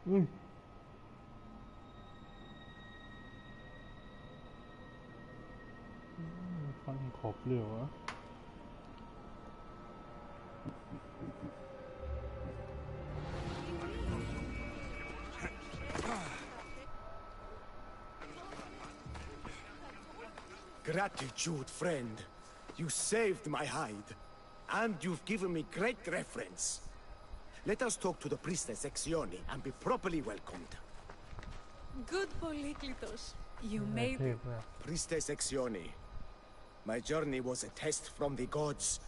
อุ้ยฟังขอบเลยวะ Gratitude, friend. You saved my hide. And you've given me great reference. Let us talk to the priestess Exioni and be properly welcomed. Good Polyklitos. You made it. Priestess Exioni, my journey was a test from the gods.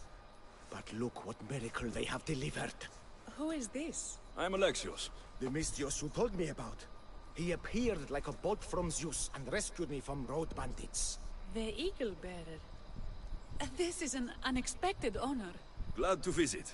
But look what miracle they have delivered. Who is this? I'm Alexios. The Mystios you told me about. He appeared like a bolt from Zeus and rescued me from road bandits. The Eagle Bearer. This is an unexpected honor. Glad to visit.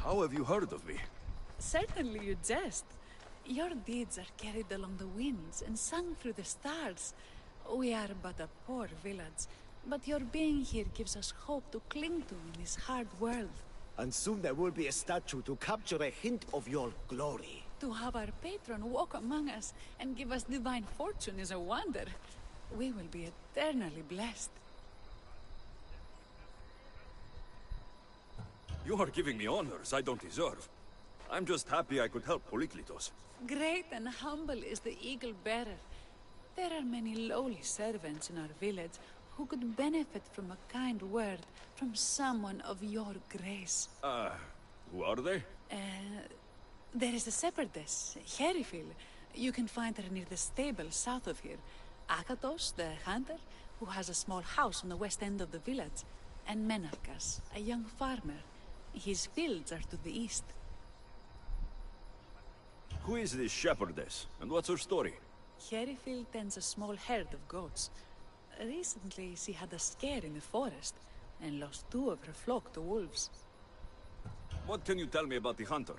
How have you heard of me? Certainly you jest. Your deeds are carried along the winds and sung through the stars. We are but a poor village, but your being here gives us hope to cling to in this hard world. And soon there will be a statue to capture a hint of your glory. To have our patron walk among us and give us divine fortune is a wonder. We will be eternally blessed. You are giving me honors I don't deserve. I'm just happy I could help Polyklitos. Great and humble is the Eagle Bearer. There are many lowly servants in our village who could benefit from a kind word from someone of your grace. Who are they? There is a shepherdess, Firefight. You can find her near the stable south of here. Akatos, the hunter, who has a small house on the west end of the village. And Menarkas, a young farmer. His fields are to the east. Who is this shepherdess, and what's her story? Firefight tends a small herd of goats. Recently, she had a scare in the forest, and lost 2 of her flock to wolves. What can you tell me about the hunter?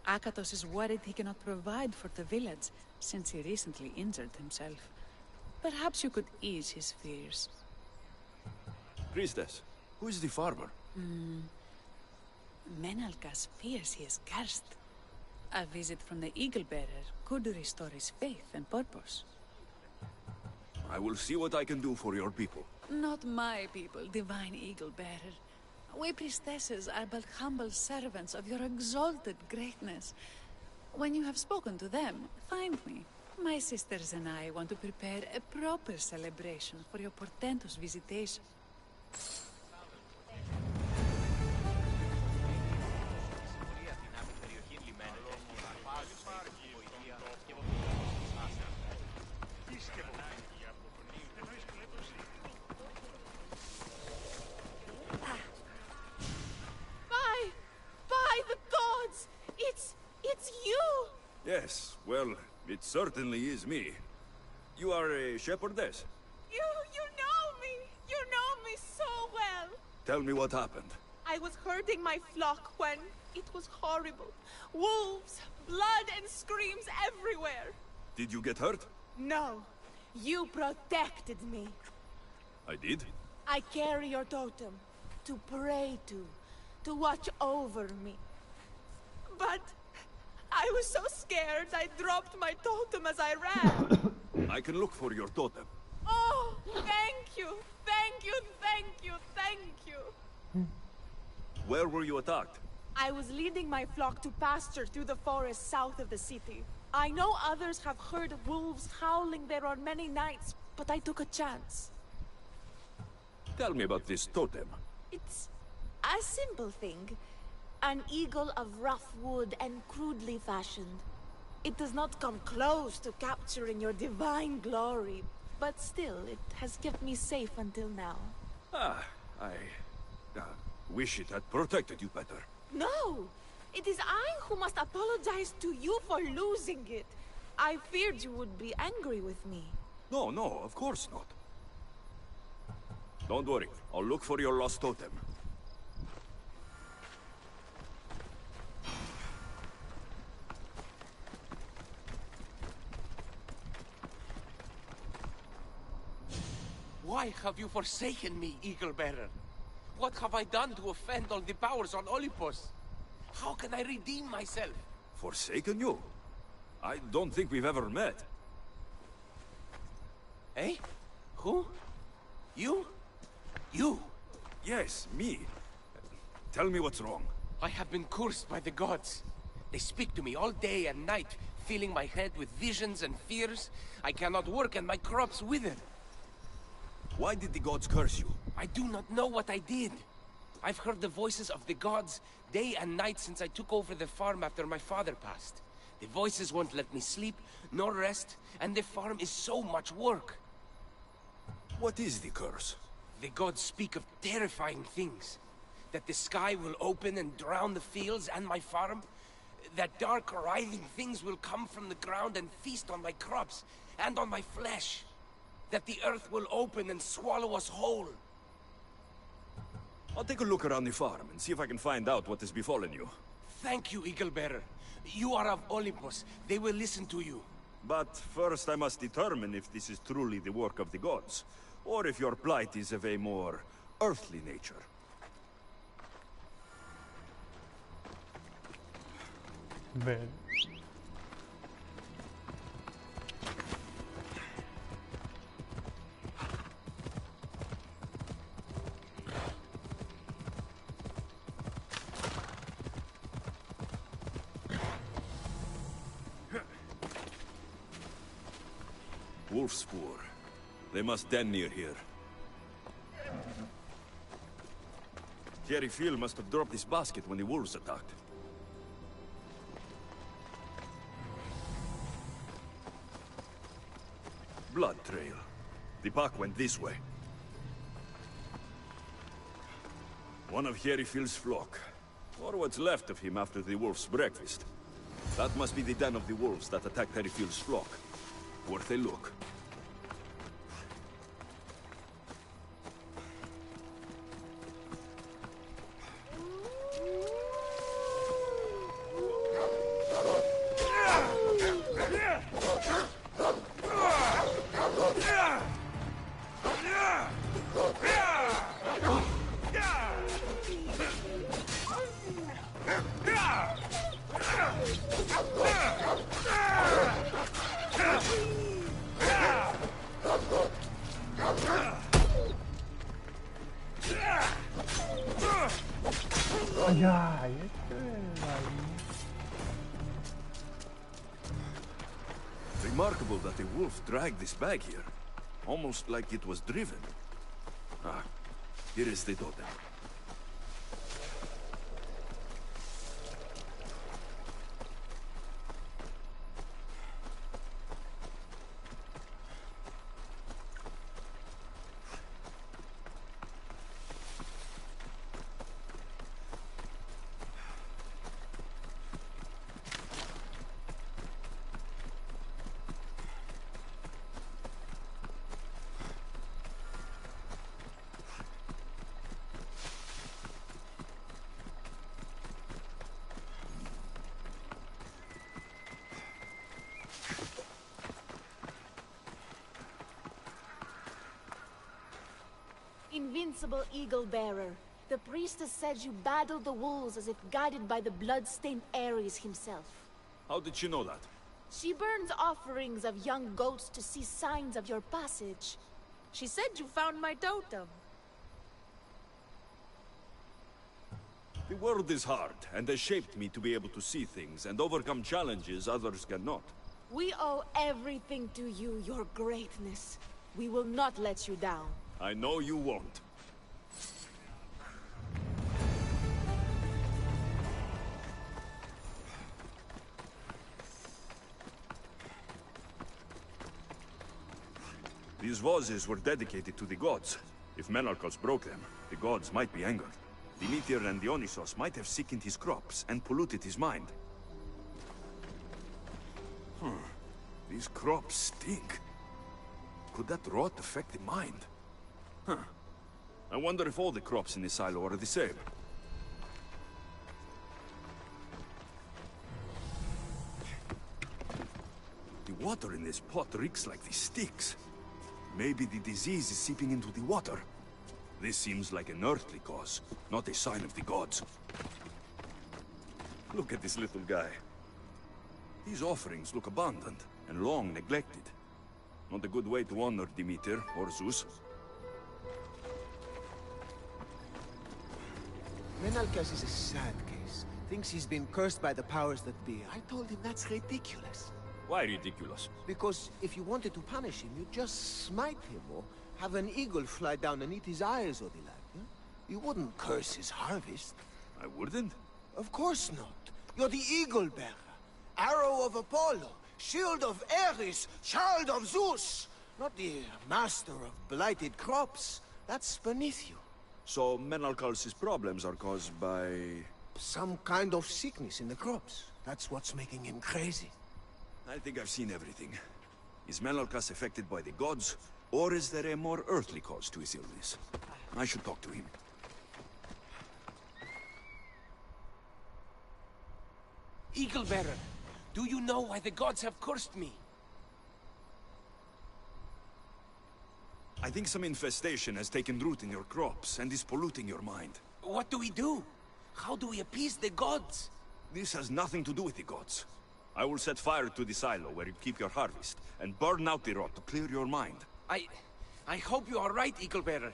Akatos is worried he cannot provide for the village, since he recently injured himself. Perhaps you could ease his fears. Priestess, who is the farmer? Menalkas fears he is cursed. A visit from the Eagle Bearer could restore his faith and purpose. I will see what I can do for your people. Not my people, Divine Eagle Bearer. We priestesses are but humble servants of your exalted greatness. When you have spoken to them, find me. My sisters and I want to prepare a proper celebration for your portentous visitation. By the gods! It's you! Yes, well, it certainly is me. You are a shepherdess? You know me! You know me so well! Tell me what happened. I was herding my flock when it was horrible. Wolves, blood and screams everywhere. Did you get hurt? No, you protected me. I did? I carry your totem to pray to watch over me. But I was so scared I dropped my totem as I ran. I can look for your totem. Oh, thank you, thank you, thank you, thank you. Where were you attacked? I was leading my flock to pasture through the forest south of the city. I know others have heard wolves howling there on many nights, but I took a chance. Tell me about this totem. It's a simple thing. An eagle of rough wood and crudely fashioned. It does not come close to capturing your divine glory, but still, it has kept me safe until now. I wish it had protected you better. No! It is I who must apologize to you for losing it. I feared you would be angry with me. No, no, of course not. Don't worry, I'll look for your lost totem. Why have you forsaken me, Eagle-Bearer? What have I done to offend all the powers on Olympus? How can I redeem myself? Forsaken you? I don't think we've ever met. Eh? Who? You? You? Yes, me. Tell me what's wrong. I have been cursed by the gods. They speak to me all day and night, filling my head with visions and fears. I cannot work and my crops wither. Why did the gods curse you? I do not know what I did. I've heard the voices of the gods day and night since I took over the farm after my father passed. The voices won't let me sleep, nor rest, and the farm is so much work. What is the curse? The gods speak of terrifying things. That the sky will open and drown the fields and my farm. That dark, writhing things will come from the ground and feast on my crops and on my flesh. That the earth will open and swallow us whole. I'll take a look around the farm and see if I can find out what has befallen you. Thank you, Eagle-Bearer. You are of Olympus. They will listen to you. But first I must determine if this is truly the work of the gods, or if your plight is of a more earthly nature. Well. Wolf spoor. They must den near here. Gethigh must have dropped his basket when the wolves attacked. Blood trail. The pack went this way. One of Gethig's flock. Or what's left of him after the wolf's breakfast. That must be the den of the wolves that attacked Gethig's flock. Worth a look. Yeah, Remarkable that the wolf dragged this bag here. Almost like it was driven. Ah, here is the totem. Invincible Eagle-Bearer, the priestess said you battled the wolves as if guided by the blood-stained Ares himself. How did she know that? She burns offerings of young goats to see signs of your passage. She said you found my totem. The world is hard, and has shaped me to be able to see things and overcome challenges others cannot. We owe everything to you, your greatness. We will not let you down. I know you won't. These vases were dedicated to the gods. If Menalcos broke them, the gods might be angered. Demeter and Dionysos might have sickened his crops and polluted his mind. These crops stink. Could that rot affect the mind? I wonder if all the crops in the silo are the same. The water in this pot reeks like the sticks. Maybe the disease is seeping into the water. This seems like an earthly cause, not a sign of the gods. Look at this little guy. These offerings look abandoned and long neglected. Not a good way to honor Demeter or Zeus. Menalcas is a sad case. Thinks he's been cursed by the powers that be. I told him that's ridiculous. Why ridiculous? Because if you wanted to punish him, you'd just smite him or have an eagle fly down and eat his eyes or the like. Huh? You wouldn't curse his harvest. I wouldn't? Of course not. You're the eagle bearer. Arrow of Apollo. Shield of Ares. Child of Zeus. Not the master of blighted crops. That's beneath you. So Menalcal's problems are caused by... Some kind of sickness in the crops. That's what's making him crazy. I think I've seen everything. Is Menalcas affected by the gods, or is there a more earthly cause to his illness? I should talk to him. Eagle Bearer, do you know why the gods have cursed me? I think some infestation has taken root in your crops and is polluting your mind. What do we do? How do we appease the gods? This has nothing to do with the gods. I will set fire to the silo where you keep your harvest, and burn out the rot to clear your mind. I hope you are right, Eagle Bearer.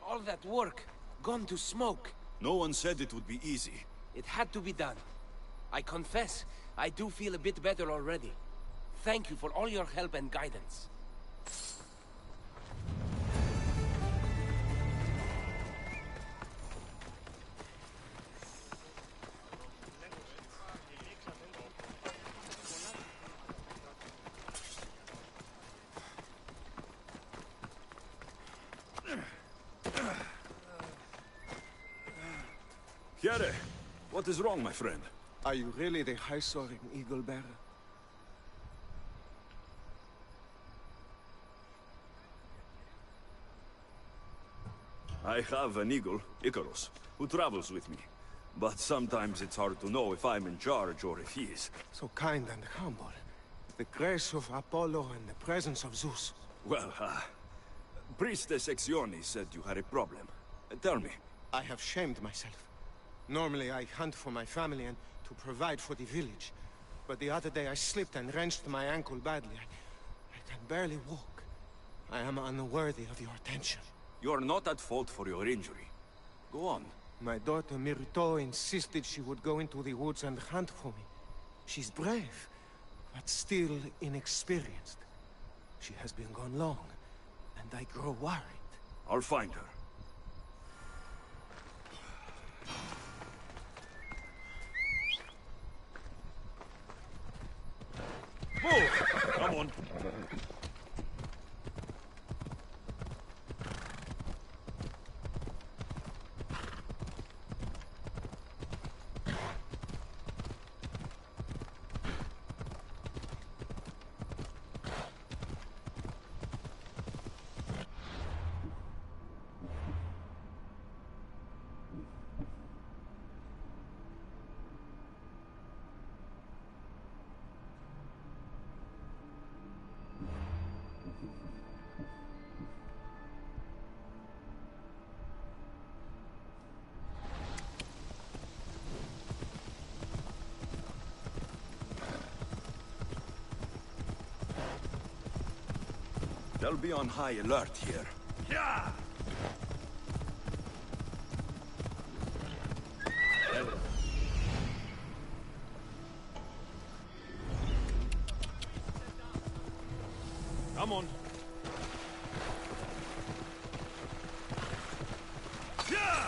All that work, gone to smoke. No one said it would be easy. It had to be done. I confess, I do feel a bit better already. Thank you for all your help and guidance. Gethigh, what is wrong, my friend? Are you really the high-soaring eagle bearer? I have an eagle, Icarus, who travels with me. But sometimes it's hard to know if I'm in charge or if he is. So kind and humble. The grace of Apollo and the presence of Zeus. Well, Priestess Exioni said you had a problem. Tell me. I have shamed myself. Normally I hunt for my family and to provide for the village. But the other day I slipped and wrenched my ankle badly. I can barely walk. I am unworthy of your attention. You're not at fault for your injury. Go on. My daughter Myrto insisted she would go into the woods and hunt for me. She's brave, but still inexperienced. She has been gone long, and I grow worried. I'll find her. Move! Come on. They'll be on high alert here. Yeah! Come on. Yeah!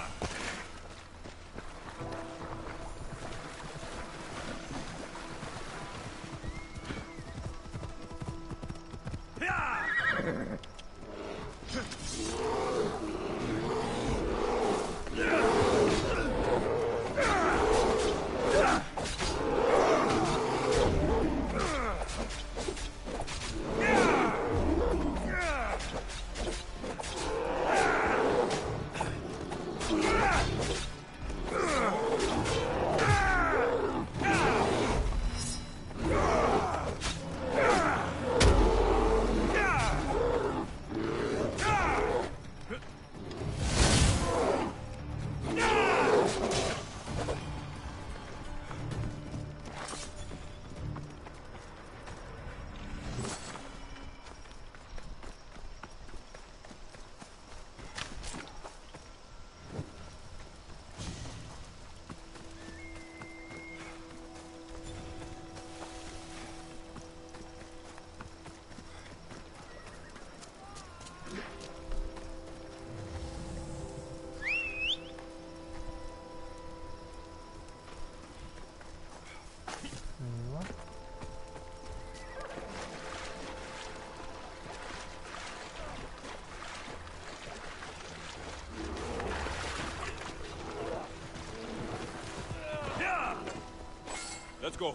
Let's go.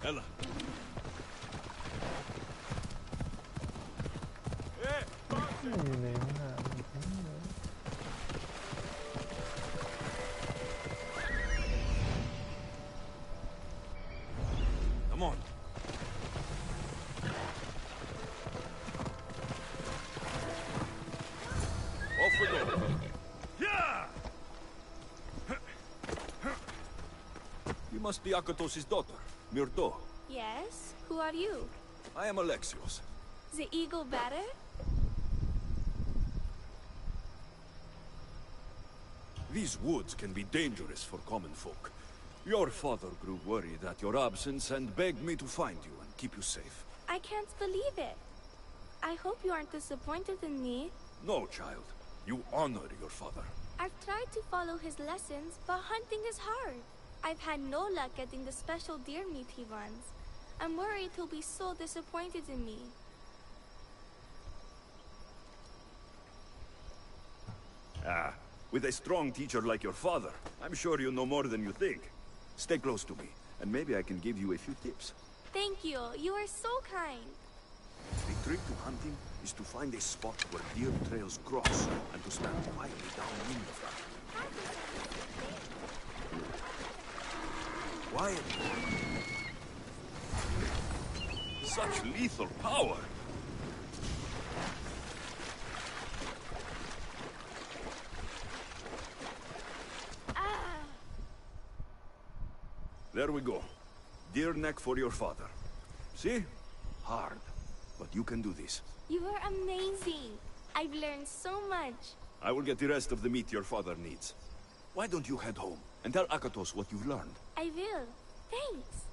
Ella. Come on. Off we go. Yeah! You must be Akatos' daughter, Myrto. Yes? Who are you? I am Alexios. The eagle better? These woods can be dangerous for common folk. Your father grew worried at your absence and begged me to find you and keep you safe. I can't believe it. I hope you aren't disappointed in me. No, child. You honor your father. I've tried to follow his lessons, but hunting is hard. I've had no luck getting the special deer meat he wants. I'm worried he'll be so disappointed in me. Ah, with a strong teacher like your father, I'm sure you know more than you think. Stay close to me, and maybe I can give you a few tips. Thank you. You are so kind. The trick to hunting is to find a spot where deer trails cross, and to stand quietly downwind of them. Quietly. Such lethal power! There we go. Deer neck for your father. See? Hard. But you can do this. You are amazing. I've learned so much. I will get the rest of the meat your father needs. Why don't you head home and tell Akatos what you've learned? I will. Thanks.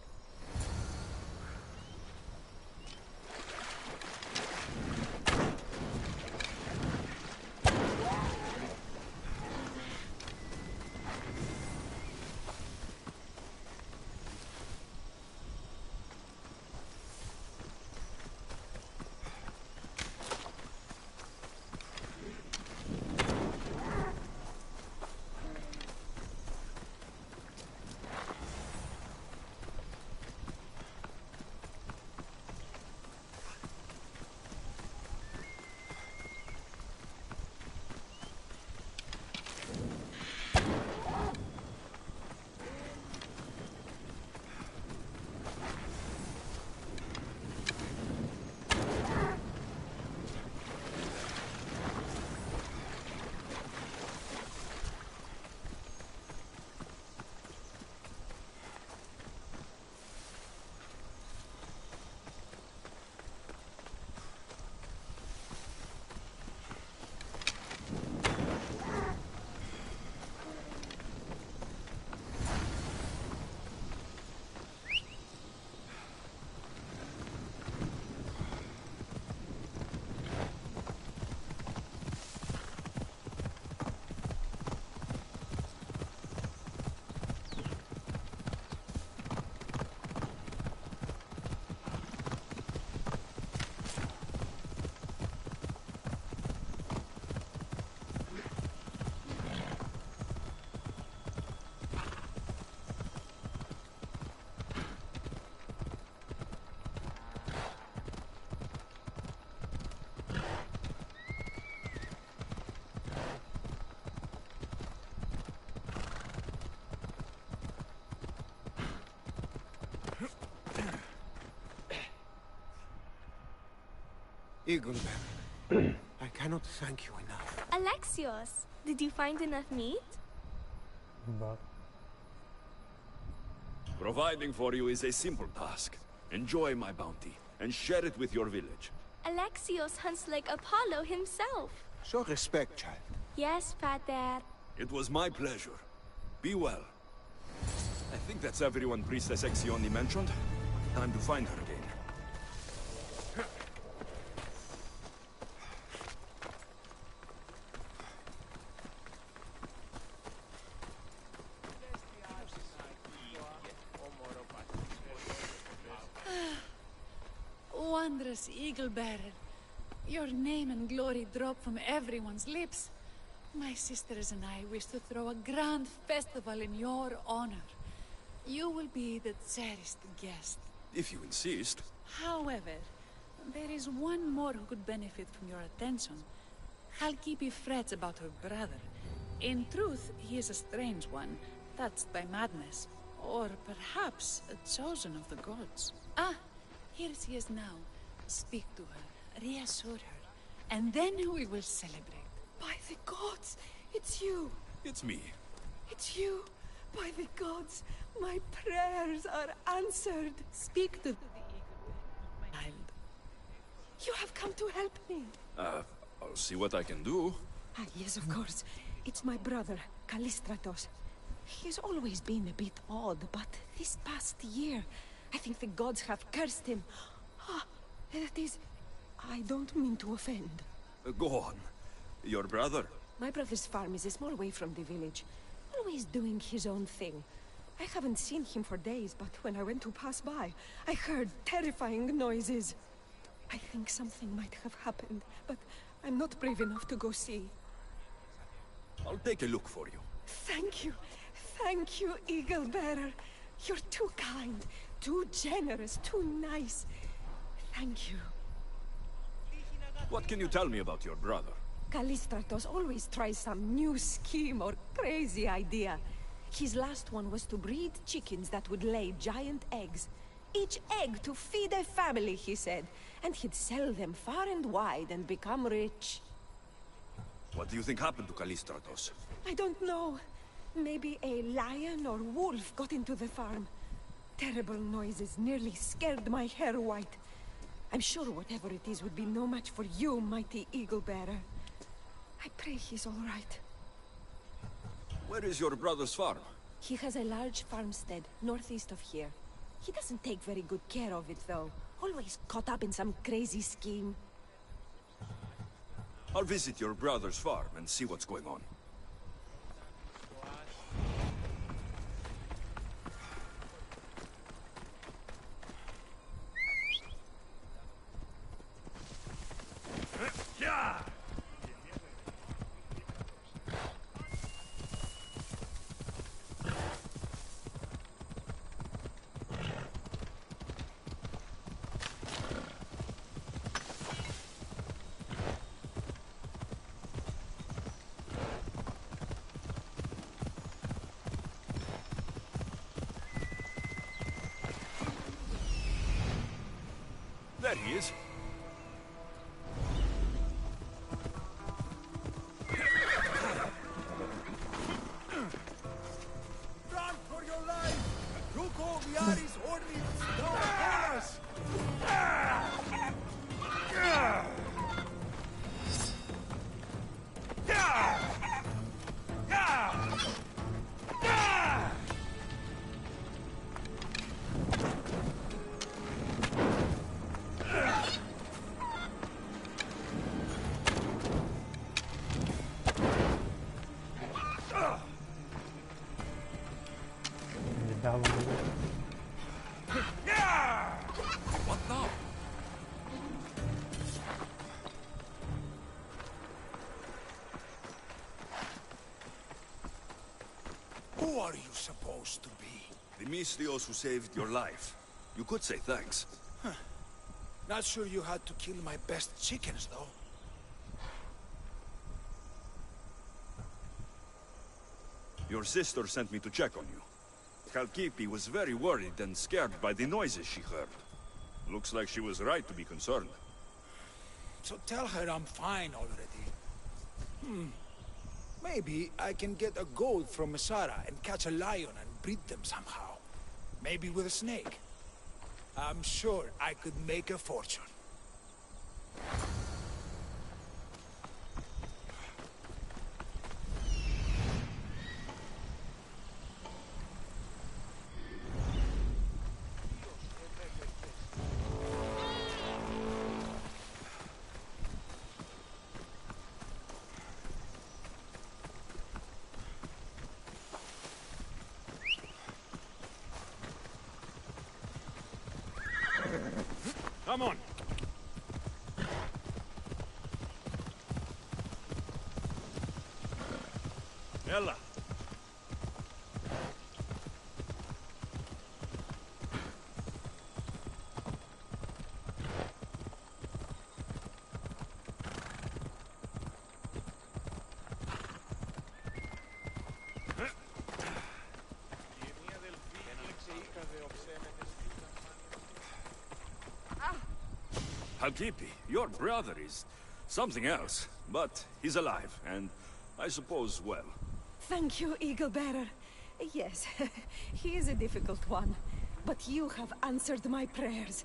Eagle Bearer, I cannot thank you enough. Alexios, did you find enough meat? But Providing for you is a simple task. Enjoy my bounty, and share it with your village. Alexios hunts like Apollo himself. Show respect, child. Yes, Pater. It was my pleasure. Be well. I think that's everyone Priestess Exioni mentioned. Time to find her again. Wondrous Eagle Bearer. Your name and glory drop from everyone's lips. My sisters and I wish to throw a grand festival in your honor. You will be the cherished guest. If you insist. However, there is one more who could benefit from your attention. SHlT frets about her brother. In truth, he is a strange one, touched by madness. Or perhaps a chosen of the gods. Ah, here she is now. Speak to her, reassure her, and then we will celebrate. By the gods, it's you. It's me. It's you. By the gods, my prayers are answered. Speak to the child. You have come to help me. I'll see what I can do. Ah, yes, of course. It's my brother, Callistratos. He's always been a bit odd, but this past year, I think the gods have cursed him. Ah, that is... I don't mean to offend. Go on. Your brother? My brother's farm is a small way from the village. Always doing his own thing. I haven't seen him for days, but when I went to pass by, I heard terrifying noises. I think something might have happened, but I'm not brave enough to go see. I'll take a look for you. Thank you. Thank you, Eagle Bearer. You're too kind, too generous, too nice. Thank you. What can you tell me about your brother? Callistratos always tries some new scheme or crazy idea. His last one was to breed chickens that would lay giant eggs. Each egg to feed a family, he said. And he'd sell them far and wide and become rich. What do you think happened to Callistratos? I don't know. Maybe a lion or wolf got into the farm. Terrible noises nearly scared my hair white. I'm sure whatever it is would be no match for you, mighty Eagle Bearer. I pray he's all right. Where is your brother's farm? He has a large farmstead northeast of here. He doesn't take very good care of it, though. Always caught up in some crazy scheme. I'll visit your brother's farm and see what's going on. There he is. Run for your life! Ruko Viaris Orlius, no us! What now? Who are you supposed to be? The Mystios who saved your life. You could say thanks. Not sure you had to kill my best chickens, though. Your sister sent me to check on you. SHlT was very worried and scared by the noises she heard. Looks like she was right to be concerned. so tell her I'm fine already. Maybe I can get a gold from Masara and catch a lion and breed them somehow. Maybe with a snake. I'm sure I could make a fortune. Come on. Ella. SHlT, your brother is something else, but he's alive, and I suppose well. Thank you, Eagle Bearer. Yes, he is a difficult one, but you have answered my prayers.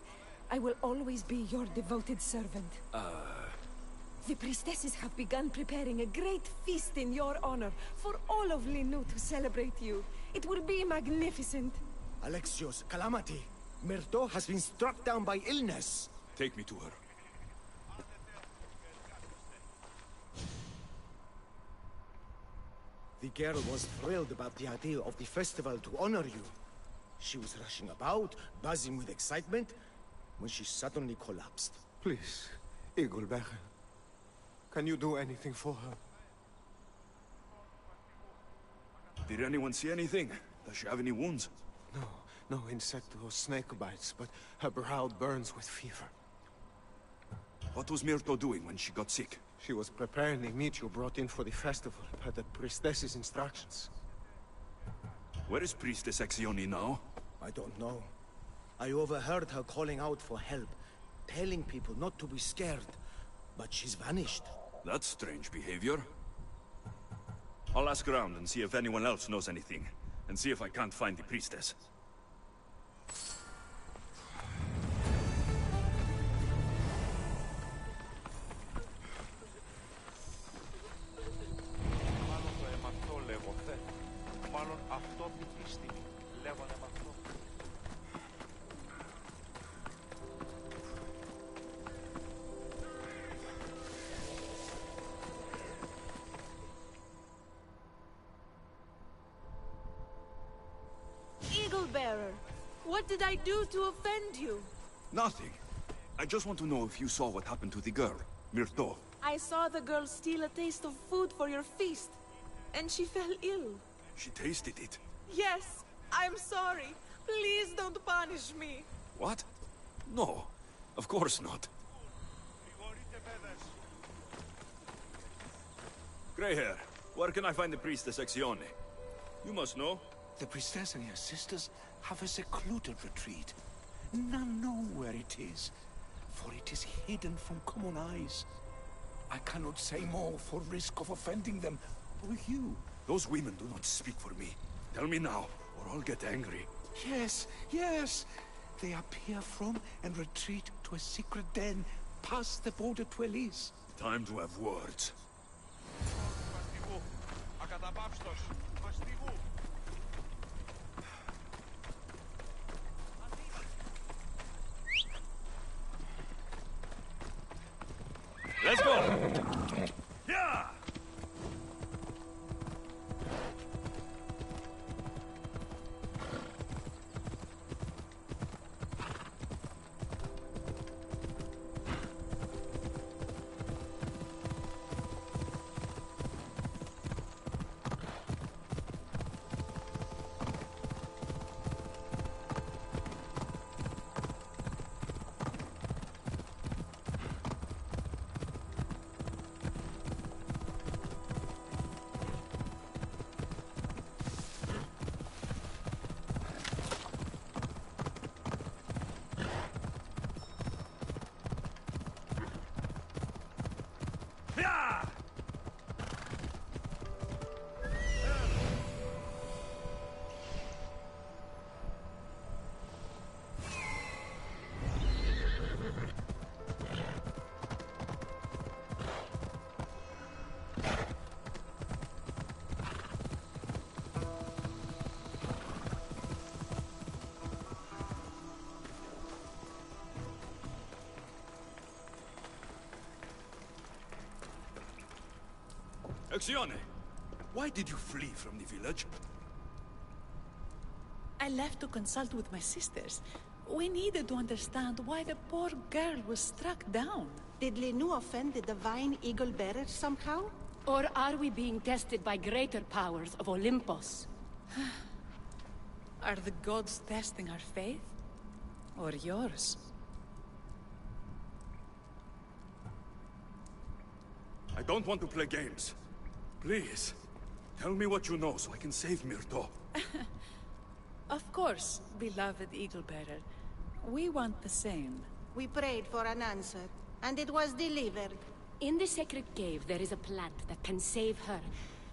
I will always be your devoted servant. The priestesses have begun preparing a great feast in your honor for all of Linu to celebrate you. It will be magnificent. Alexios, calamity. Myrto has been struck down by illness. Take me to her. The girl was thrilled about the idea of the festival to honor you. She was rushing about, buzzing with excitement, when she suddenly collapsed. Please, Eagle Bearer. Can you do anything for her? Did anyone see anything? Does she have any wounds? No insect or snake bites, but her brow burns with fever. What was Myrto doing when she got sick? She was preparing the meat you brought in for the festival, per the priestess's instructions. Where is Priestess Exioni now? I don't know. I overheard her calling out for help, telling people not to be scared, but she's vanished. That's strange behavior. I'll ask around and see if anyone else knows anything, and see if I can't find the priestess. Eagle Bearer, what did I do to offend you? Nothing. I just want to know if you saw what happened to the girl, Myrto. I saw the girl steal a taste of food for your feast, and she fell ill. She tasted it. Yes, I'm sorry. Please don't punish me. What? No, of course not. Grey hair, where can I find the priestess Exione? You must know. The priestess and her sisters have a secluded retreat. None know where it is, for it is hidden from common eyes. I cannot say more for risk of offending them, or you. Those women do not speak for me. Tell me now, or I'll get angry. Yes, yes. They appear from and retreat to a secret den past the border to Elise. Time to have words. Let's go! Yeah! Alcione, why did you flee from the village? I left to consult with my sisters. We needed to understand why the poor girl was struck down. Did Lenu offend the divine eagle bearer somehow? Or are we being tested by greater powers of Olympus? Are the gods testing our faith? Or yours? I don't want to play games. Please, tell me what you know so I can save Myrto. Of course, beloved eagle bearer. We want the same. We prayed for an answer, and it was delivered. In the sacred cave, there is a plant that can save her.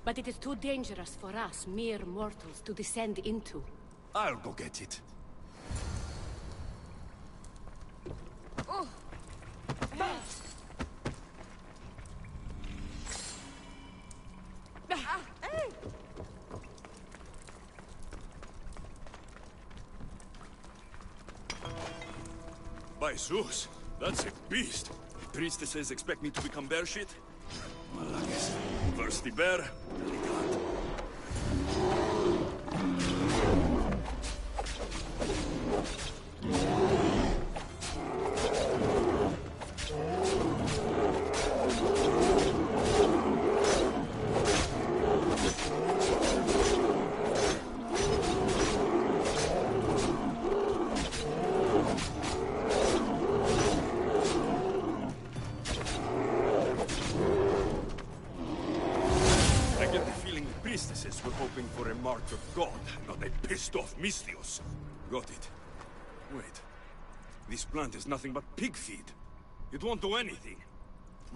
But it is too dangerous for us, mere mortals, to descend into. I'll go get it. Oh. By Zeus, that's a beast. Priestesses expect me to become bear shit? Malakis. First the bear, then the god. We're hoping for a mark of God, not a pissed-off Mystios. Got it. Wait. This plant is nothing but pig feed. It won't do anything.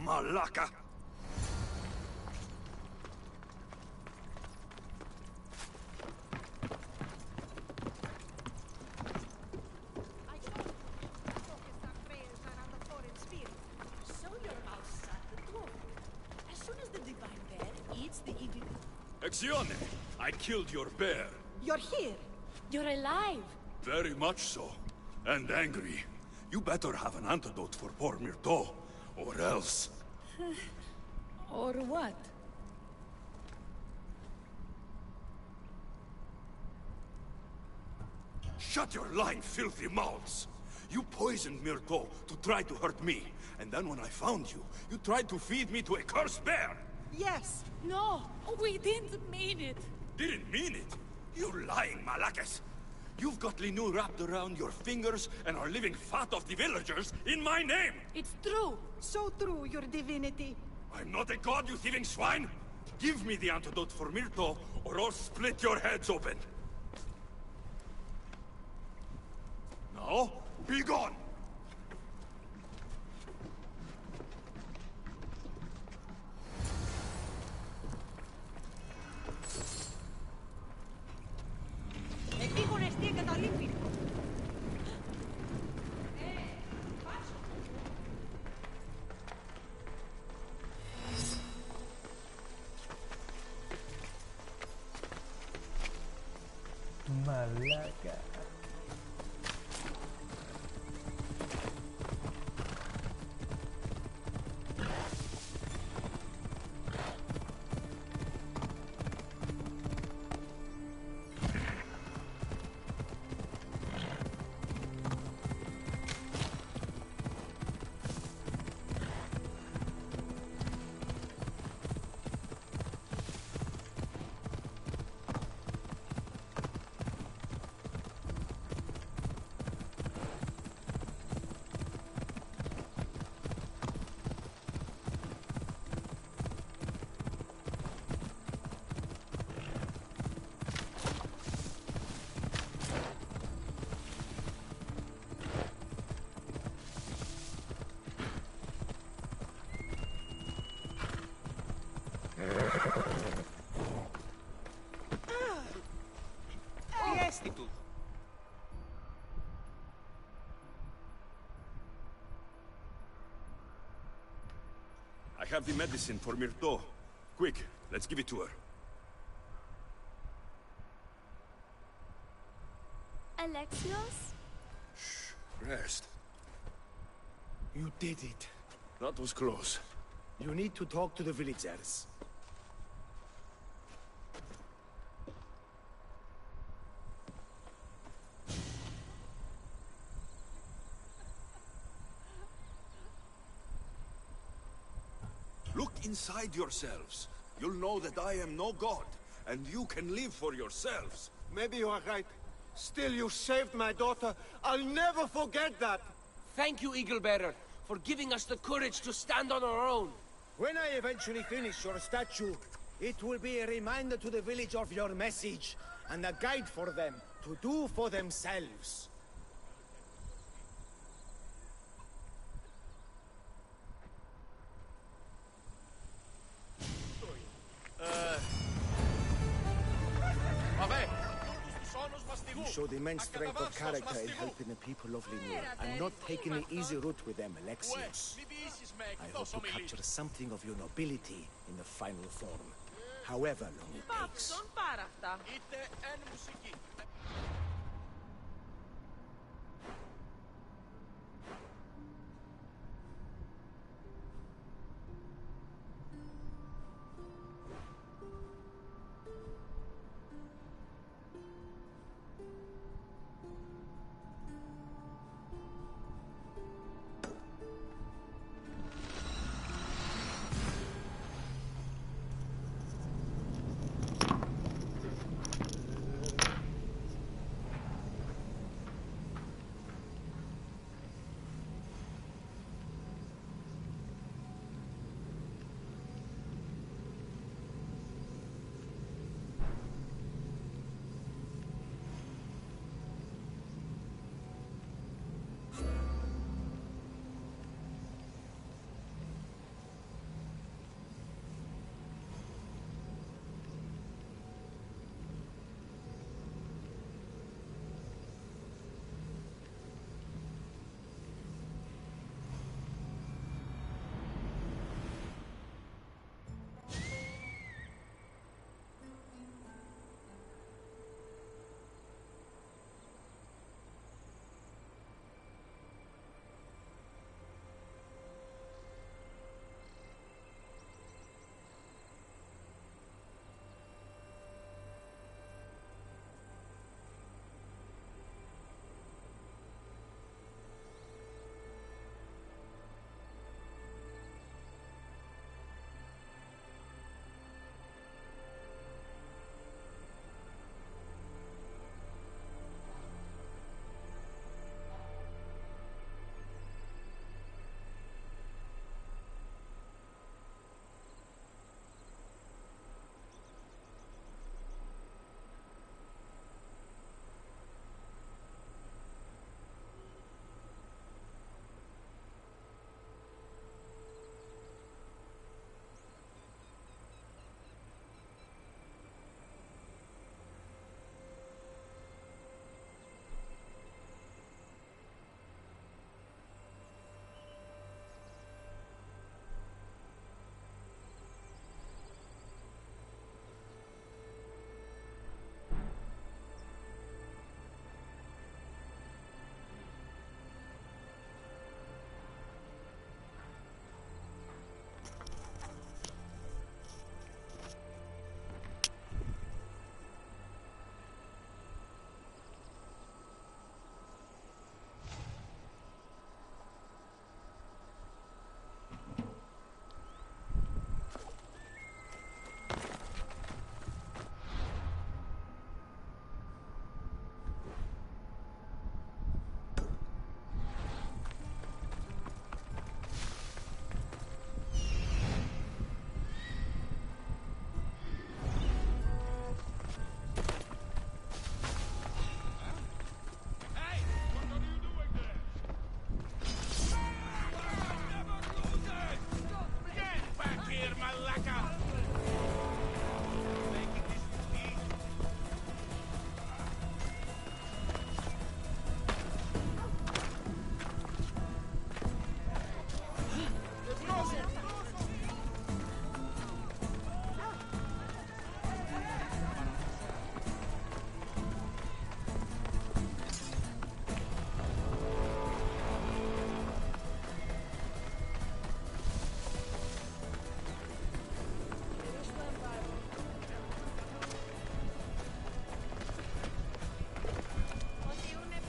Malaka! Accione! I killed your bear. You're here. You're alive. Very much so. And angry. You better have an antidote for poor Myrto, or else. Or what? Shut your lying, filthy mouths! You poisoned Myrto to try to hurt me, and then when I found you, you tried to feed me to a cursed bear! Yes! No! We didn't mean it! Didn't mean it? You lying Malakes! You've got Linu wrapped around your fingers and are living fat off the villagers in my name! It's true! So true, your divinity. I'm not a god, you thieving swine! Give me the antidote for Myrto, or I'll split your heads open! Now, be gone! Malaga. I have the medicine for Myrto. Quick, let's give it to her. Alexios? Shh, rest. You did it. That was close. You need to talk to the villagers. inside yourselves. You'll know that I am no god, and you can live for yourselves. Maybe you are right. Still, you saved my daughter. I'll never forget that! Thank you, Eagle Bearer, for giving us the courage to stand on our own. When I eventually finish your statue, it will be a reminder to the village of your message, and a guide for them to do for themselves. You showed immense strength of character in helping the people of Linur, and not taking the easy route with them, Alexios. I hope to capture something of your nobility in the final form, however long it takes.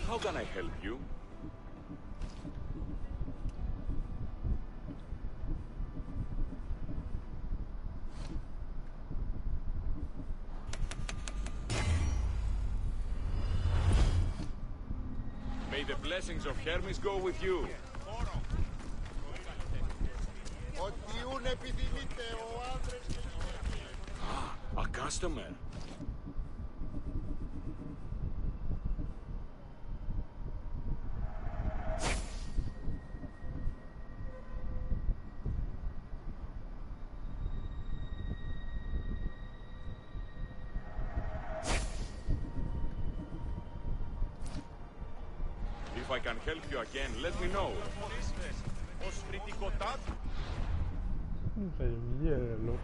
How can I help you? blessings of Hermes go with you. Ah, a customer. If I can help you again, let me know. Sei vierlo.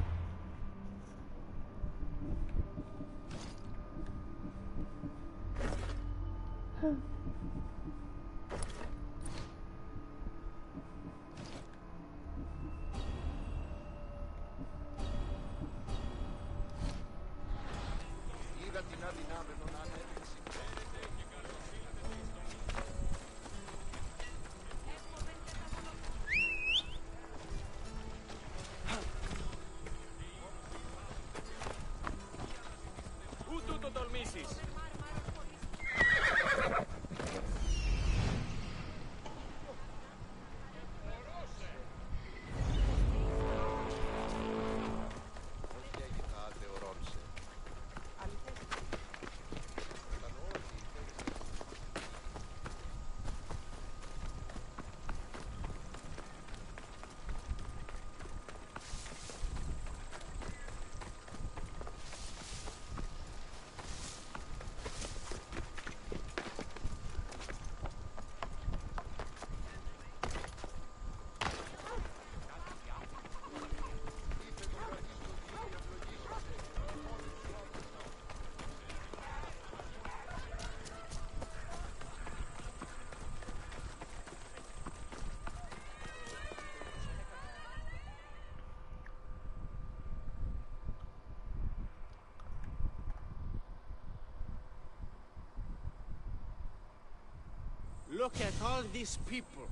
Look at all these people.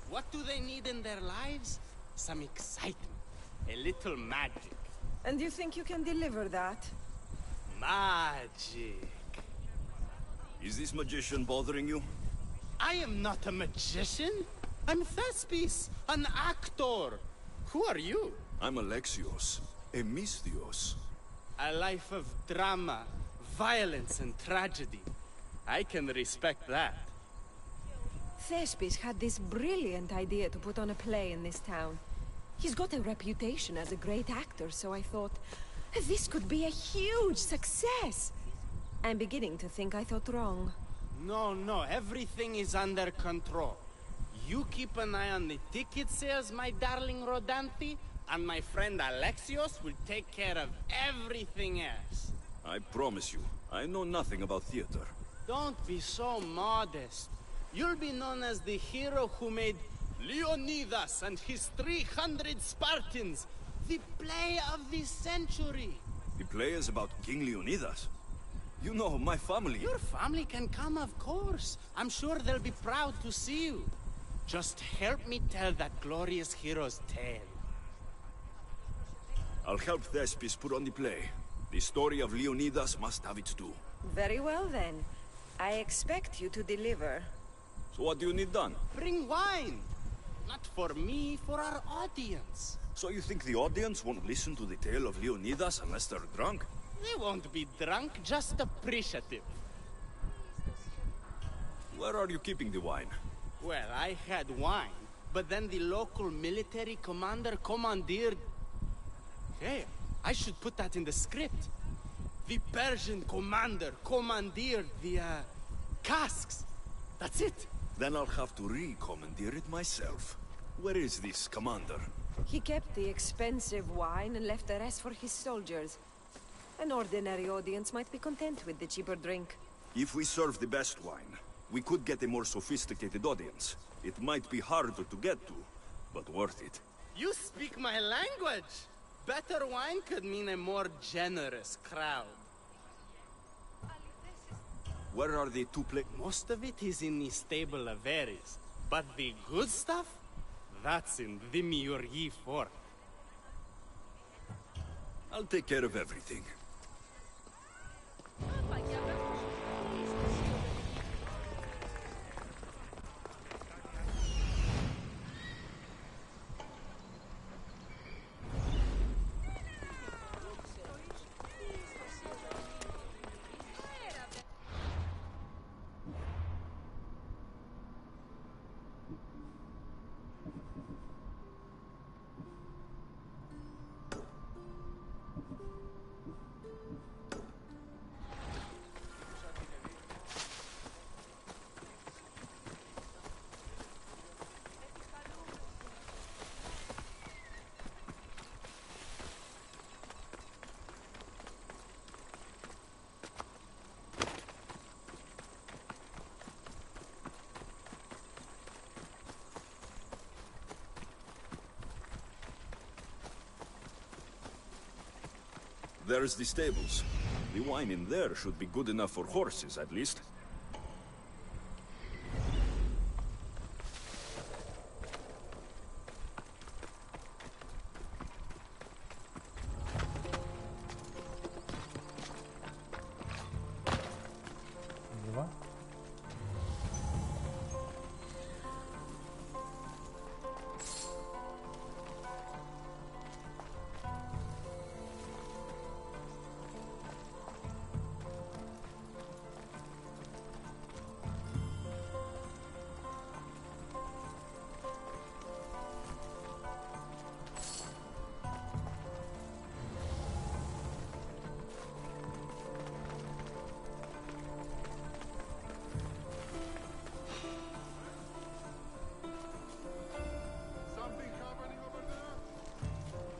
What do they need in their lives? Some excitement. A little magic. And you think you can deliver that? Magic. Is this magician bothering you? I am not a magician. I'm Thespis, an actor. Who are you? I'm Alexios, a Misthios. A life of drama, violence, and tragedy. I can respect that. Thespis had this brilliant idea to put on a play in this town. He's got a reputation as a great actor, so I thought, this could be a huge success. I'm beginning to think I thought wrong. No, everything is under control. You keep an eye on the ticket sales, my darling Rodanthi, and my friend Alexios will take care of everything else. I promise you, I know nothing about theater. Don't be so modest. You'll be known as the hero who made Leonidas and his 300 Spartans, the play of the century. The play is about King Leonidas. You know, my family... Your family can come, of course. I'm sure they'll be proud to see you. Just help me tell that glorious hero's tale. I'll help Thespis put on the play. The story of Leonidas must have its due. Very well, then. I expect you to deliver. So what do you need done? Bring wine! Not for me, for our audience. So you think the audience won't listen to the tale of Leonidas unless they're drunk? They won't be drunk, just appreciative. Where are you keeping the wine? Well, I had wine, but then the local military commander commandeered... Hey, I should put that in the script. The Persian commander commandeered the, casks. That's it. Then I'll have to re-commandeer it myself. Where is this commander? He kept the expensive wine and left the rest for his soldiers. An ordinary audience might be content with the cheaper drink. If we serve the best wine, we could get a more sophisticated audience. It might be harder to get to, but worth it. You speak my language! Better wine could mean a more generous crowd. Where are the two Most of it is in the stable of Ares. But the good stuff? That's in the Miurgi Fort. I'll take care of everything. There's the stables. The wine in there should be good enough for horses, at least. Два.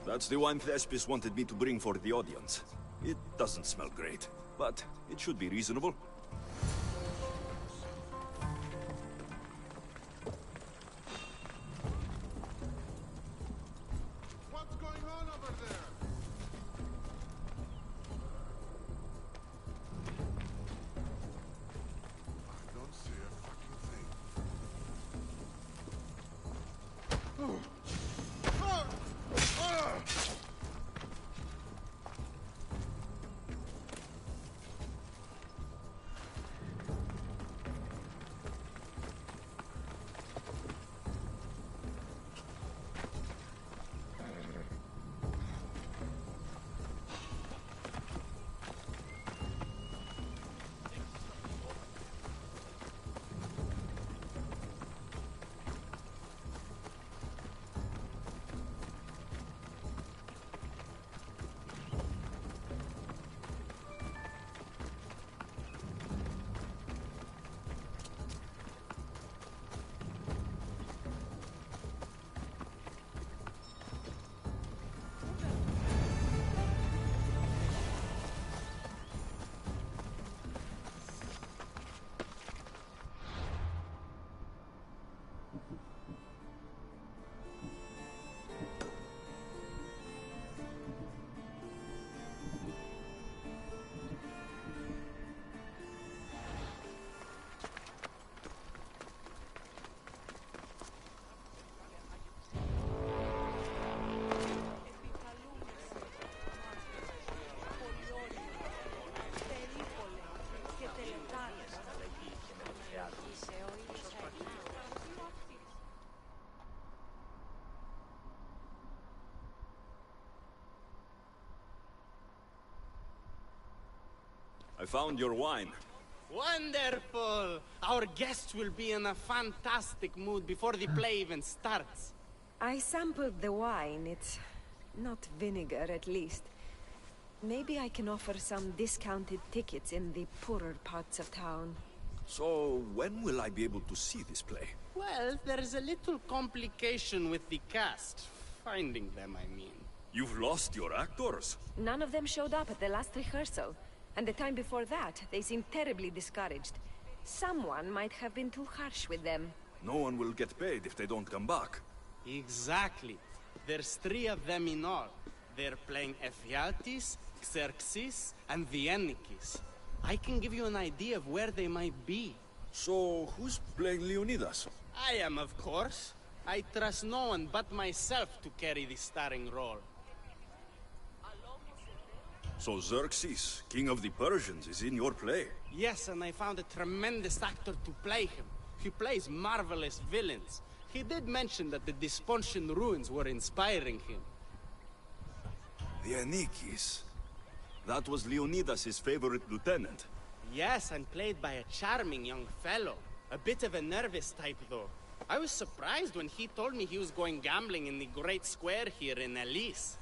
That's the wine Thespis wanted me to bring for the audience. It doesn't smell great, but it should be reasonable. What's going on over there? I don't see a fucking thing. I found your wine. Wonderful! Our guests will be in a fantastic mood before the play even starts. I sampled the wine. It's not vinegar, at least. Maybe I can offer some discounted tickets in the poorer parts of town. So, when will I be able to see this play? Well, there's a little complication with the cast. Finding them, I mean. You've lost your actors? None of them showed up at the last rehearsal. And the time before that, they seemed terribly discouraged. Someone might have been too harsh with them. No one will get paid if they don't come back. Exactly. There's 3 of them in all. They're playing SHlT, Xerxes, and the Ennikis. I can give you an idea of where they might be. So, who's playing Leonidas? I am, of course. I trust no one but myself to carry the starring role. So Xerxes, king of the Persians, is in your play? Yes, and I found a tremendous actor to play him. He plays marvelous villains. He did mention that the Despontian ruins were inspiring him. The Ennikis. That was Leonidas' favorite lieutenant. Yes, and played by a charming young fellow. A bit of a nervous type, though. I was surprised when he told me he was going gambling in the Great Square here in Elise.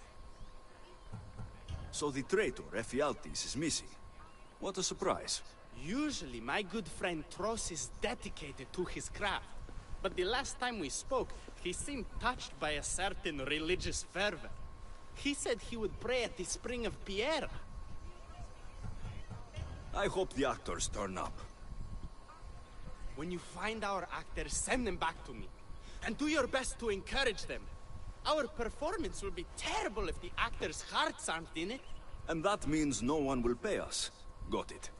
So the traitor, SHlT, is missing. What a surprise. Usually, my good friend Tros is dedicated to his craft. But the last time we spoke, he seemed touched by a certain religious fervor. He said he would pray at the Spring of Pierre. I hope the actors turn up. When you find our actors, send them back to me. And do your best to encourage them. Our performance will be terrible if the actors' hearts aren't in it. And that means no one will pay us. Got it.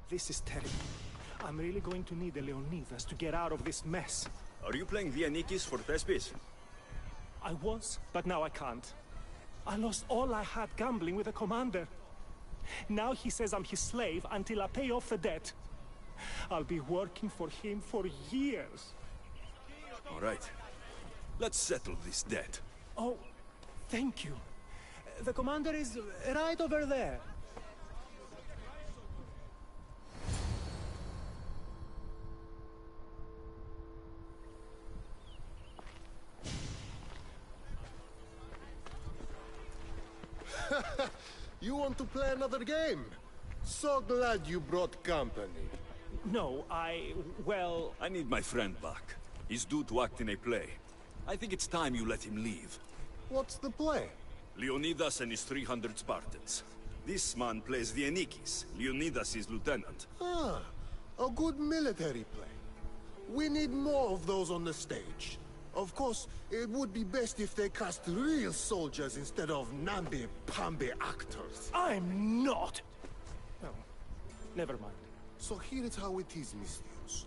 This is terrible. I'm really going to need the Leonidas to get out of this mess. Are you playing Vianikis for Thespis? I was, but now I can't. I lost all I had gambling with the commander. Now he says I'm his slave until I pay off the debt. I'll be working for him for years. All right. Let's settle this debt. Oh, thank you. The commander is right over there. You want to play another game? So glad you brought company. No, well... I need my friend back. He's due to act in a play. I think it's time you let him leave. What's the play? Leonidas and his 300 Spartans. This man plays Vianikis. Leonidas is lieutenant. Ah, a good military play. We need more of those on the stage. Of course, it would be best if they cast real soldiers instead of namby-pamby actors. I'm not! No, never mind. So here is how it is, Mistios.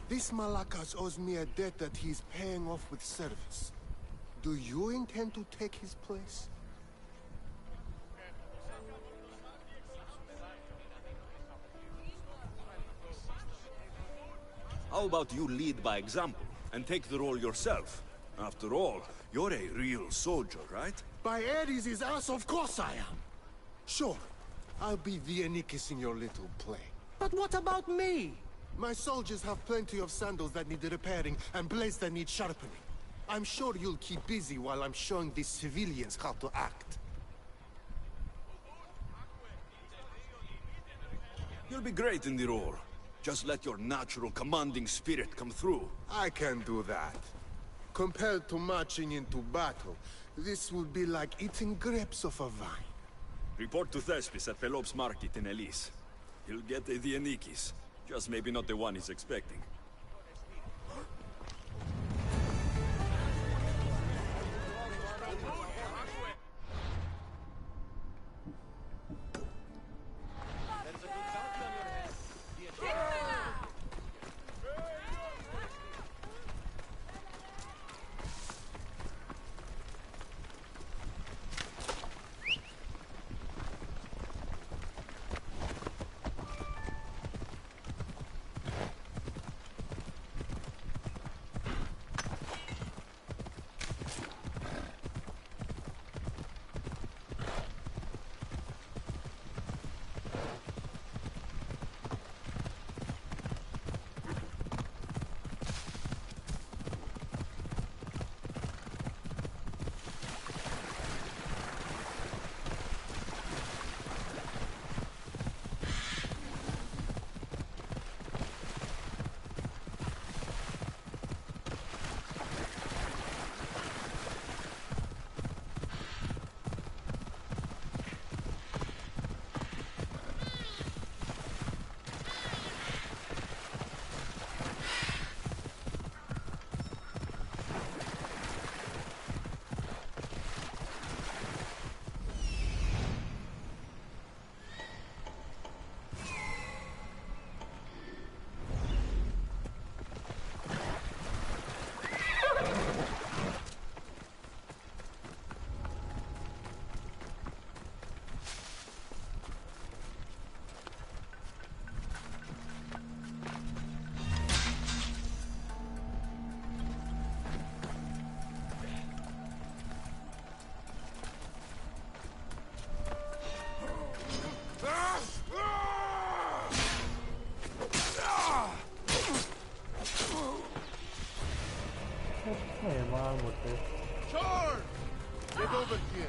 This Malakas owes me a debt that he's paying off with service. Do you intend to take his place? How about you lead by example, and take the role yourself? After all, you're a real soldier, right? By Ares' ass, of course I am! Sure, I'll be Vianikis in your little play. But what about me? My soldiers have plenty of sandals that need repairing and blades that need sharpening. I'm sure you'll keep busy while I'm showing these civilians how to act. You'll be great in the role. Just let your natural commanding spirit come through. I can do that. Compared to marching into battle, this would be like eating grapes off a vine. Report to Thespis at Pelops Market in Elise. He'll get a Vianikis. Just maybe not the one he's expecting. Okay. Charge! Get over here.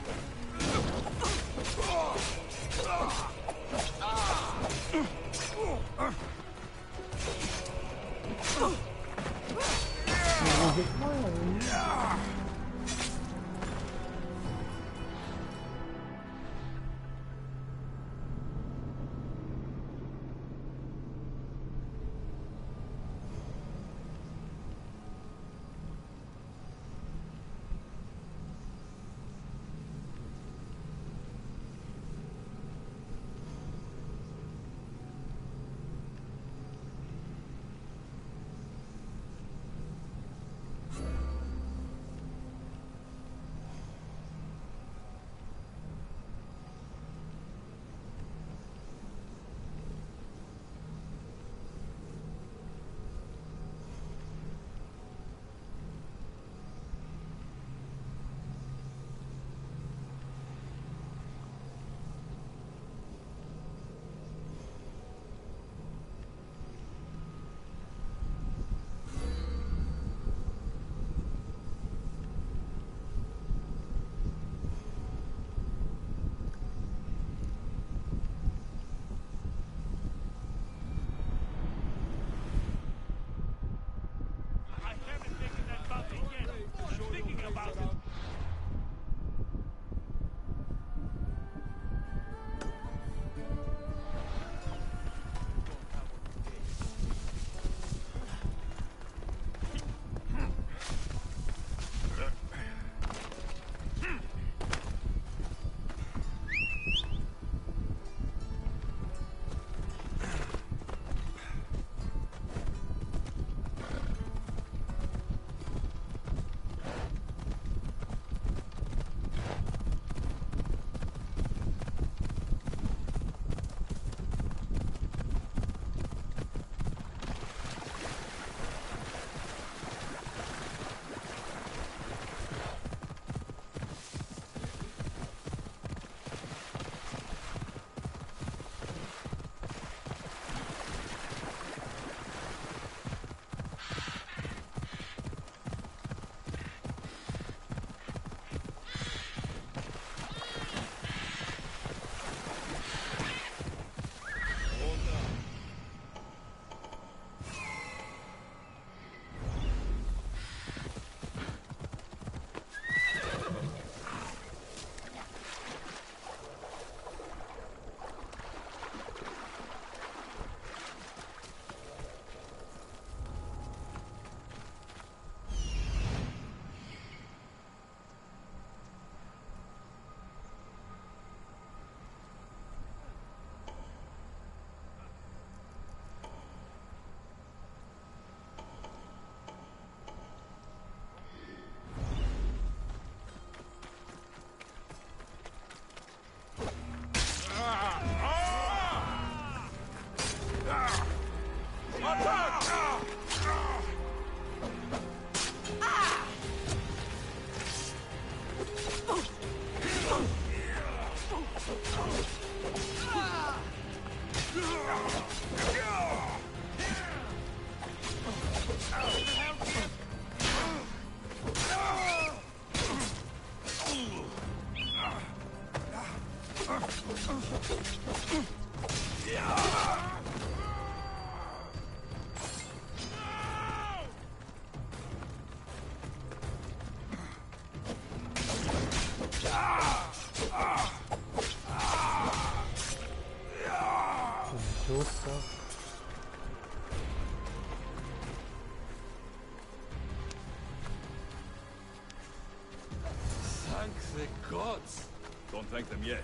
Thank the gods! Don't thank them yet.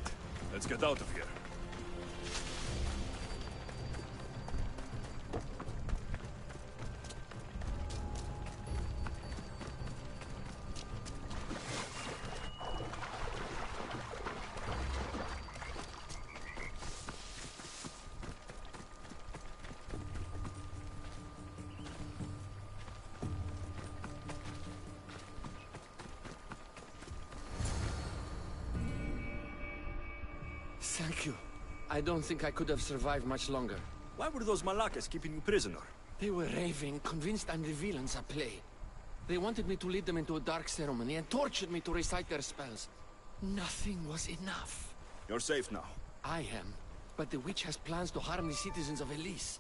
Let's get out of here. Thank you. I don't think I could have survived much longer. Why were those Malakas keeping you prisoner? They were raving, convinced I'm the villains at play. They wanted me to lead them into a dark ceremony and tortured me to recite their spells. Nothing was enough. You're safe now. I am, but the witch has plans to harm the citizens of Elise.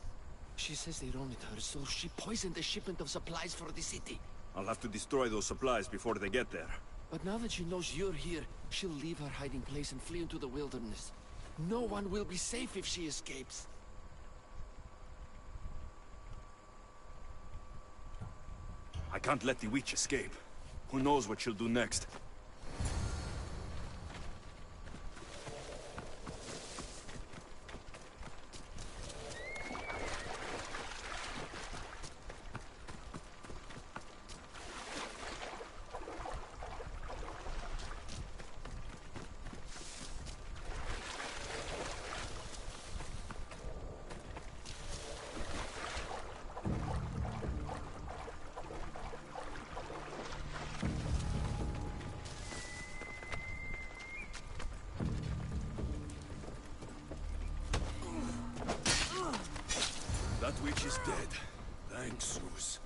She says they wronged her, so she poisoned a shipment of supplies for the city. I'll have to destroy those supplies before they get there. But now that she knows you're here, she'll leave her hiding place and flee into the wilderness. No one will be safe if she escapes. I can't let the witch escape. Who knows what she'll do next? That witch is dead. Thanks, Zeus.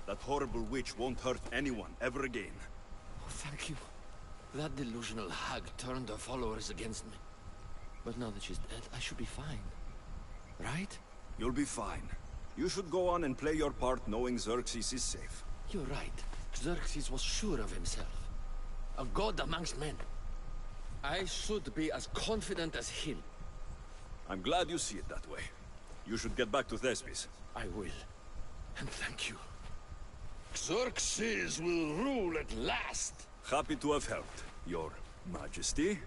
That horrible witch won't hurt anyone ever again. Oh, thank you. That delusional hag turned her followers against me. But now that she's dead, I should be fine. Right? You'll be fine. You should go on and play your part knowing Xerxes is safe. You're right. Xerxes was sure of himself. A god amongst men. I should be as confident as him. I'm glad you see it that way. You should get back to Thespis. I will. And thank you. Xerxes will rule at last! Happy to have helped, Your Majesty.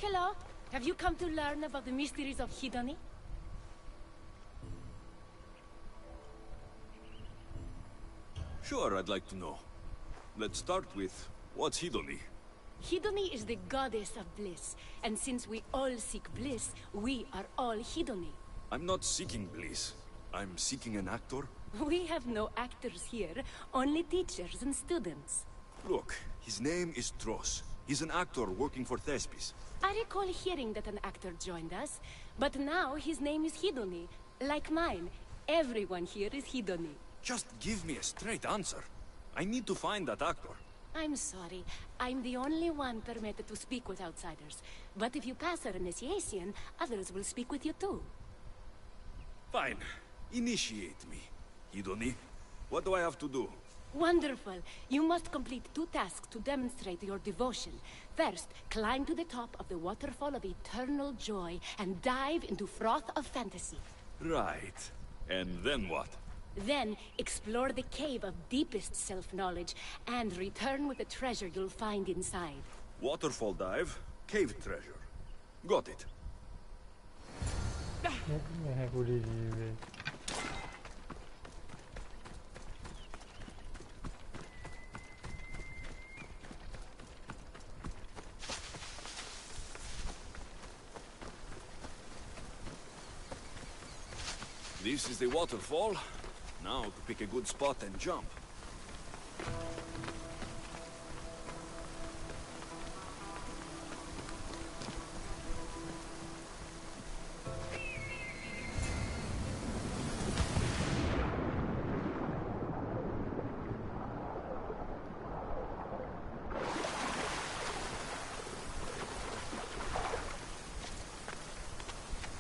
Hello. Have you come to learn about the mysteries of Hedony? Sure, I'd like to know. Let's start with, what's Hedony? Hedony is the goddess of bliss, and since we all seek bliss, we are all Hedony. I'm not seeking bliss. I'm seeking an actor. We have no actors here, only teachers and students. Look, his name is Tros. He's an actor working for Thespis. I recall hearing that an actor joined us, but now his name is Hedony. Like mine, everyone here is Hedony. Just give me a straight answer. I need to find that actor. I'm sorry. I'm the only one permitted to speak with outsiders. But if you pass our initiation, others will speak with you too. Fine. Initiate me. Hedony, what do I have to do? Wonderful. You must complete 2 tasks to demonstrate your devotion. First, climb to the top of the waterfall of eternal joy and dive into froth of fantasy. Right. And then what? Then, explore the cave of deepest self-knowledge and return with the treasure you'll find inside. Waterfall dive, cave treasure. Got it. This is the waterfall. Now to pick a good spot and jump.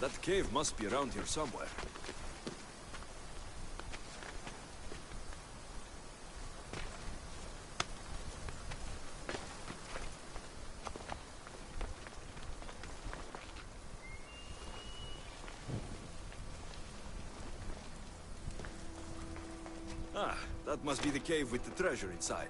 That cave must be around here somewhere. Ah, that must be the cave with the treasure inside.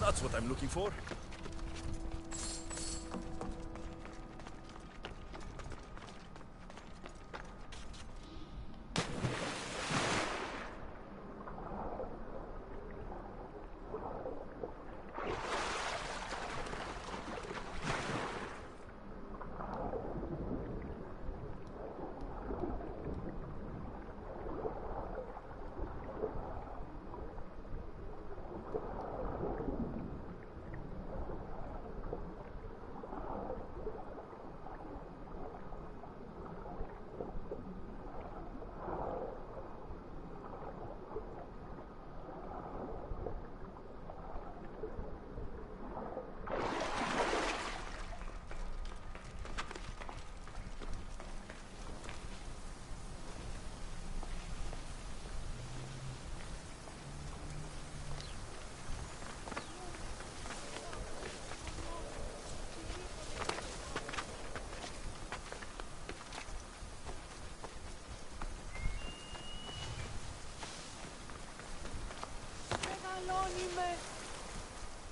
That's what I'm looking for.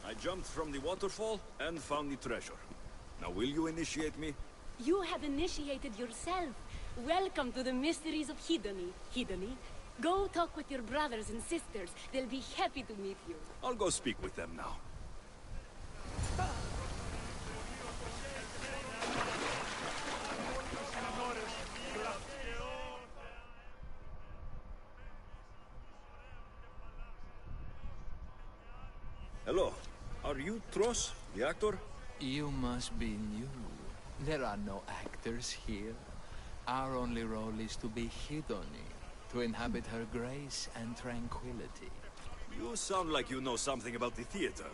I jumped from the waterfall and found the treasure. Now will you initiate me? You have initiated yourself. Welcome to the mysteries of Hedony. Hedony, go talk with your brothers and sisters. They'll be happy to meet you. I'll go speak with them now. Hello. Are you Tros, the actor? You must be new. There are no actors here. Our only role is to be Hedony, to inhabit her grace and tranquility. You sound like you know something about the theater.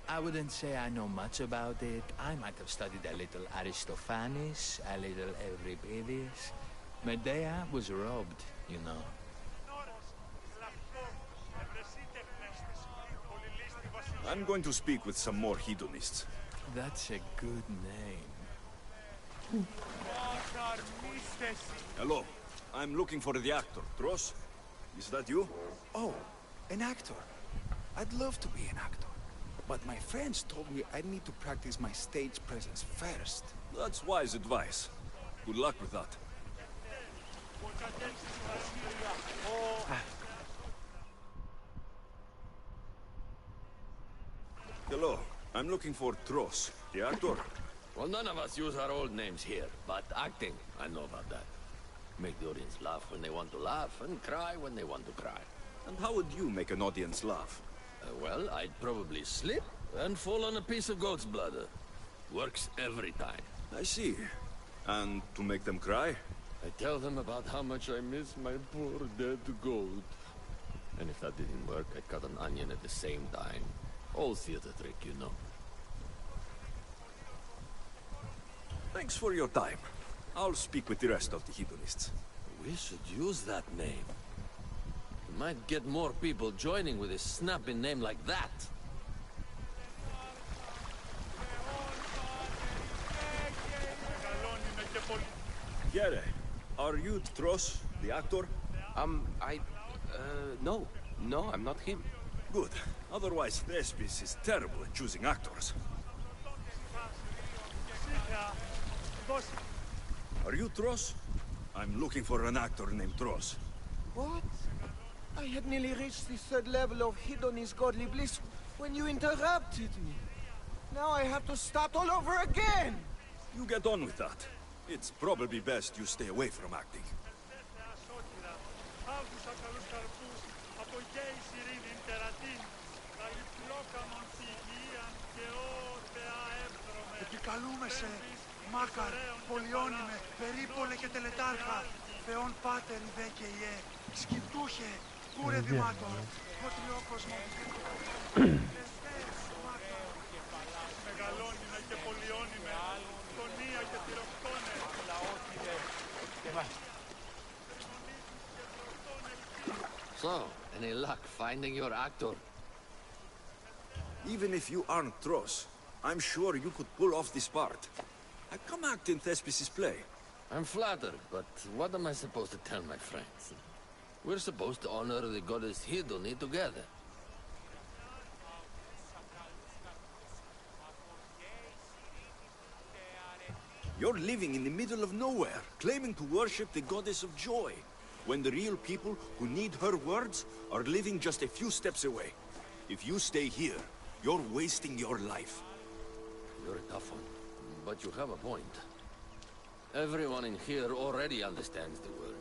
I wouldn't say I know much about it. I might have studied a little Aristophanes, a little Euripides. Medea was robbed, you know. I'm going to speak with some more hedonists. That's a good name. Hello. I'm looking for the actor. Tross? Is that you? Oh, an actor. I'd love to be an actor. But my friends told me I need to practice my stage presence first. That's wise advice. Good luck with that. Hello. I'm looking for Tross, the actor. Well, none of us use our old names here, but acting, I know about that. Make the audience laugh when they want to laugh, and cry when they want to cry. And how would you make an audience laugh? Well, I'd probably slip and fall on a piece of goat's bladder. Works every time. I see. And to make them cry? I tell them about how much I miss my poor dead goat. And if that didn't work, I'd cut an onion at the same time. Old theater trick, you know. Thanks for your time. I'll speak with the rest of the hedonists. We should use that name. We might get more people joining with a snappy name like that. Gethigh, are you Tross, the actor? No, I'm not him. Good. Otherwise, Thespis is terrible at choosing actors. Are you Tross? I'm looking for an actor named Tross. What? I had nearly reached the third level of Hedonist godly bliss when you interrupted me. Now I have to start all over again! You get on with that. It's probably best you stay away from acting. Επικαλούμε σε Μάκαρ, πολιόνιμε, περίπολε και τελετάρχα, Θεόν Πάτερ Ιδέ και Ιε, σκυπτούχε, κούρε δημάτων, κοτριόκοσμο, μεγαλώνιμε και πολιόνιμε, τονία και τυροκτώνε, So, any luck finding your actor? Even if you aren't Tross, I'm sure you could pull off this part. I come act in Thespis' play. I'm flattered, but what am I supposed to tell my friends? We're supposed to honor the goddess Hedone together. You're living in the middle of nowhere, claiming to worship the goddess of joy, when the real people who need her words are living just a few steps away. If you stay here, you're wasting your life. You're a tough one, but you have a point. Everyone in here already understands the word.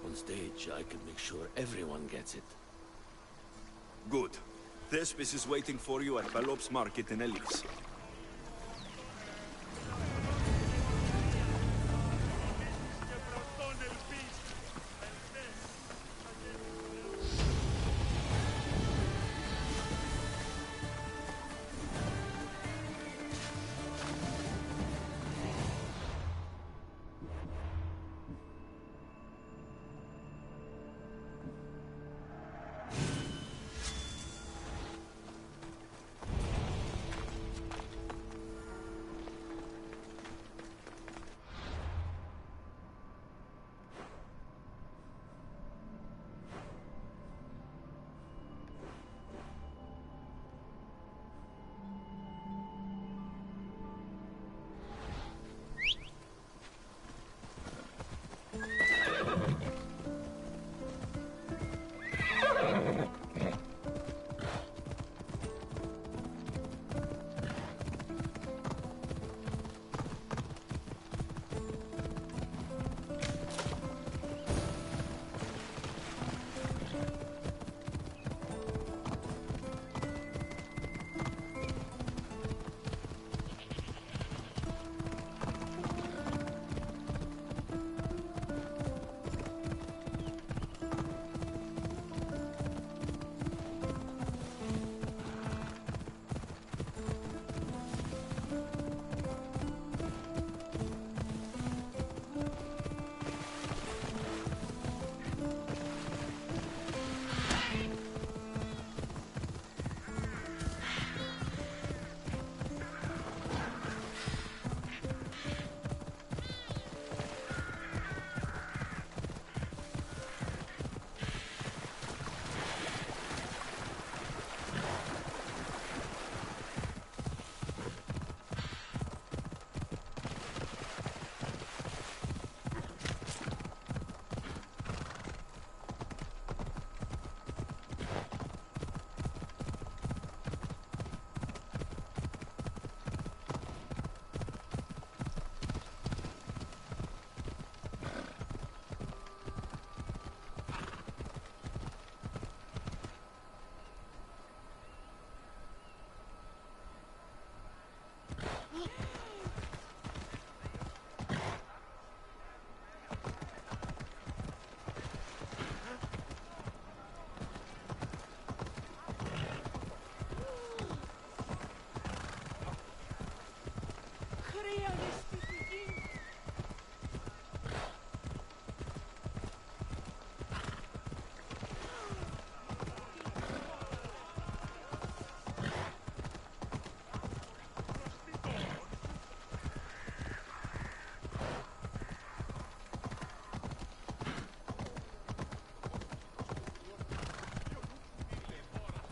On stage, I can make sure everyone gets it. Good. Thespis is waiting for you at Pelops Market in Elise.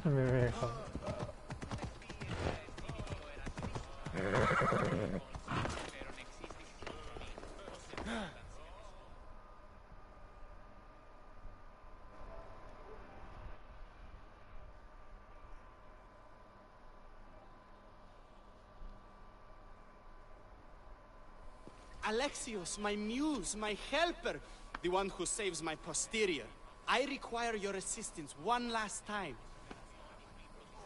Me dejo. Alexios, my muse, my helper, the one who saves my posterior. I require your assistance one last time.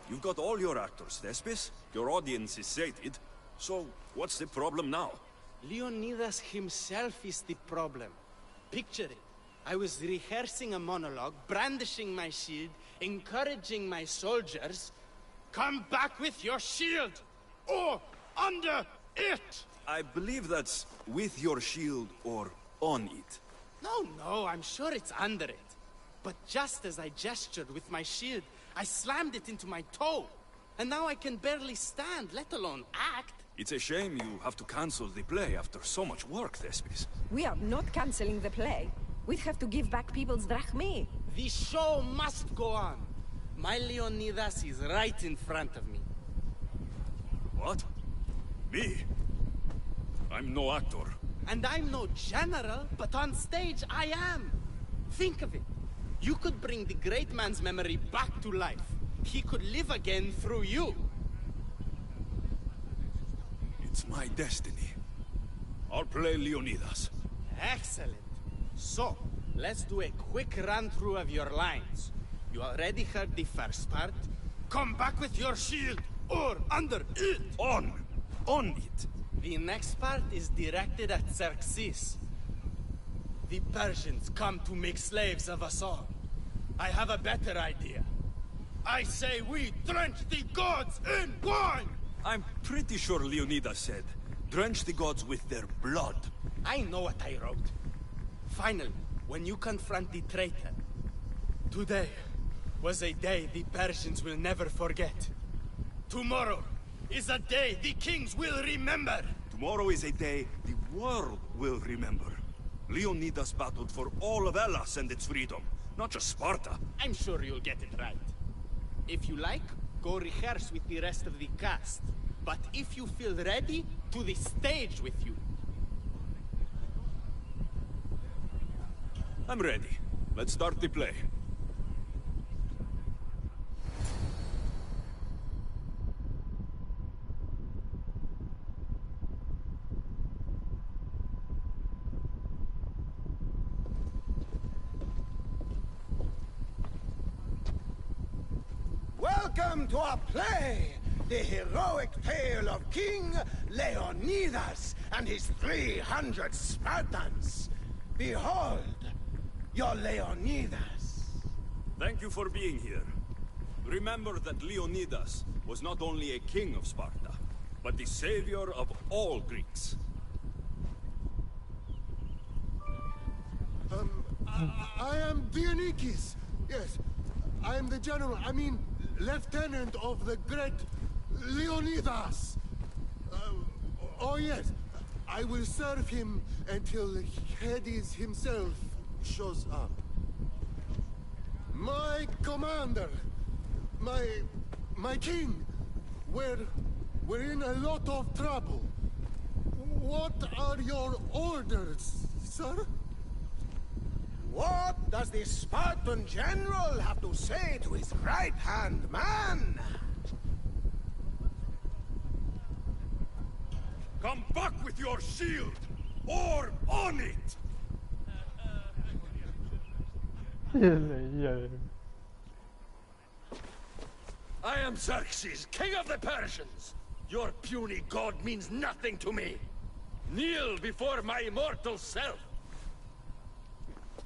You've got all your actors, Thespis. Your audience is sated. So, what's the problem now? Leonidas himself is the problem. Picture it. I was rehearsing a monologue, brandishing my shield, encouraging my soldiers. Come back with your shield! Or under it! I believe that's with your shield or on it. No, I'm sure it's under it. But just as I gestured with my shield, I slammed it into my toe. And now I can barely stand, let alone act. It's a shame you have to cancel the play after so much work, Thespis. We are not cancelling the play. We'd have to give back people's drachmae. The show must go on. My Leonidas is right in front of me. What? Me? I'm no actor. And I'm no general, but on stage I am. Think of it. You could bring the great man's memory back to life. He could live again through you. It's my destiny. I'll play Leonidas. Excellent. So, let's do a quick run-through of your lines. You already heard the first part. Come back with your shield, or under it! On it! The next part is directed at Xerxes. The Persians come to make slaves of us all. I have a better idea. I say we drench the gods in wine! I'm pretty sure Leonidas said, drench the gods with their blood. I know what I wrote. Finally, when you confront the traitor, today was a day the Persians will never forget. Tomorrow is a day the kings will remember. Tomorrow is a day the world will remember. Leonidas battled for all of Hellas and its freedom, not just Sparta. I'm sure you'll get it right. If you like, go rehearse with the rest of the cast. But if you feel ready, to the stage with you. I'm ready. Let's start the play. Welcome to our play! The heroic tale of King Leonidas and his 300 Spartans. Behold, your Leonidas. Thank you for being here. Remember that Leonidas was not only a king of Sparta, but the savior of all Greeks. I am Dionysus. Yes, I am the general, lieutenant of the great Leonidas. Oh yes, I will serve him until Hades himself shows up. My commander, my king, we're in a lot of trouble. What are your orders, sir? What does the Spartan general have to say to his right-hand man? Come back with your shield, or on it! I am Xerxes, king of the Persians. Your puny god means nothing to me. Kneel before my immortal self.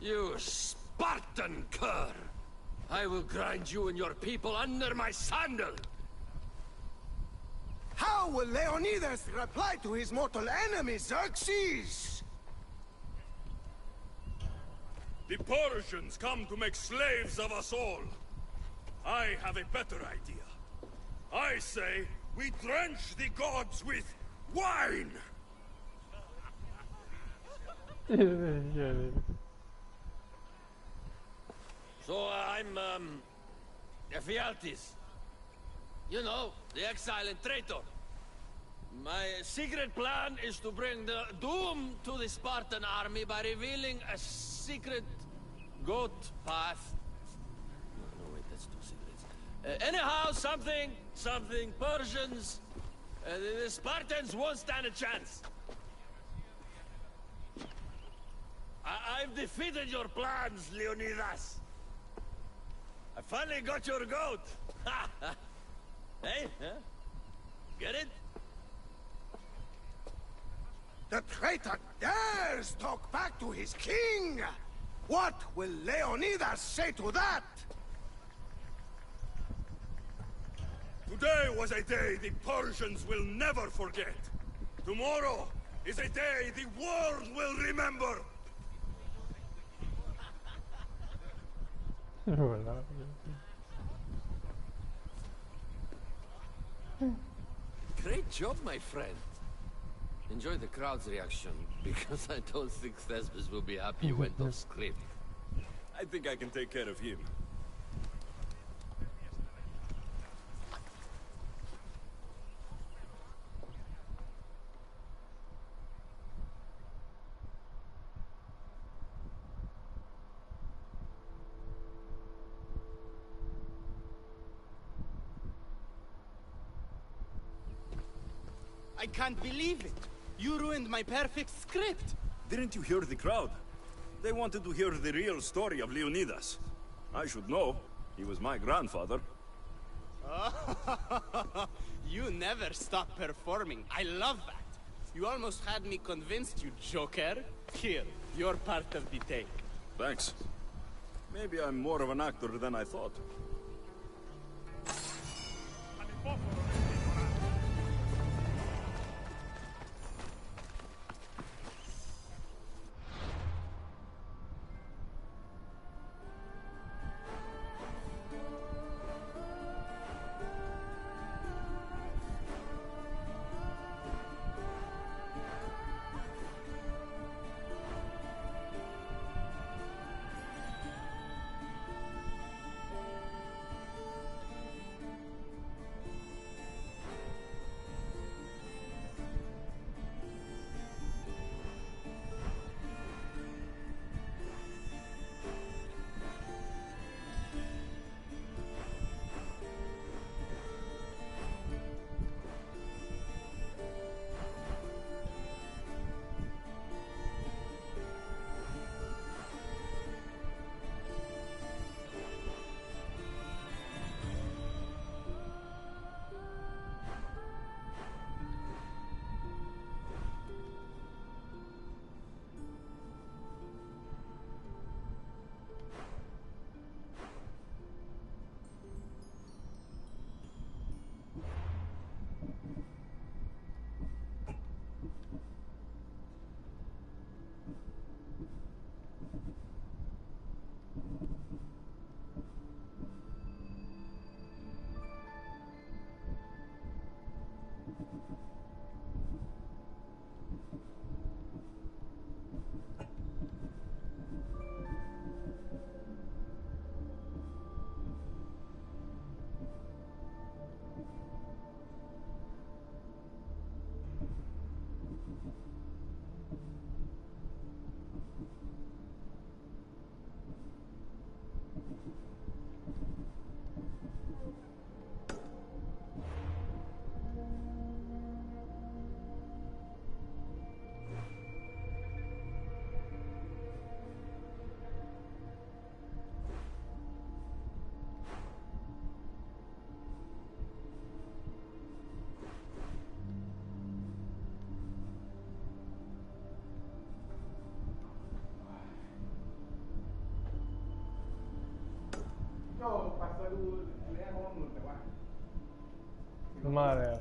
You Spartan cur! I will grind you and your people under my sandal! How will Leonidas reply to his mortal enemy, Xerxes? The Persians come to make slaves of us all. I have a better idea. I say we drench the gods with wine! So I'm, SHlTs. You know, the exile and traitor. My secret plan is to bring the doom to the Spartan army by revealing a secret goat path. No, wait, that's two secrets. Anyhow, something Persians. The Spartans won't stand a chance. I've defeated your plans, Leonidas. I finally got your goat. Hey, huh? Get it? The traitor dares talk back to his king! What will Leonidas say to that? Today was a day the Persians will never forget. Tomorrow is a day the world will remember. Great job, my friend. Enjoy the crowd's reaction, because I don't think Thespis will be happy you went off script. I think I can take care of him. I can't believe it. You ruined my perfect script. Didn't you hear the crowd? They wanted to hear the real story of Leonidas. I should know. He was my grandfather. You never stop performing. I love that. You almost had me convinced, you joker. Here, you're part of the take. Thanks. Maybe I'm more of an actor than I thought. Mare.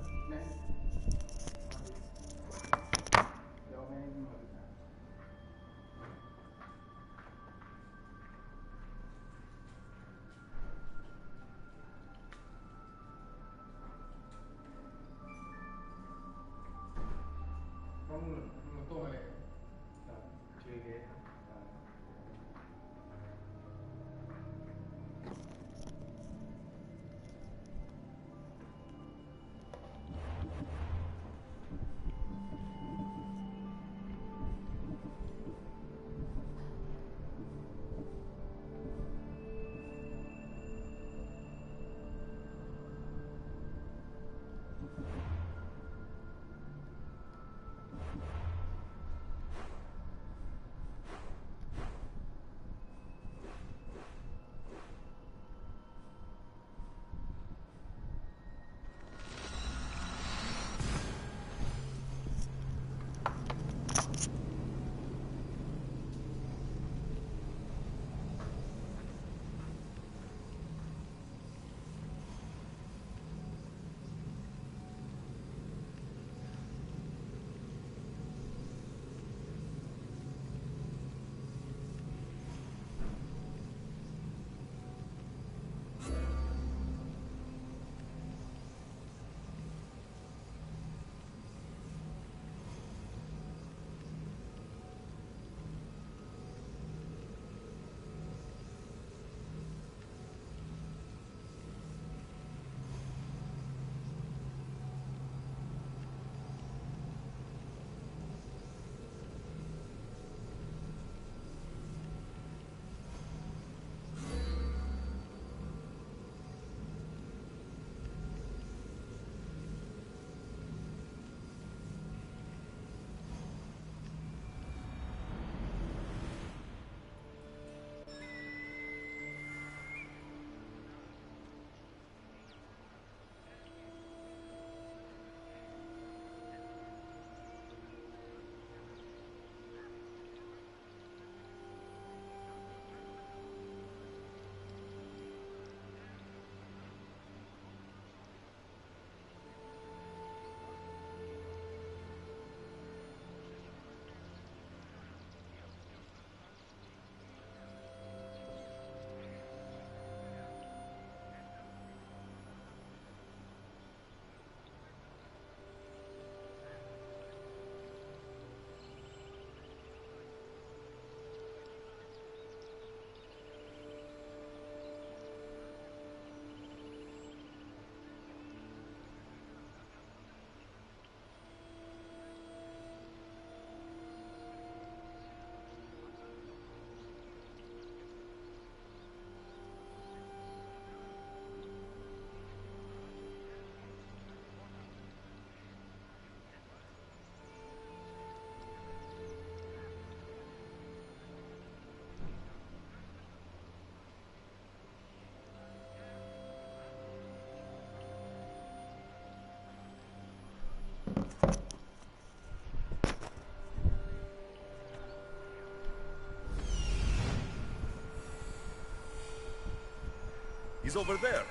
He's over there.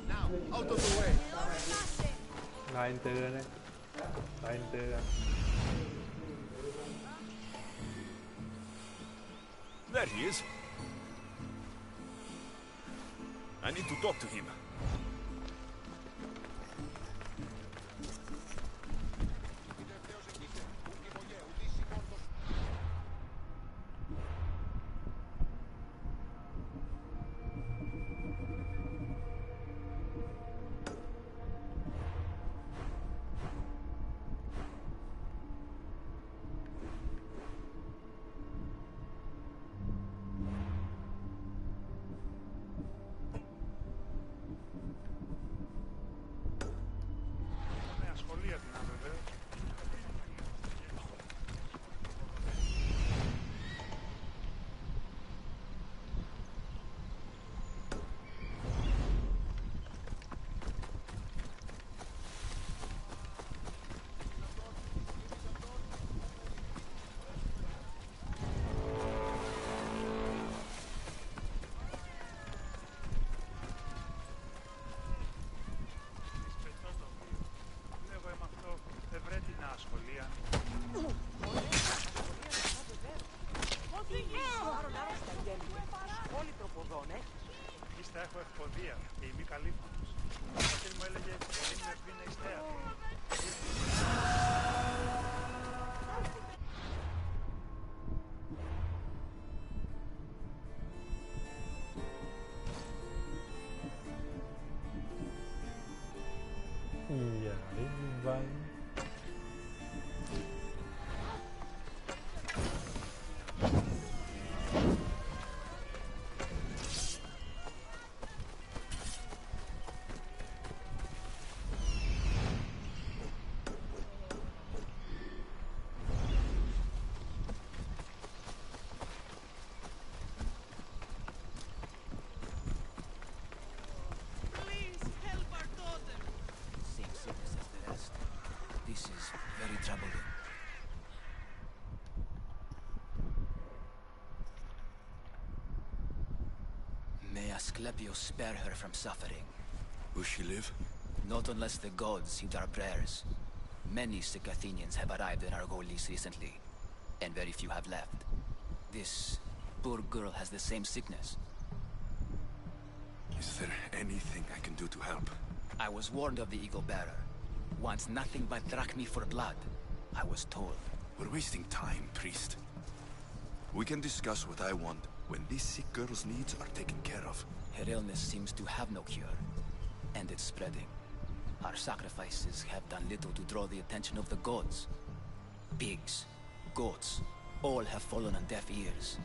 Now, out of the way. Lain tira na. Lain tira. There he is. I need to talk to him. Έχω ευκοδία και είμαι καλήφωνος. Ο πατήρ μου έλεγε ότι είμαι ευγενής θέατρο. E aí vai. May Asclepius spare her from suffering. Will she live? Not unless the gods heed our prayers. Many sick Athenians have arrived in Argolis recently, and very few have left. This poor girl has the same sickness. Is there anything I can do to help? I was warned of the Eagle Bearer. Wants nothing but drachmi for blood. I was told. We're wasting time, priest. We can discuss what I want when this sick girl's needs are taken care of. Her illness seems to have no cure, and it's spreading. Our sacrifices have done little to draw the attention of the gods. Pigs, goats, all have fallen on deaf ears.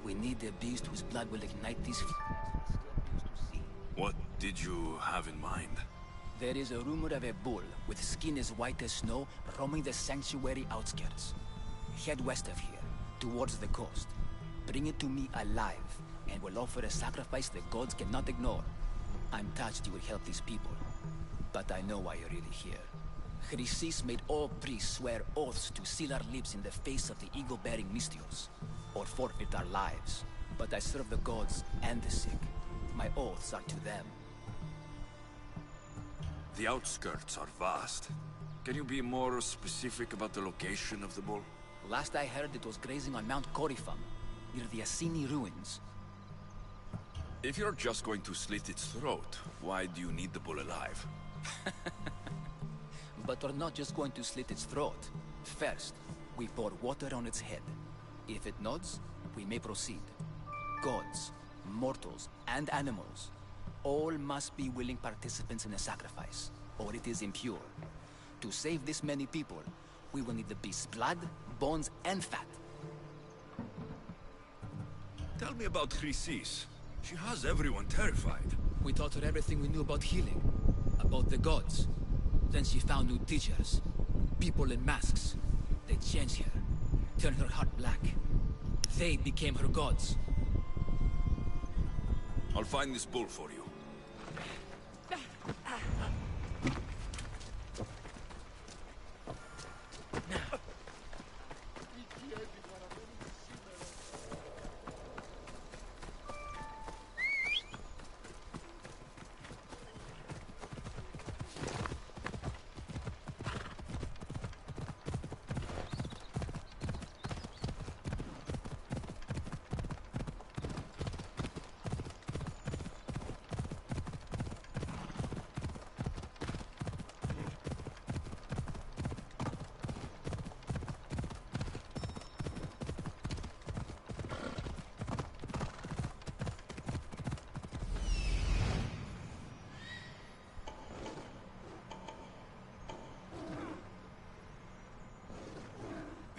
We need a beast whose blood will ignite these What did you have in mind? There is a rumor of a bull with skin as white as snow roaming the sanctuary outskirts. Head west of here, towards the coast. Bring it to me alive, and we'll offer a sacrifice the gods cannot ignore. I'm touched you will help these people, but I know why you're really here. Chrysis made all priests swear oaths to seal our lips in the face of the eagle-bearing Mystios, or forfeit our lives. But I serve the gods and the sick. My oaths are to them. The outskirts are vast. Can you be more specific about the location of the bull? Last I heard, it was grazing on Mount Corifum, near the Assasin ruins. If you're just going to slit its throat, why do you need the bull alive? But we're not just going to slit its throat. First, we pour water on its head. If it nods, we may proceed. Gods, mortals, and animals, all must be willing participants in the sacrifice, or it is impure. To save this many people, we will need the beast's blood, bones, and fat. Tell me about Chrysis. She has everyone terrified. We taught her everything we knew about healing, about the gods. Then she found new teachers, people in masks. They changed her, turned her heart black. They became her gods. I'll find this bull for you.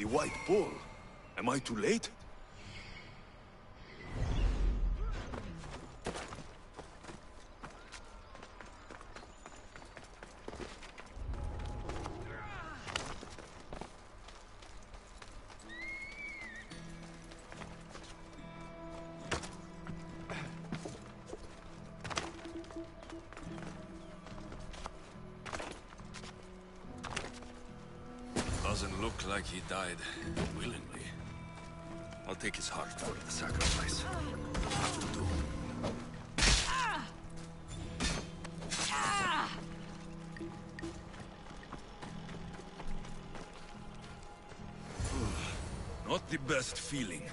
The White Bull. Am I too late? Doesn't look like he died willingly. I'll take his heart for the sacrifice. Have to do. Not the best feeling.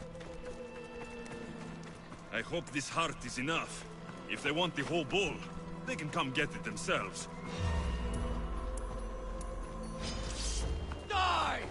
I hope this heart is enough. If they want the whole bull, they can come get it themselves. Die!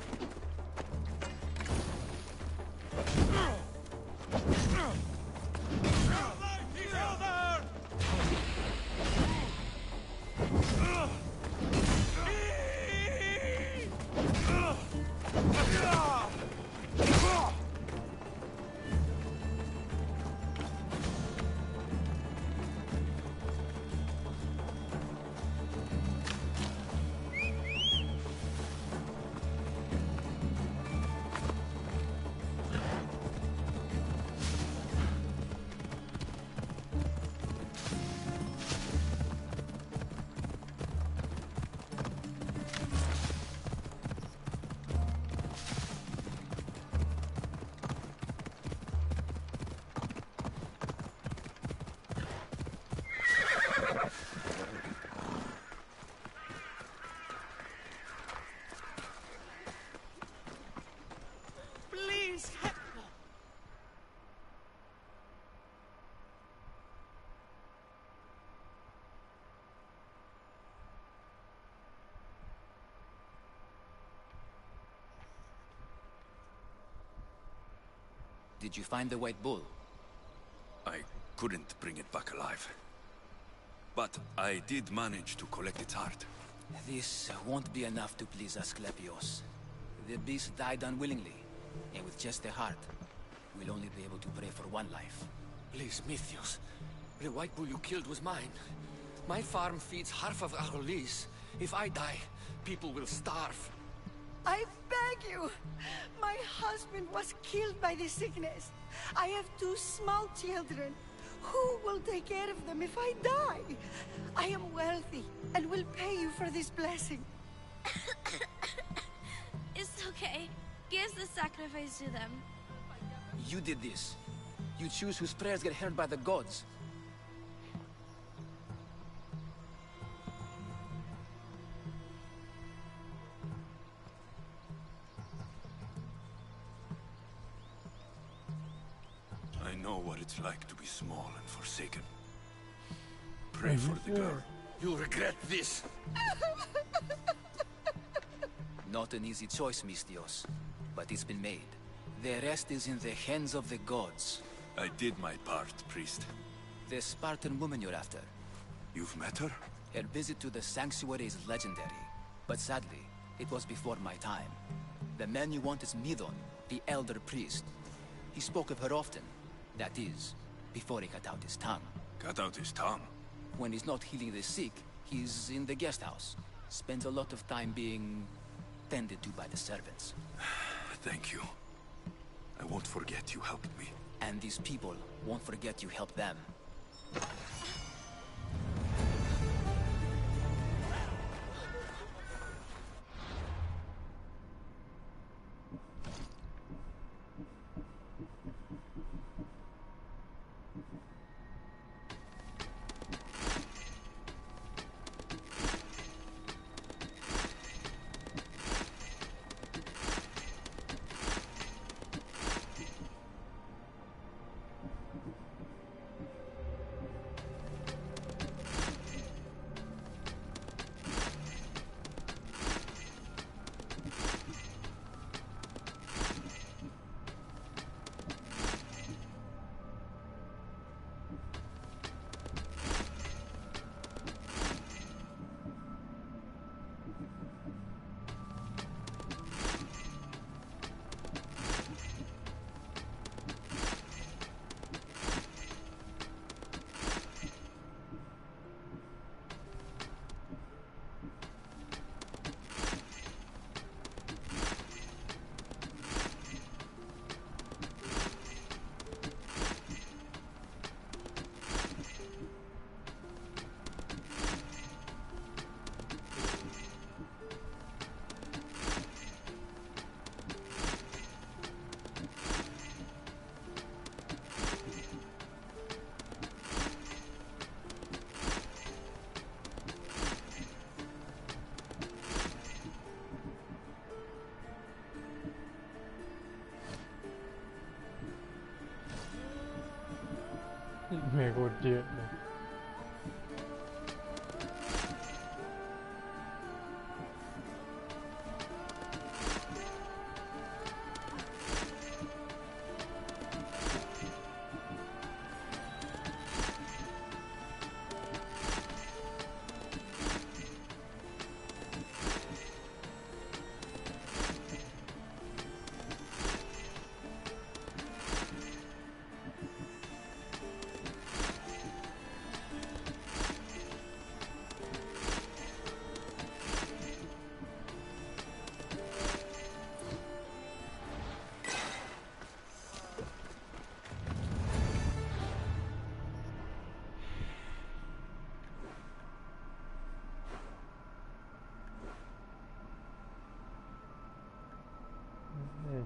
Please help me. Did you find the White Bull? I couldn't bring it back alive. But I did manage to collect its heart. This won't be enough to please Asclepios. The beast died unwillingly, and with just the heart, we'll only be able to pray for one life. Please, Mythios. The White Bull you killed was mine. My farm feeds half of our lease. If I die, people will starve. I beg you! My husband was killed by the sickness. I have 2 small children. Who will take care of them if I die? I am wealthy and will pay you for this blessing. It's okay. Give the sacrifice to them. You did this. You choose whose prayers get heard by the gods. I know what it's like to be small and forsaken. Pray for the girl. You'll regret this. Not an easy choice, Mystios, but it's been made. The rest is in the hands of the gods. I did my part, priest. The Spartan woman you're after. You've met her? Her visit to the sanctuary is legendary, but sadly, it was before my time. The man you want is Midon, the elder priest. He spoke of her often. That is, before he cut out his tongue. Cut out his tongue? When he's not healing the sick, he's in the guest house. Spends a lot of time being tended to by the servants. Thank you. I won't forget you helped me. And these people won't forget you helped them. เมฆโคตรเยอะเลย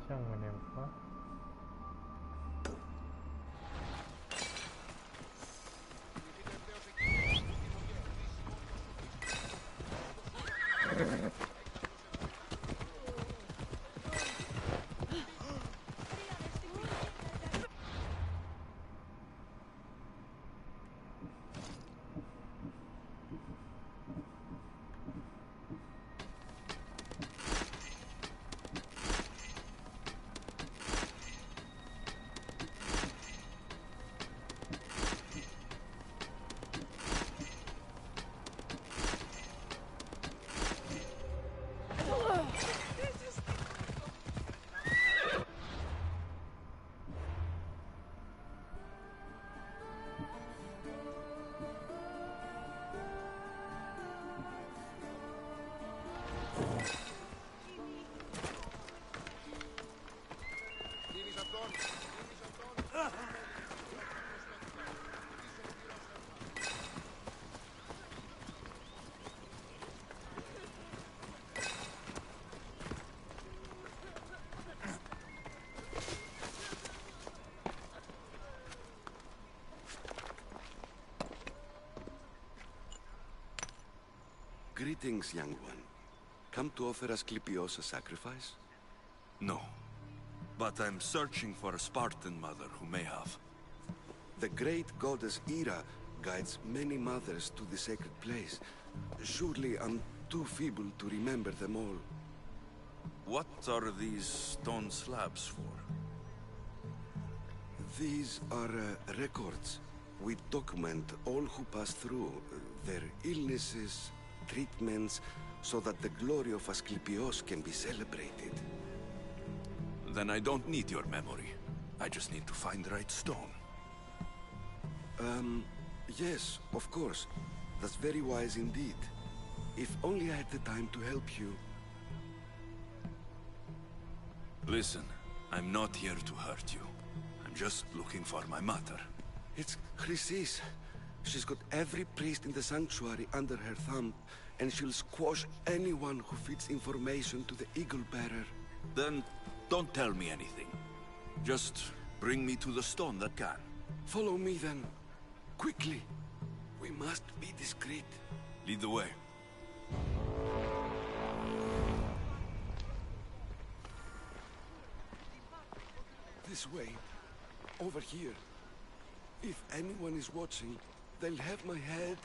ช่างมันเนี่ยวะ Greetings, young one. Come to offer Asclepios a sacrifice? No. But I'm searching for a Spartan mother who may have. The great goddess Ira guides many mothers to the sacred place. Surely I'm too feeble to remember them all. What are these stone slabs for? These are records. We document all who pass through, their illnesses, treatments, so that the glory of Asclepios can be celebrated. Then I don't need your memory. I just need to find the right stone. Yes, of course. That's very wise indeed. If only I had the time to help you. Listen, I'm not here to hurt you. I'm just looking for my mother. It's Chrysis. She's got every priest in the sanctuary under her thumb, and she'll squash anyone who feeds information to the Eagle Bearer. Then don't tell me anything. Just bring me to the stone that can. Follow me then. Quickly. We must be discreet. Lead the way. This way. Over here. If anyone is watching, they'll have my head.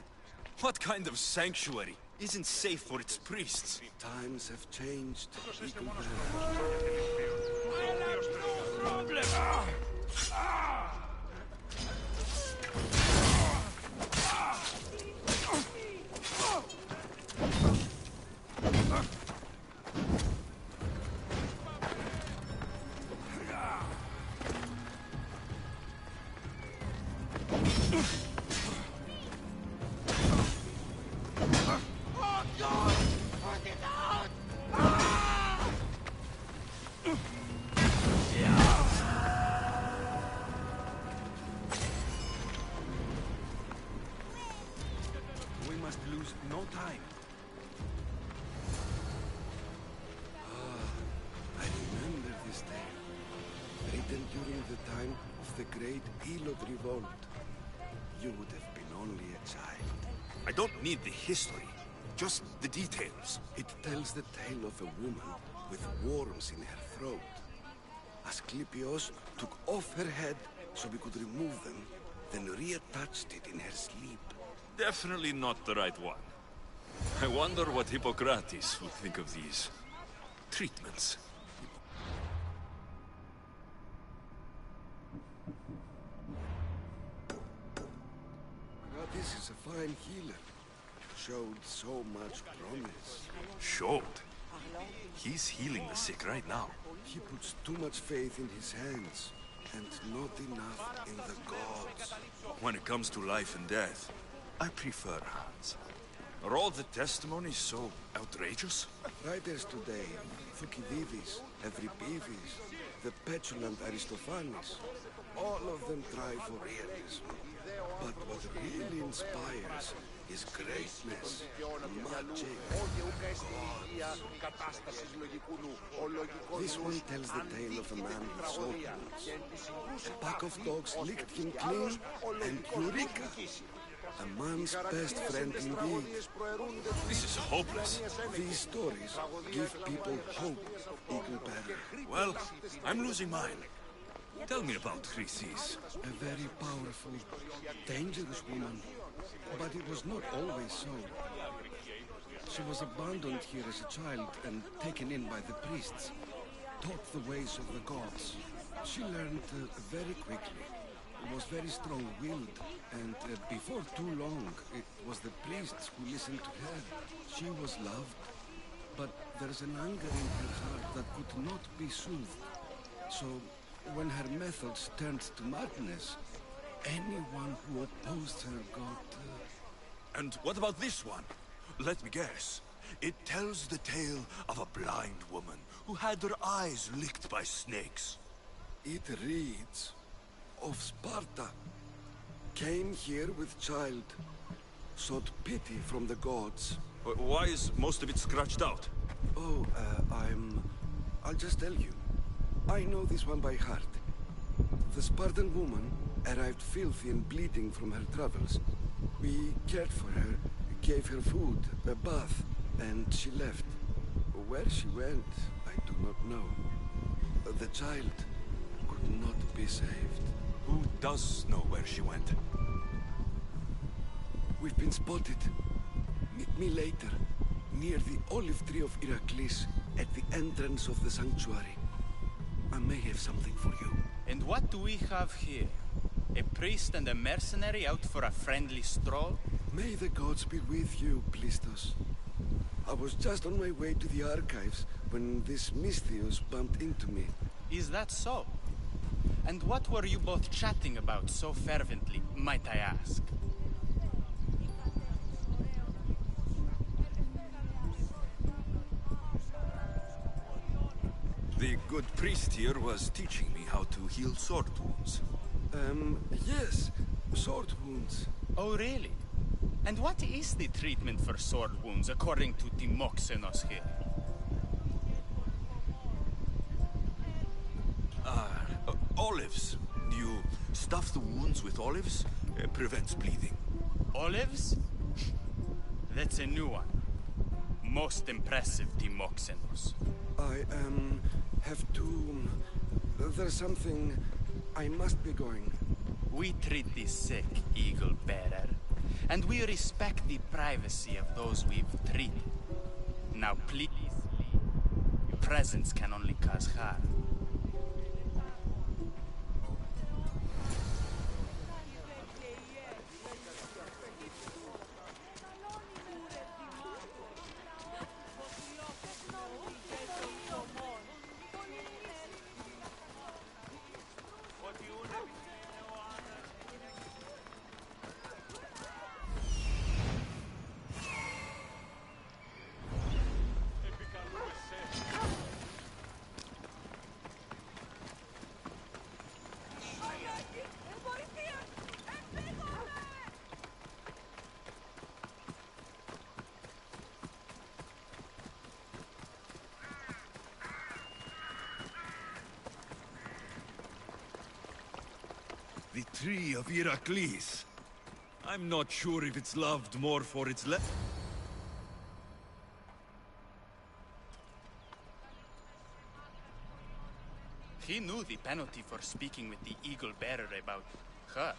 What kind of sanctuary isn't safe for its priests? Times have changed. No time. I remember this tale. Written during the time of the great Elod revolt. You would have been only a child. I don't need the history, just the details. It tells the tale of a woman with worms in her throat. Asclepios took off her head so we could remove them. then reattached it in her sleep. Definitely not the right one. I wonder what Hippocrates would think of these treatments. This is a fine healer. Showed so much promise. Showed? He's healing the sick right now. He puts too much faith in his hands, and not enough in the gods. When it comes to life and death, I prefer hands. Are all the testimonies so outrageous? Writers today, Thucydides, Euripides, the petulant Aristophanes, all of them try for realism. But what really inspires is greatness, magic, gods. This one tells the tale of a man with sword wounds. A pack of dogs licked him clean, and Eureka! A man's best friend indeed. This is hopeless. These stories give people hope, Eagle Bearer. Well, I'm losing mine. Tell me about Chrysis. A very powerful, dangerous woman. But it was not always so. She was abandoned here as a child and taken in by the priests. Taught the ways of the gods. She learned very quickly. Was very strong-willed, and before too long, it was the priests who listened to her. She was loved, but there's an anger in her heart that could not be soothed. So, when her methods turned to madness, anyone who opposed her got... And what about this one? Let me guess. It tells the tale of a blind woman who had her eyes licked by snakes. It reads of Sparta. Came here with child. Sought pity from the gods. Why is most of it scratched out? Oh, I'll just tell you. I know this one by heart. The Spartan woman arrived filthy and bleeding from her travels. We cared for her, gave her food, a bath, and she left. Where she went, I do not know. The child could not be saved. Who does know where she went? We've been spotted. Meet me later, near the olive tree of Heracles, at the entrance of the sanctuary. I may have something for you. And what do we have here? A priest and a mercenary out for a friendly stroll? May the gods be with you, Plistos. I was just on my way to the archives when this Misthios bumped into me. Is that so? And what were you both chatting about so fervently, might I ask? The good priest here was teaching me how to heal sword wounds. Yes. Sword wounds. Oh, really? And what is the treatment for sword wounds, according to Timoxenos here? Olives. You stuff the wounds with olives? Prevents bleeding. Olives? That's a new one. Most impressive, Timoxenos. I, have to... There's something... I must be going. We treat the sick, Eagle Bearer, and we respect the privacy of those we've treated. Now please leave. Your presence can only cause harm. The tree of Heracles. I'm not sure if it's loved more for its He knew the penalty for speaking with the Eagle Bearer about her.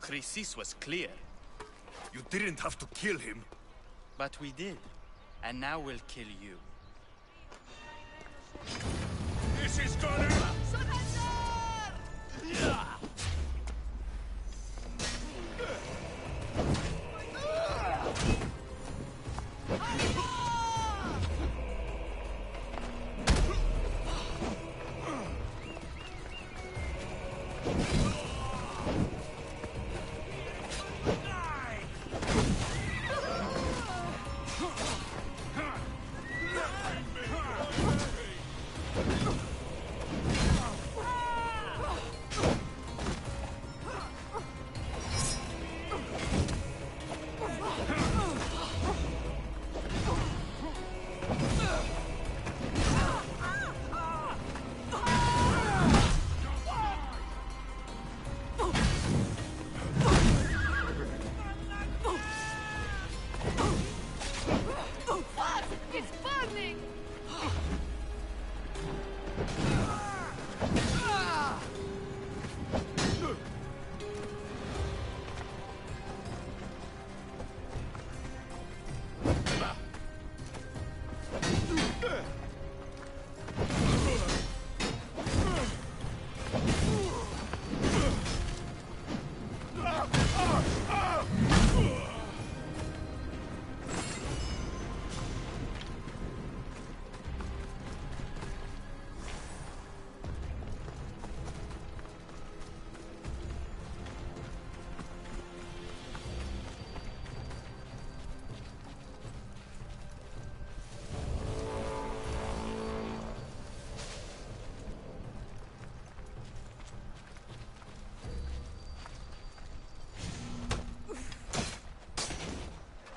Chrysis was clear. You didn't have to kill him. But we did. And now we'll kill you. This is gonna...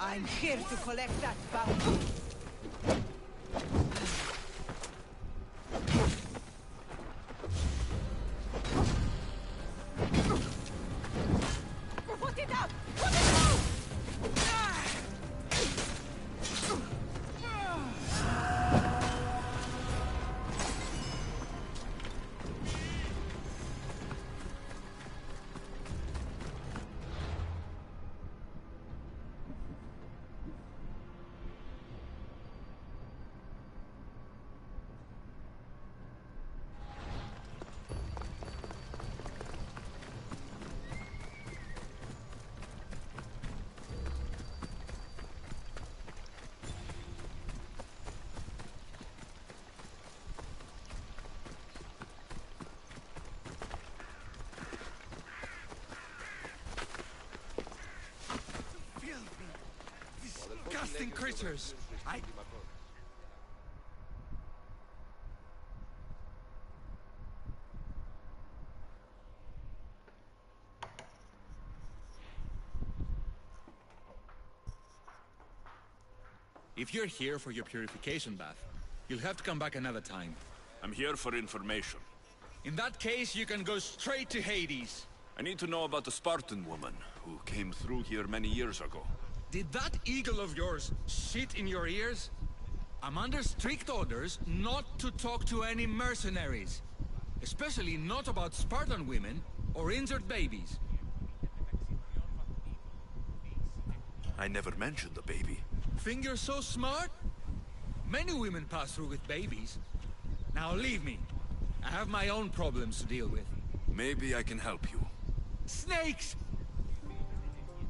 I'm here to collect that bounty. Put it out! Put it out! Disgusting creatures! If you're here for your purification bath, you'll have to come back another time. I'm here for information. In that case, you can go straight to Hades. I need to know about the Spartan woman who came through here many years ago. Did that eagle of yours shit in your ears? I'm under strict orders not to talk to any mercenaries. Especially not about Spartan women or injured babies. I never mentioned the baby. Think you're so smart? Many women pass through with babies. Now leave me. I have my own problems to deal with. Maybe I can help you. Snakes!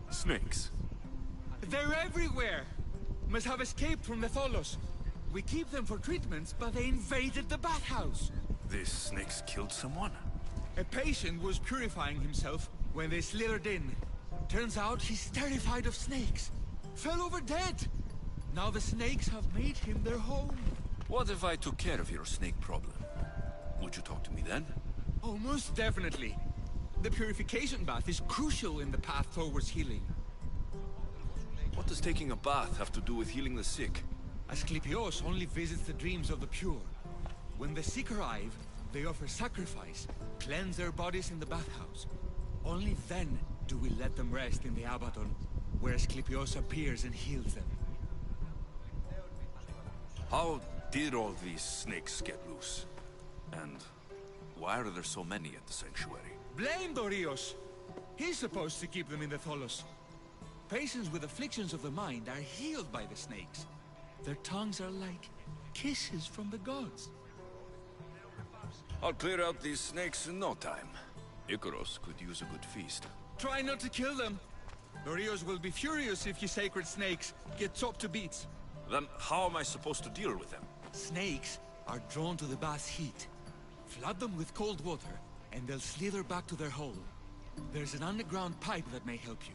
Snakes? They're everywhere! Must have escaped from the Tholos. We keep them for treatments, but they invaded the bathhouse. These snakes killed someone? A patient was purifying himself when they slithered in. Turns out he's terrified of snakes. Fell over dead. Now the snakes have made him their home. What if I took care of your snake problem? Would you talk to me then? Oh, most definitely. The purification bath is crucial in the path towards healing. What does taking a bath have to do with healing the sick? Asclepios only visits the dreams of the pure. When the sick arrive, they offer sacrifice, cleanse their bodies in the bathhouse. Only then do we let them rest in the Abaddon, where Asclepios appears and heals them. How did all these snakes get loose? And why are there so many at the sanctuary? Blame Dorios! He's supposed to keep them in the Tholos. Patients with afflictions of the mind are healed by the snakes. Their tongues are like kisses from the gods. I'll clear out these snakes in no time. Icaros could use a good feast. Try not to kill them. Dorios will be furious if you sacred snakes get chopped to bits. Then how am I supposed to deal with them? Snakes are drawn to the bath's heat. Flood them with cold water, and they'll slither back to their hole. There's an underground pipe that may help you.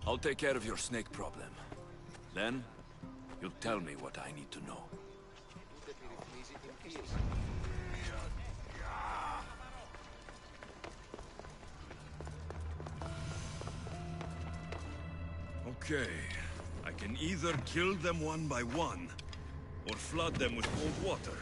I'll take care of your snake problem. Then, you'll tell me what I need to know. Okay. I can either kill them one by one, or flood them with cold water.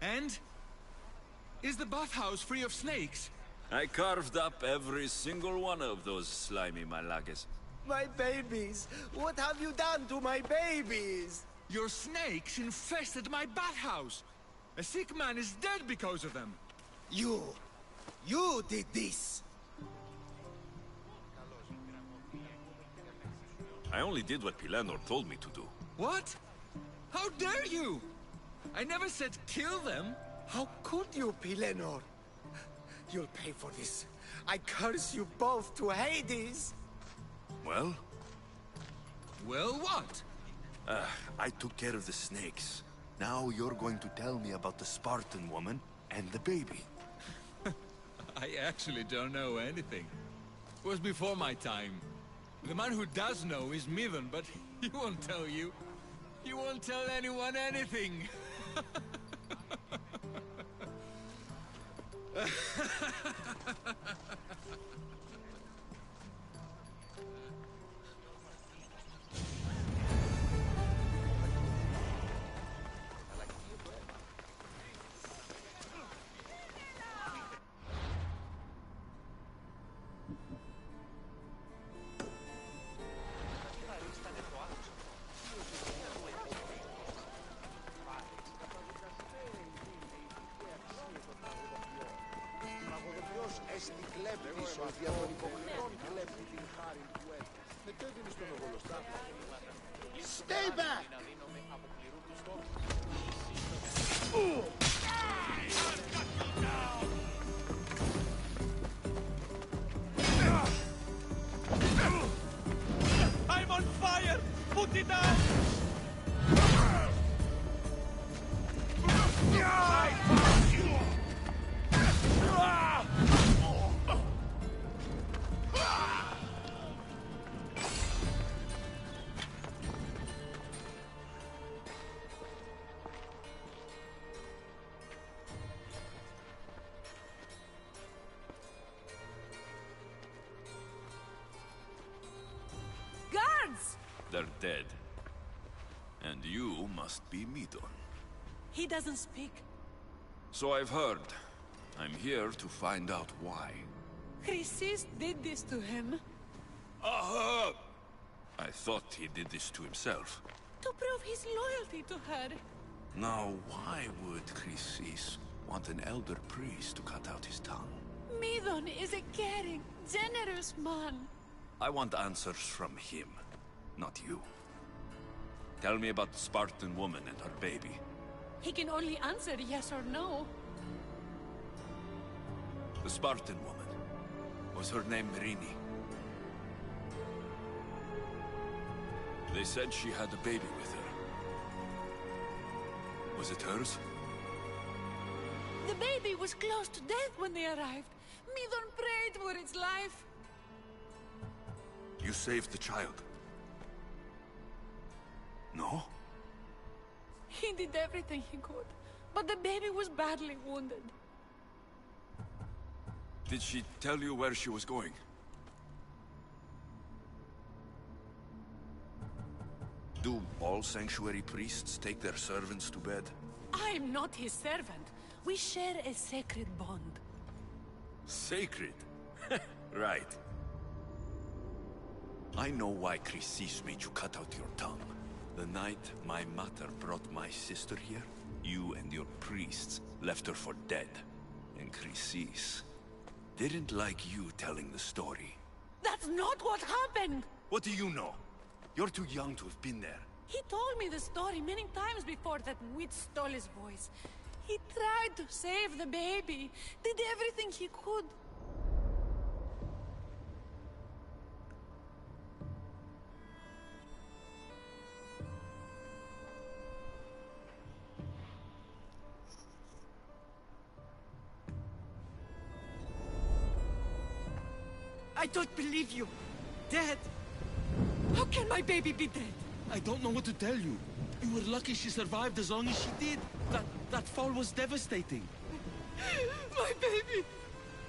And? Is the bathhouse free of snakes? I carved up every single one of those slimy malagas. My babies! What have you done to my babies? Your snakes infested my bathhouse! A sick man is dead because of them! You did this! I only did what Pilanor told me to do. What? How dare you? I never said kill them. How could you, Pilanor? You'll pay for this. I curse you both to Hades! Well? Well, what? I took care of the snakes. Now you're going to tell me about the Spartan woman and the baby. I actually don't know anything. It was before my time. The man who does know is Midon, but he won't tell you. He won't tell anyone anything. Stay back! I'm on fire! Put it down! They're dead. And you must be Midon. He doesn't speak. So I've heard. I'm here to find out why. Chrysis did this to him. I thought he did this to himself. To prove his loyalty to her. Now, why would Chrysis want an elder priest to cut out his tongue? Midon is a caring, generous man. I want answers from him, not you. Tell me about the Spartan woman and her baby. He can only answer yes or no. The Spartan woman. Was her name Merini? They said she had a baby with her. Was it hers? The baby was close to death when they arrived. Midon prayed for its life. You saved the child. No? He did everything he could, but the baby was badly wounded. Did she tell you where she was going? Do all sanctuary priests take their servants to bed? I'm not his servant. We share a sacred bond. Sacred? Right. I know why Chrysis made you cut out your tongue. The night my mother brought my sister here, you and your priests left her for dead. And Chrysis didn't like you telling the story. That's not what happened! What do you know? You're too young to have been there. He told me the story many times before that witch stole his voice. He tried to save the baby, did everything he could. I don't believe you. Dead. How can my baby be dead? I don't know what to tell you. You were lucky she survived as long as she did. That fall was devastating. My baby!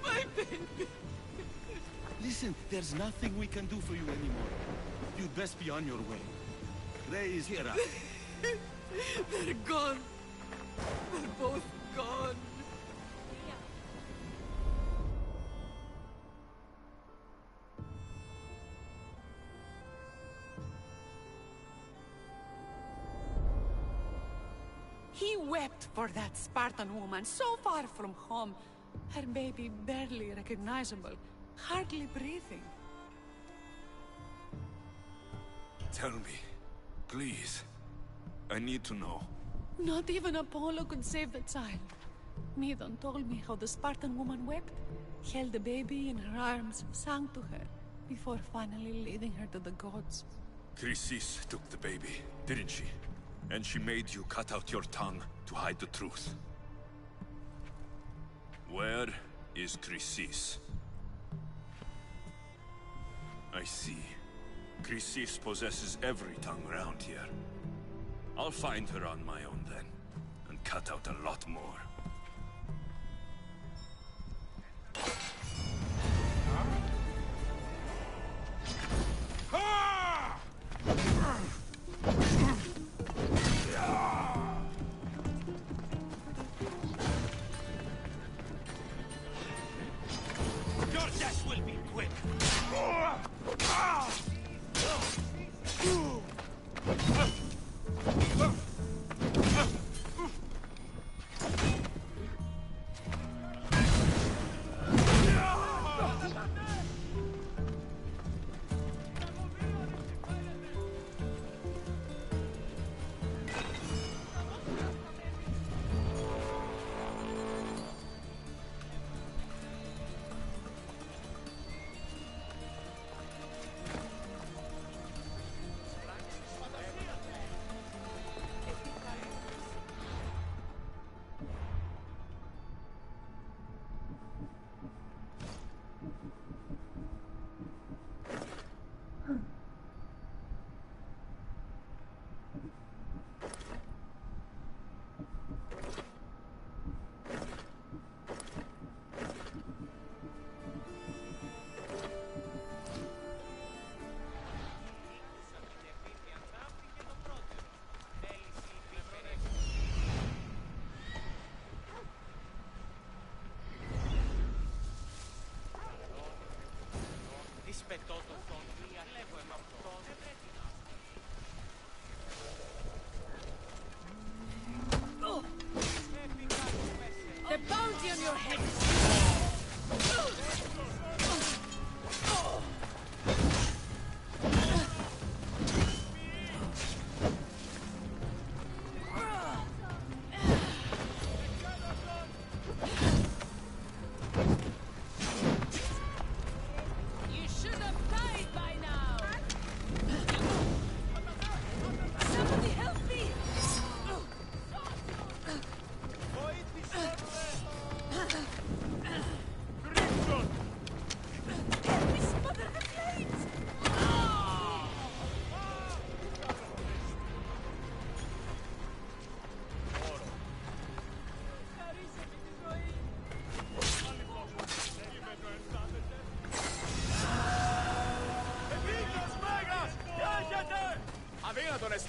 My baby! Listen, there's nothing we can do for you anymore. You'd best be on your way. Ray is here. They're gone. They're both gone. He wept for that Spartan woman, so far from home. Her baby barely recognizable, hardly breathing. Tell me, please. I need to know. Not even Apollo could save the child. Medon told me how the Spartan woman wept, held the baby in her arms, sang to her, before finally leading her to the gods. Chrysis took the baby, didn't she? And she made you cut out your tongue to hide the truth. Where is Chrysis? I see. Chrysis possesses every tongue around here. I'll find her on my own then, and cut out a lot more. Your death will be quick.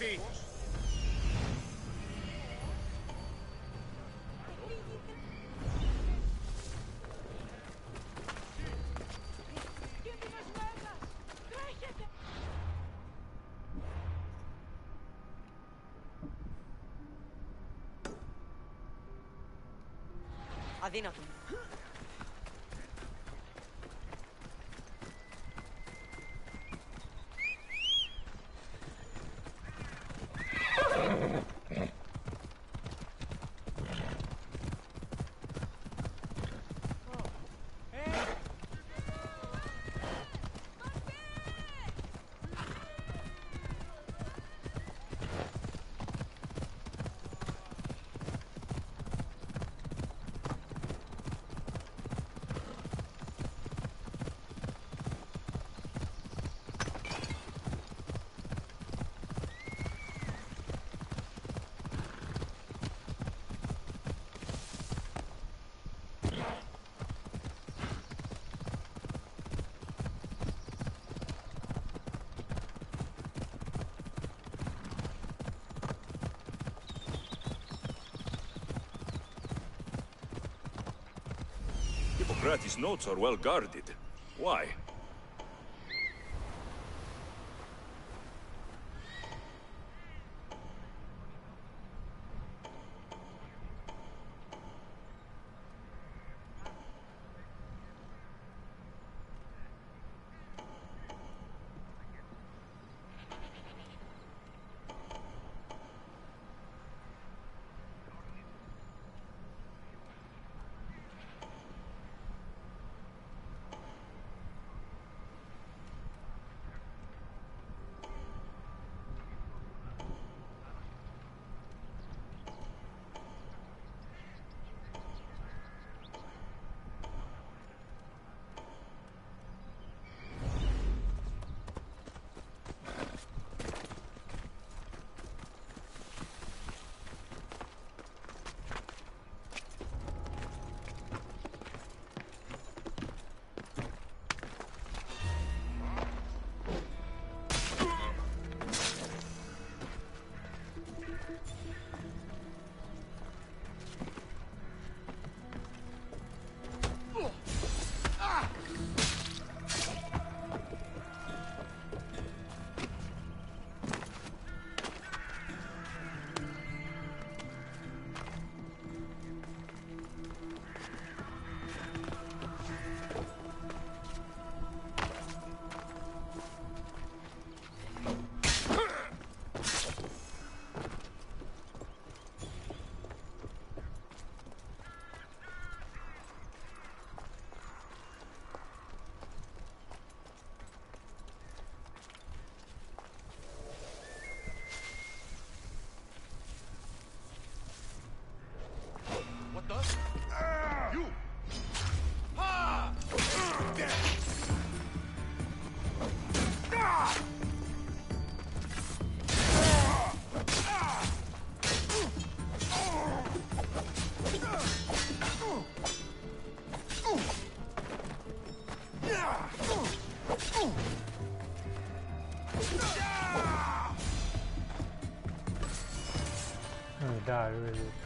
feet! Αδύνατο. Hippocrates' notes are well guarded. Why? You! Ha!ได้ด้วยดิ Ugh!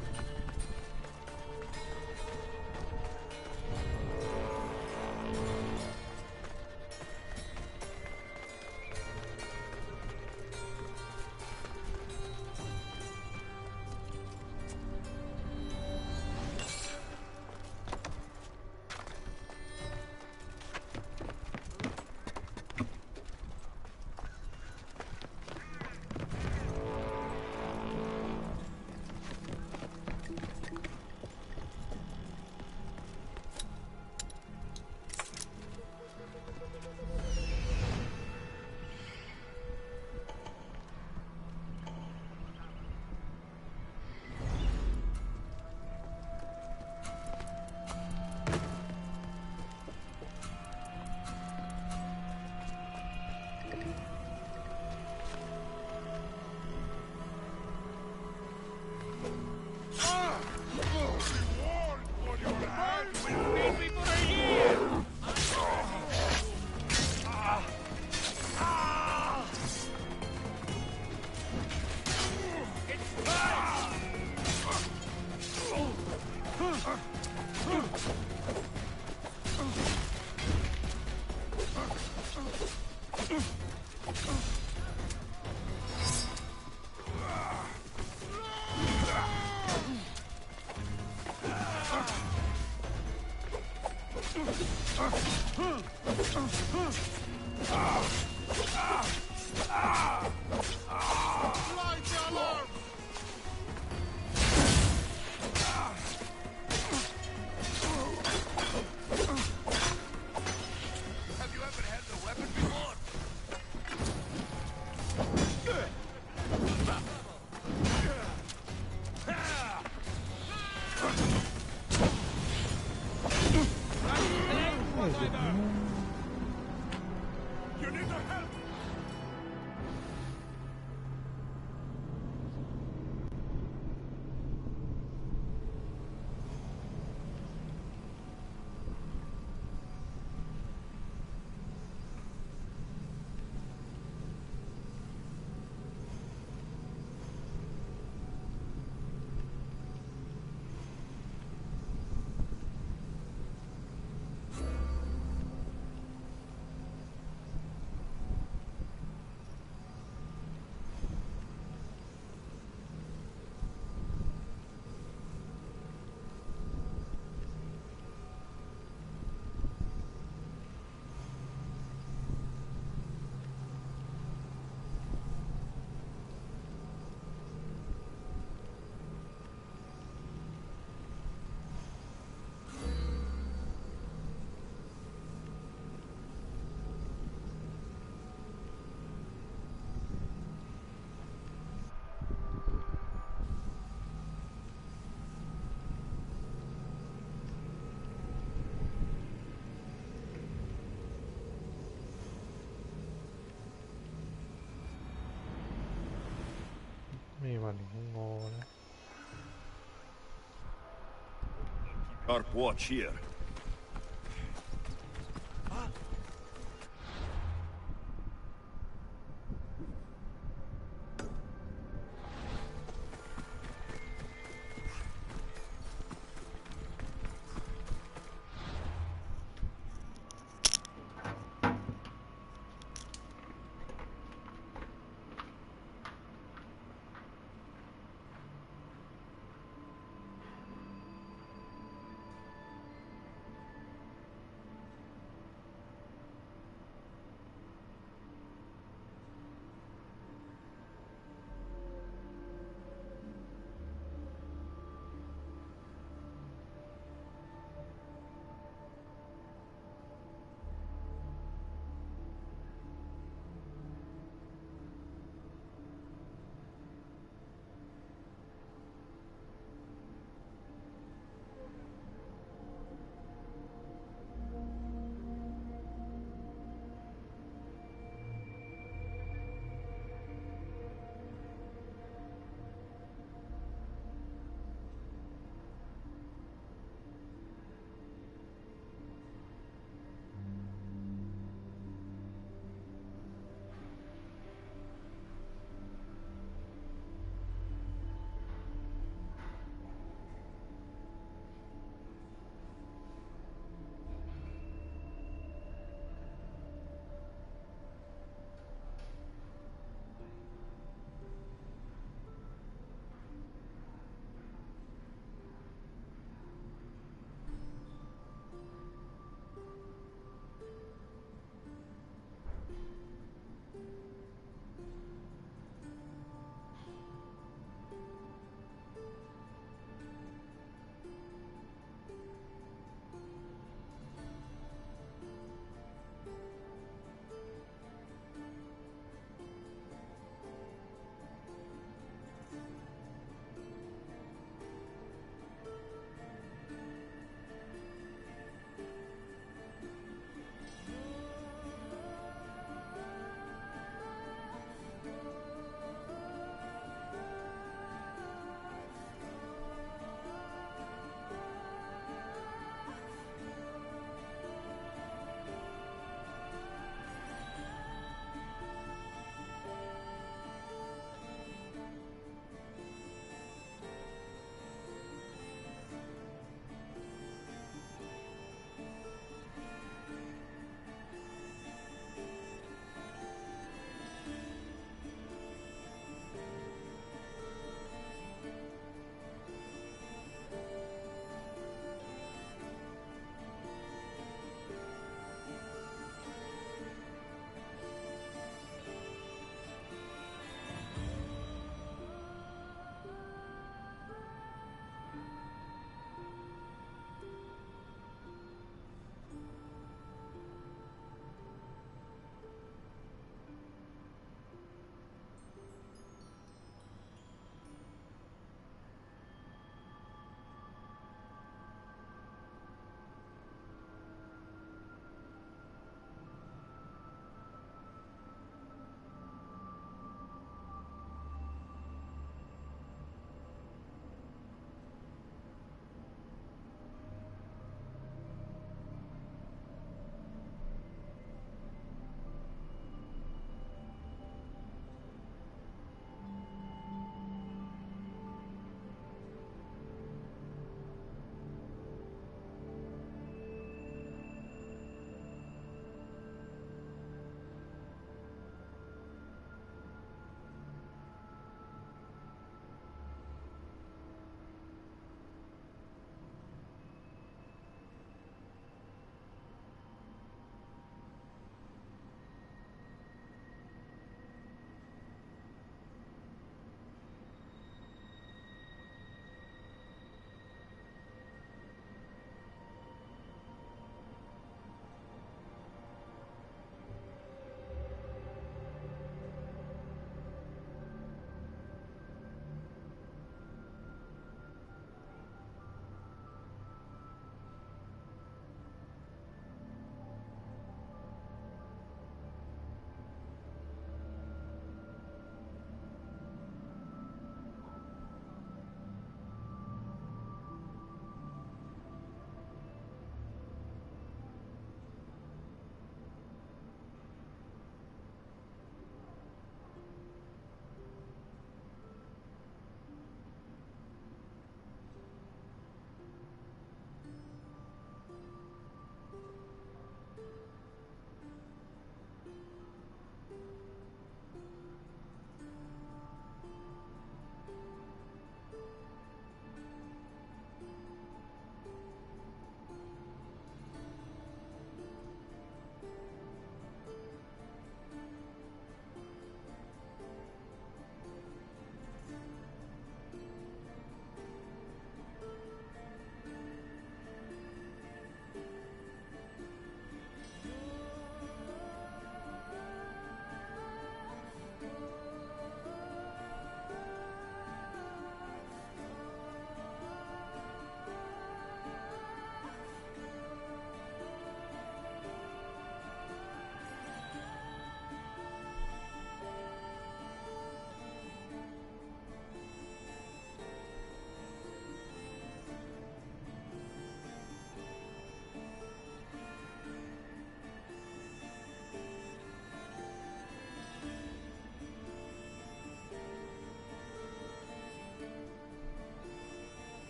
มีวันงอนะ Sharp watch here.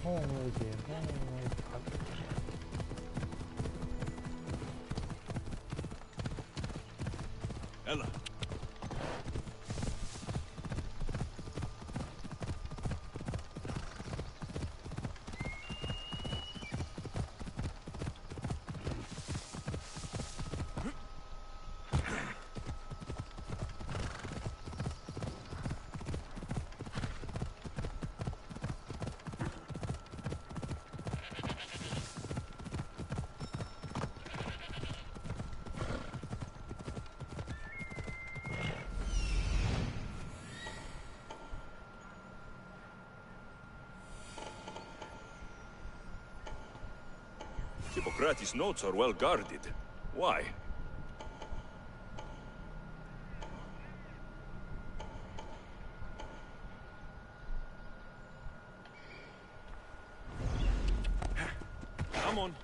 ห้องเลยเสียงห้องเลยครับ Ella. Hippocrates' notes are well guarded. Why? Come on.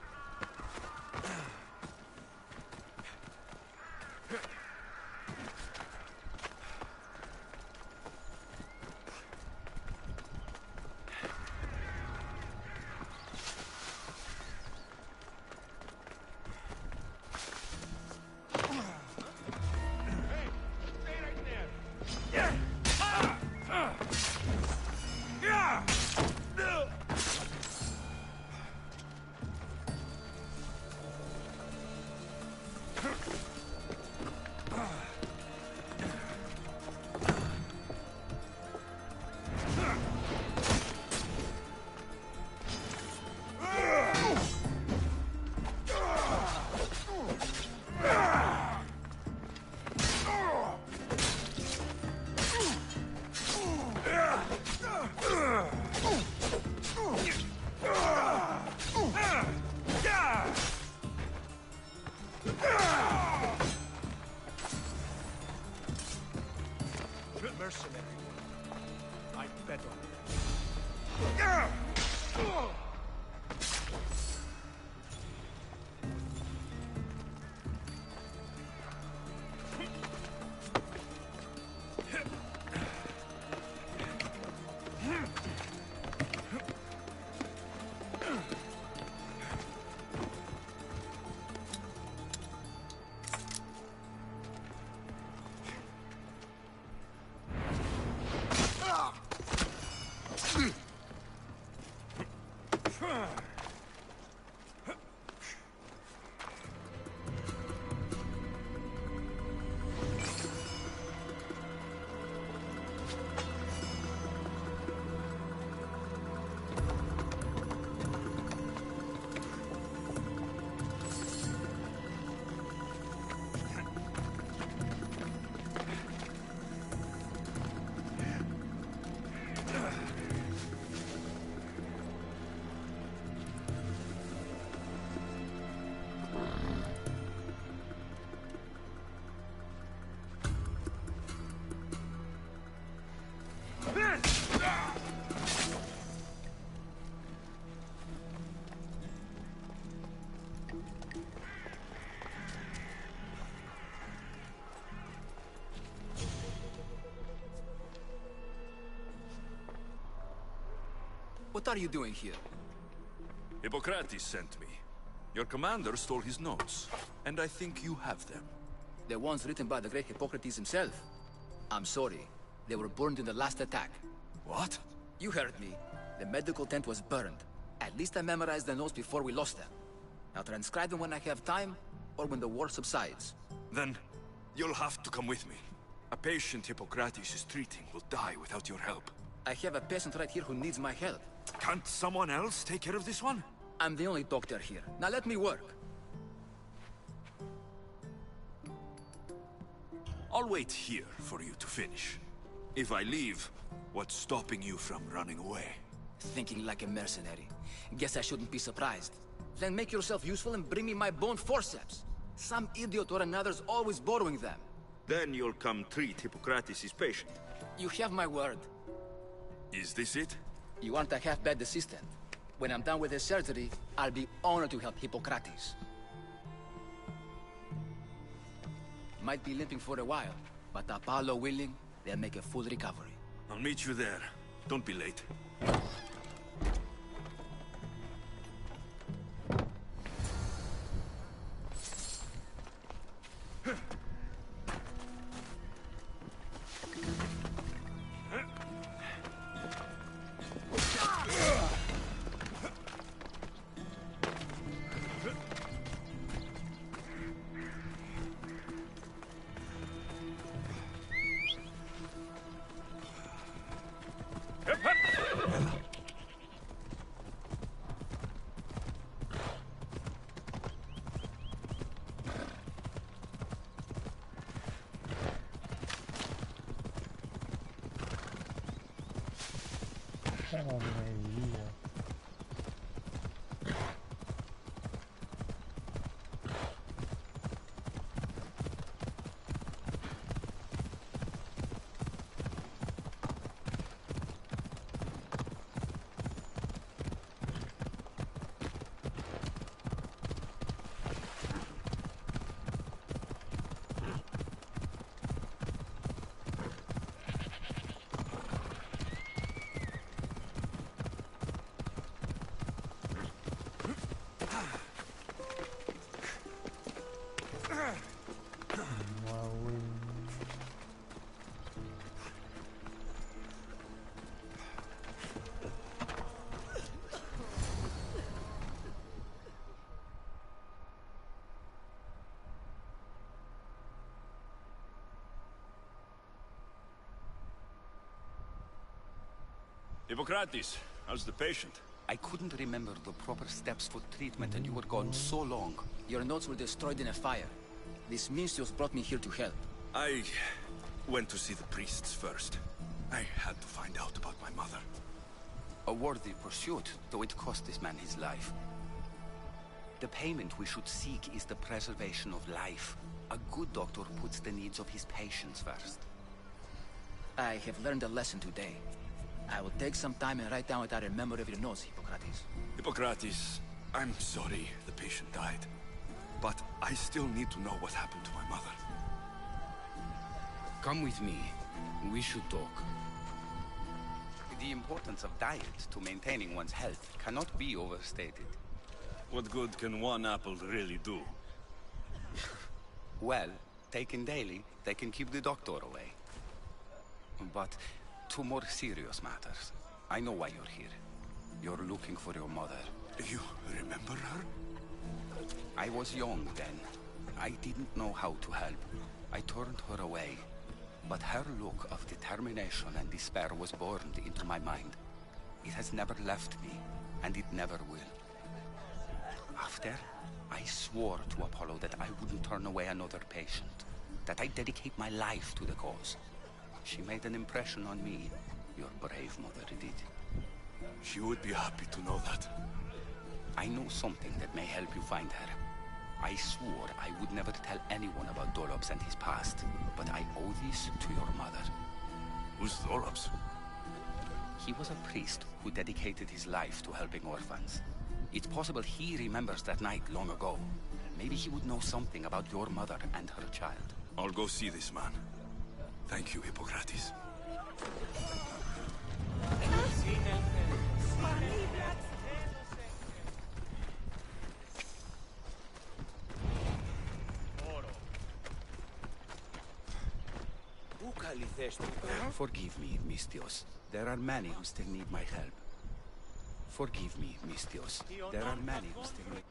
Mercenary. I bet on What are you doing here? Hippocrates sent me. Your commander stole his notes, and I think you have them. The ones written by the great Hippocrates himself? I'm sorry. They were burned in the last attack. What? You heard me. The medical tent was burned. At least I memorized the notes before we lost them. I'll transcribe them when I have time, or when the war subsides. Then, you'll have to come with me. A patient Hippocrates is treating will die without your help. I have a patient right here who needs my help. Can't someone else take care of this one? I'm the only doctor here. Now let me work. I'll wait here for you to finish. If I leave, what's stopping you from running away? Thinking like a mercenary. Guess I shouldn't be surprised. Then make yourself useful and bring me my bone forceps. Some idiot or another's always borrowing them. Then you'll come treat Hippocrates' patient. You have my word. Is this it? You aren't a half-bad assistant. When I'm done with this surgery, I'll be honored to help Hippocrates. Might be limping for a while, but Apollo willing, they'll make a full recovery. I'll meet you there. Don't be late. Oh, my vida. Hippocrates, how's the patient? I couldn't remember the proper steps for treatment and you were gone so long. Your notes were destroyed in a fire. This Misthios brought me here to help. I went to see the priests first. I had to find out about my mother. A worthy pursuit, though it cost this man his life. The payment we should seek is the preservation of life. A good doctor puts the needs of his patients first. I have learned a lesson today. I will take some time and write down what I remember of your notes, Hippocrates. Hippocrates, I'm sorry the patient died. But I still need to know what happened to my mother. Come with me. We should talk. The importance of diet to maintaining one's health cannot be overstated. What good can one apple really do? Well, taken daily, they can keep the doctor away. But to more serious matters. I know why you're here. You're looking for your mother. You remember her? I was young then. I didn't know how to help. I turned her away. But her look of determination and despair was burned into my mind. It has never left me, and it never will. After, I swore to Apollo that I wouldn't turn away another patient. That I'd dedicate my life to the cause. She made an impression on me. Your brave mother did. She would be happy to know that. I know something that may help you find her. I swore I would never tell anyone about Dolops and his past, but I owe this to your mother. Who's Dolops? He was a priest who dedicated his life to helping orphans. It's possible he remembers that night long ago. Maybe he would know something about your mother and her child. I'll go see this man. Thank you, Hippocrates. Forgive me, Misthios. There are many who still need my help. Forgive me, Misthios. There are many who still need...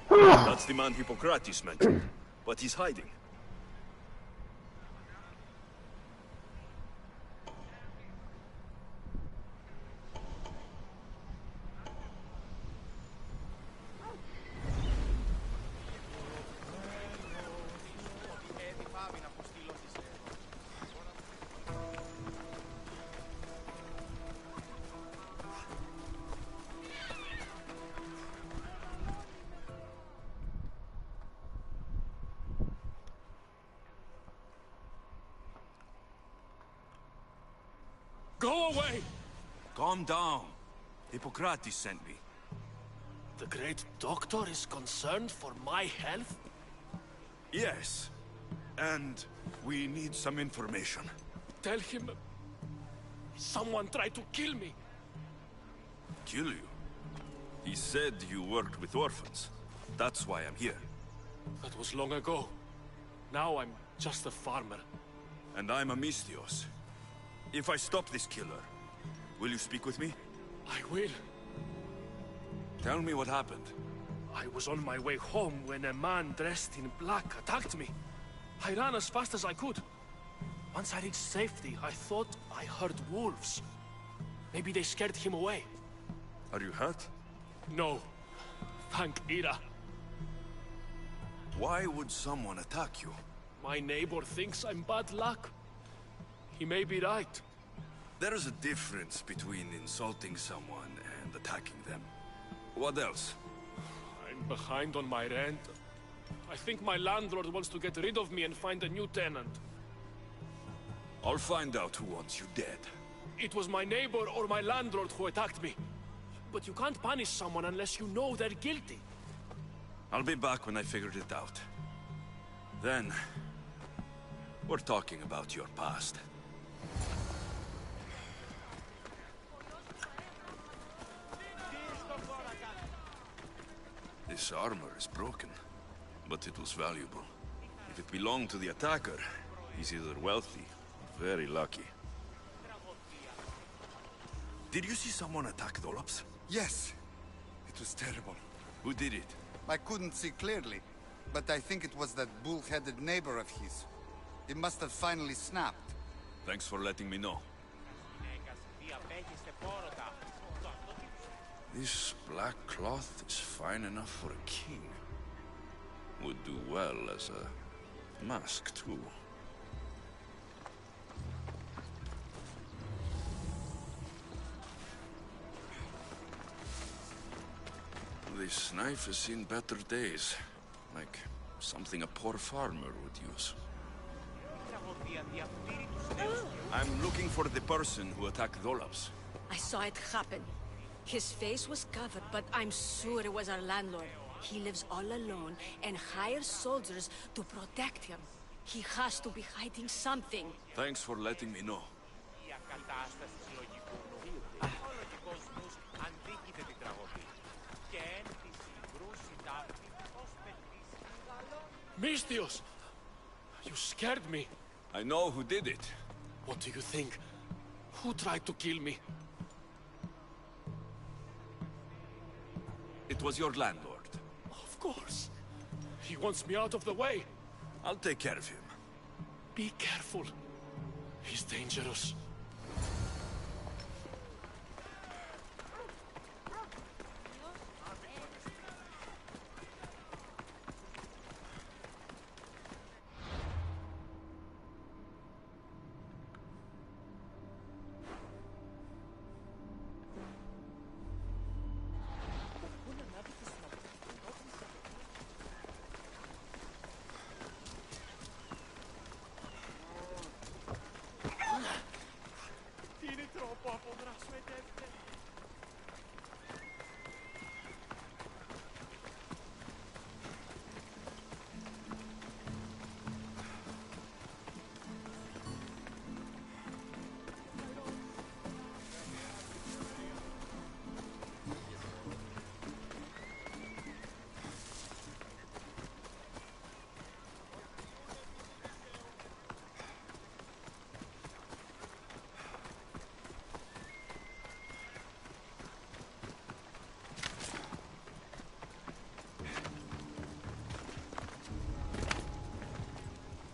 That's the man Hippocrates mentioned. But he's hiding. Go away! Calm down. Hippocrates sent me. The great doctor is concerned for my health? Yes. And we need some information. Tell him... someone tried to kill me. Kill you? He said you worked with orphans. That's why I'm here. That was long ago. Now I'm just a farmer. And I'm a Misthios. If I stop this killer, will you speak with me? I will. Tell me what happened. I was on my way home when a man dressed in black attacked me. I ran as fast as I could. Once I reached safety, I thought I heard wolves. Maybe they scared him away. Are you hurt? No. Thank Ira. Why would someone attack you? My neighbor thinks I'm bad luck. He may be right. There is a difference between insulting someone and attacking them. What else? I'm behind on my rent. I think my landlord wants to get rid of me and find a new tenant. I'll find out who wants you dead. It was my neighbor or my landlord who attacked me. But you can't punish someone unless you know they're guilty. I'll be back when I figured it out. Then, we're talking about your past. This armor is broken, but it was valuable. If it belonged to the attacker, he's either wealthy or very lucky. Did you see someone attack Dolops? Yes. It was terrible. Who did it? I couldn't see clearly, but I think it was that bull-headed neighbor of his. It must have finally snapped. Thanks for letting me know. This black cloth is fine enough for a king. Would do well as a mask, too. This knife has seen better days. Like something a poor farmer would use. I'm looking for the person who attacked Dolops. I saw it happen. His face was covered, but I'm sure it was our landlord. He lives all alone and hires soldiers to protect him. He has to be hiding something. Thanks for letting me know. Misthios! You scared me. I know who did it. What do you think? Who tried to kill me? It was your landlord. Of course. He wants me out of the way. I'll take care of him. Be careful. He's dangerous.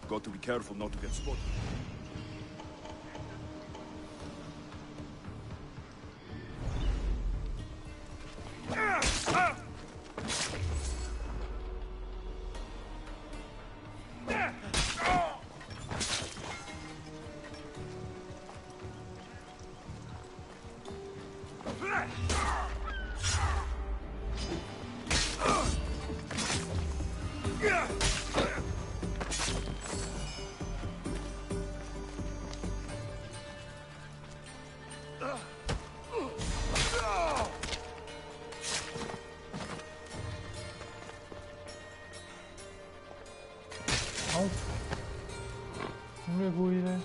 Got to be careful not to get spotted. بگویده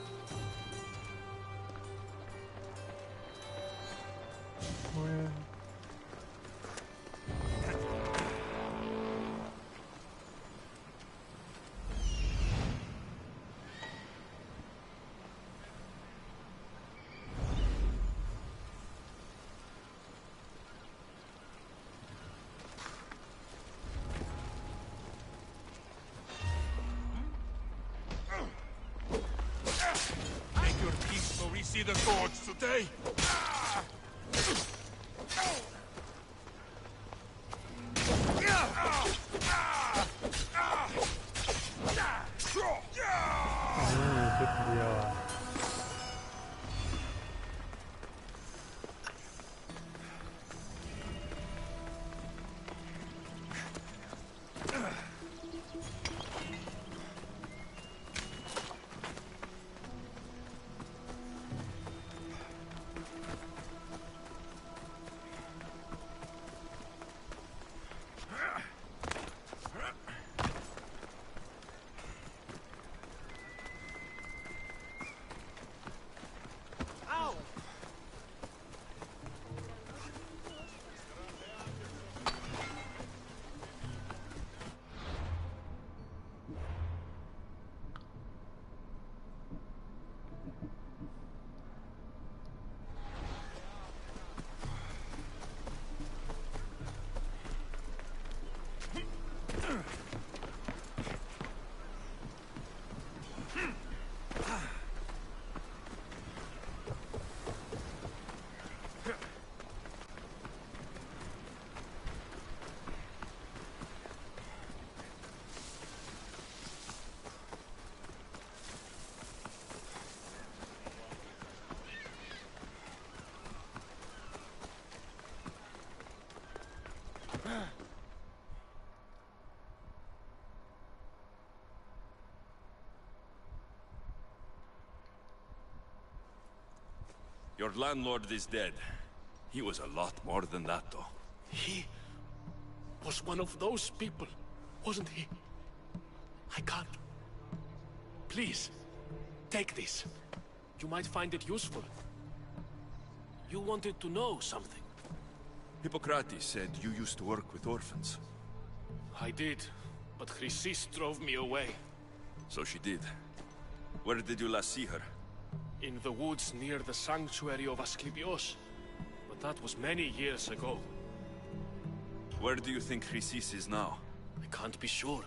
Make your peace so we see the gods today. Your landlord is dead. He was a lot more than that, though. He was one of those people, wasn't he? I can't. Please, take this. You might find it useful. You wanted to know something. Hippocrates said you used to work with orphans. I did, but Chrysis drove me away. So she did. Where did you last see her? In the woods near the sanctuary of SHlT, but that was many years ago. Where do you think Chrysis is now? I can't be sure.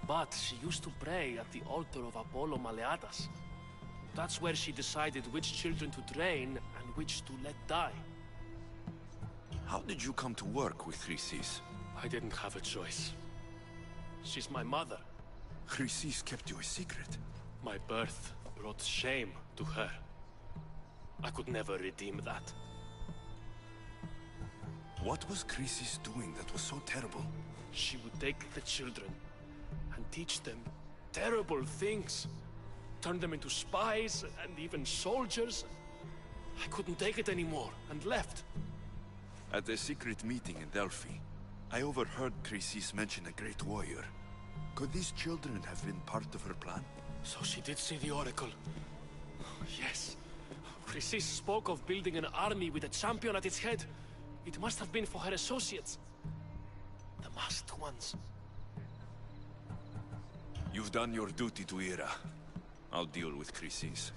But she used to pray at the altar of Apollo Maleatas. That's where she decided which children to train and which to let die. How did you come to work with Chrysis? I didn't have a choice. She's my mother. Chrysis kept you a secret. My birth brought shame to her. I could never redeem that. What was Chrysis doing that was so terrible? She would take the children and teach them terrible things. Turn them into spies and even soldiers. I couldn't take it anymore and left. At a secret meeting in Delphi, I overheard Chrysis mention a great warrior. Could these children have been part of her plan? So she did see the Oracle. Yes. Chrysis spoke of building an army with a champion at its head. It must have been for her associates. The masked ones. You've done your duty to Ira. I'll deal with Chrysis.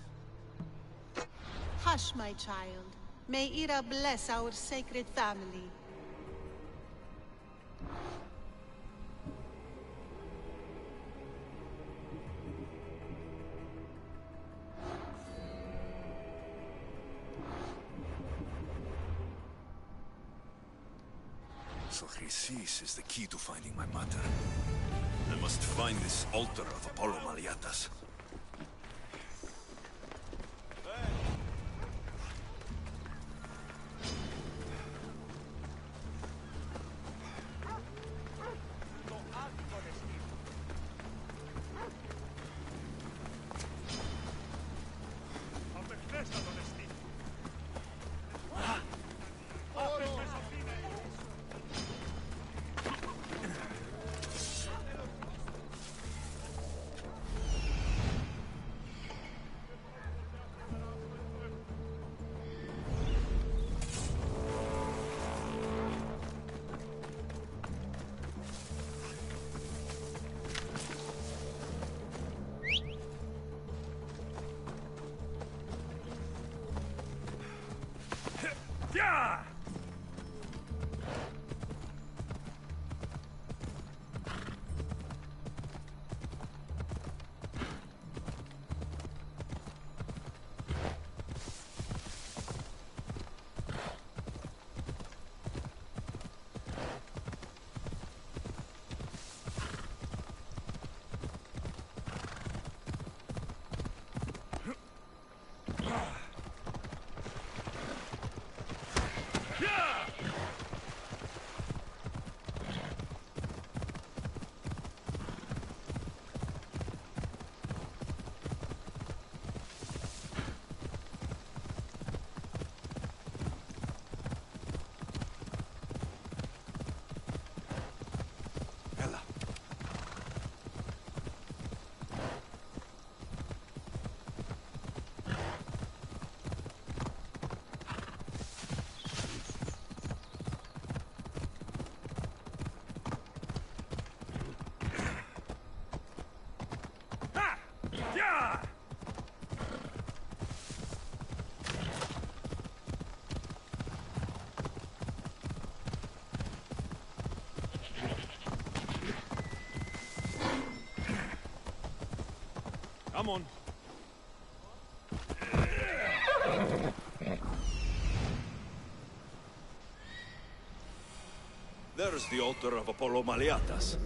Hush, my child. May Ira bless our sacred family. So Chrysis is the key to finding my mother. I must find this altar of Apollo Maleatas. Come on. There's the altar of Apollo Maliatas.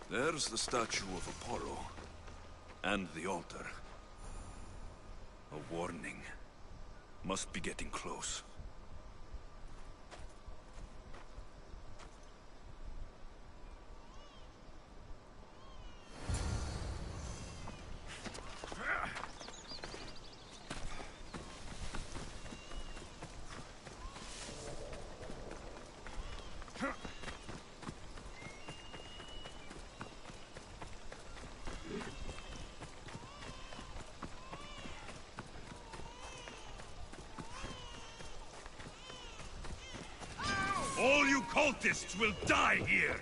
There's the statue of Apollo. And the altar. A warning. Must be getting close. All you cultists will die here!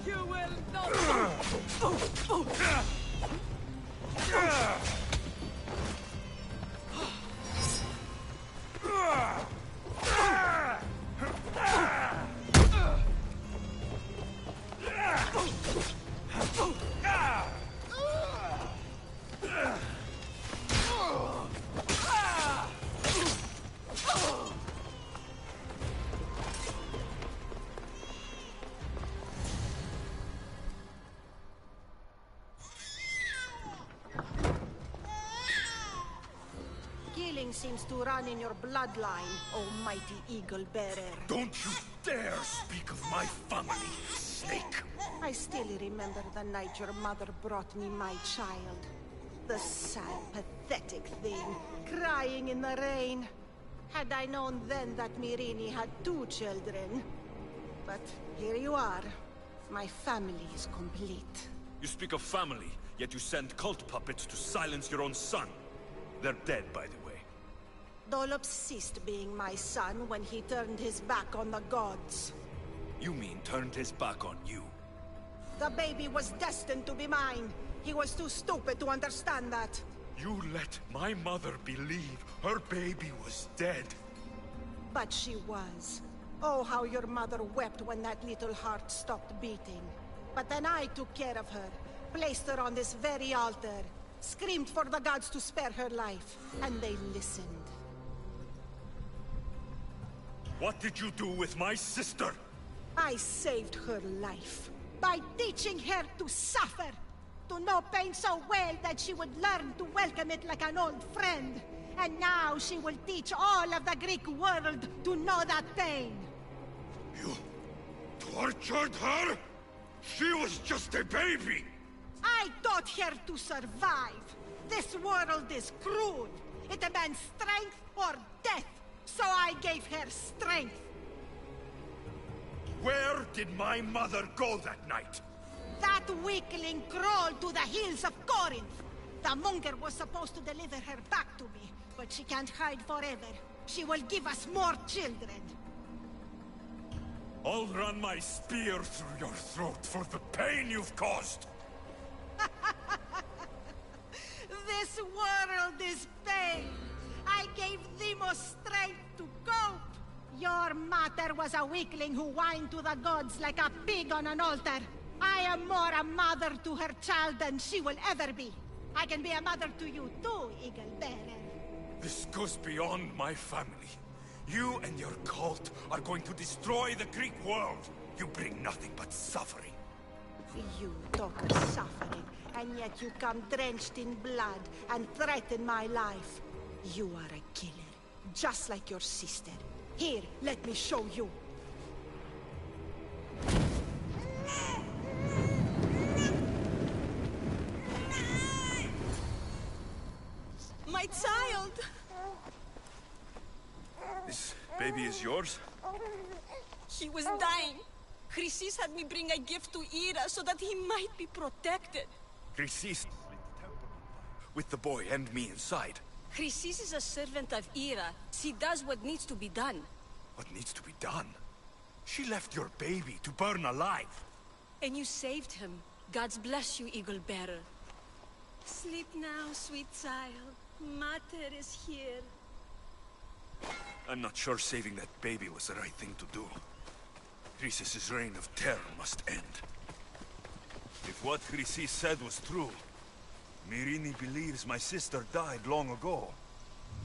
You will not. Killing seems to run in your bloodline, almighty eagle bearer. Don't you dare speak of my family, snake! I still remember the night your mother brought me my child. The sad, pathetic thing, crying in the rain. Had I known then that Myrini had 2 children. But here you are. My family is complete. You speak of family, yet you send cult puppets to silence your own son. They're dead, by the way. Dolops ceased being my son when he turned his back on the gods. You mean turned his back on you? The baby was destined to be mine. He was too stupid to understand that. You let my mother believe her baby was dead. But she was. Oh, how your mother wept when that little heart stopped beating. But then I took care of her, placed her on this very altar, screamed for the gods to spare her life, and they listened. What did you do with my sister? I saved her life by teaching her to suffer, to know pain so well that she would learn to welcome it like an old friend. And now she will teach all of the Greek world to know that pain. You tortured her? She was just a baby! I taught her to survive. This world is cruel. It demands strength or death. So I gave her strength. Where did my mother go that night? That weakling crawled to the hills of Corinth. The monger was supposed to deliver her back to me, but she can't hide forever. She will give us more children. I'll run my spear through your throat for the pain you've caused. This world is pain. I gave Demos strength to cope. Your mother was a weakling who whined to the gods like a pig on an altar. I am more a mother to her child than she will ever be. I can be a mother to you too, Eagle Bearer. This goes beyond my family. You and your cult are going to destroy the Greek world. You bring nothing but suffering. You talk of suffering, and yet you come drenched in blood and threaten my life. You are a killer, just like your sister. Here, let me show you. My child! This baby is yours? He was dying. Chrysis had me bring a gift to Ira so that he might be protected. Chrysis with the boy and me inside. Chrysis is a servant of Ira. She does what needs to be done. What needs to be done? She left your baby to burn alive. And you saved him. God's bless you, Eagle Bearer. Sleep now, sweet child. Mater is here. I'm not sure saving that baby was the right thing to do. Chrysis' reign of terror must end. If what Chrysis said was true, Myrini believes my sister died long ago.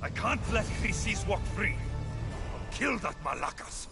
I can't let Chrysis walk free. I'll kill that Malakas.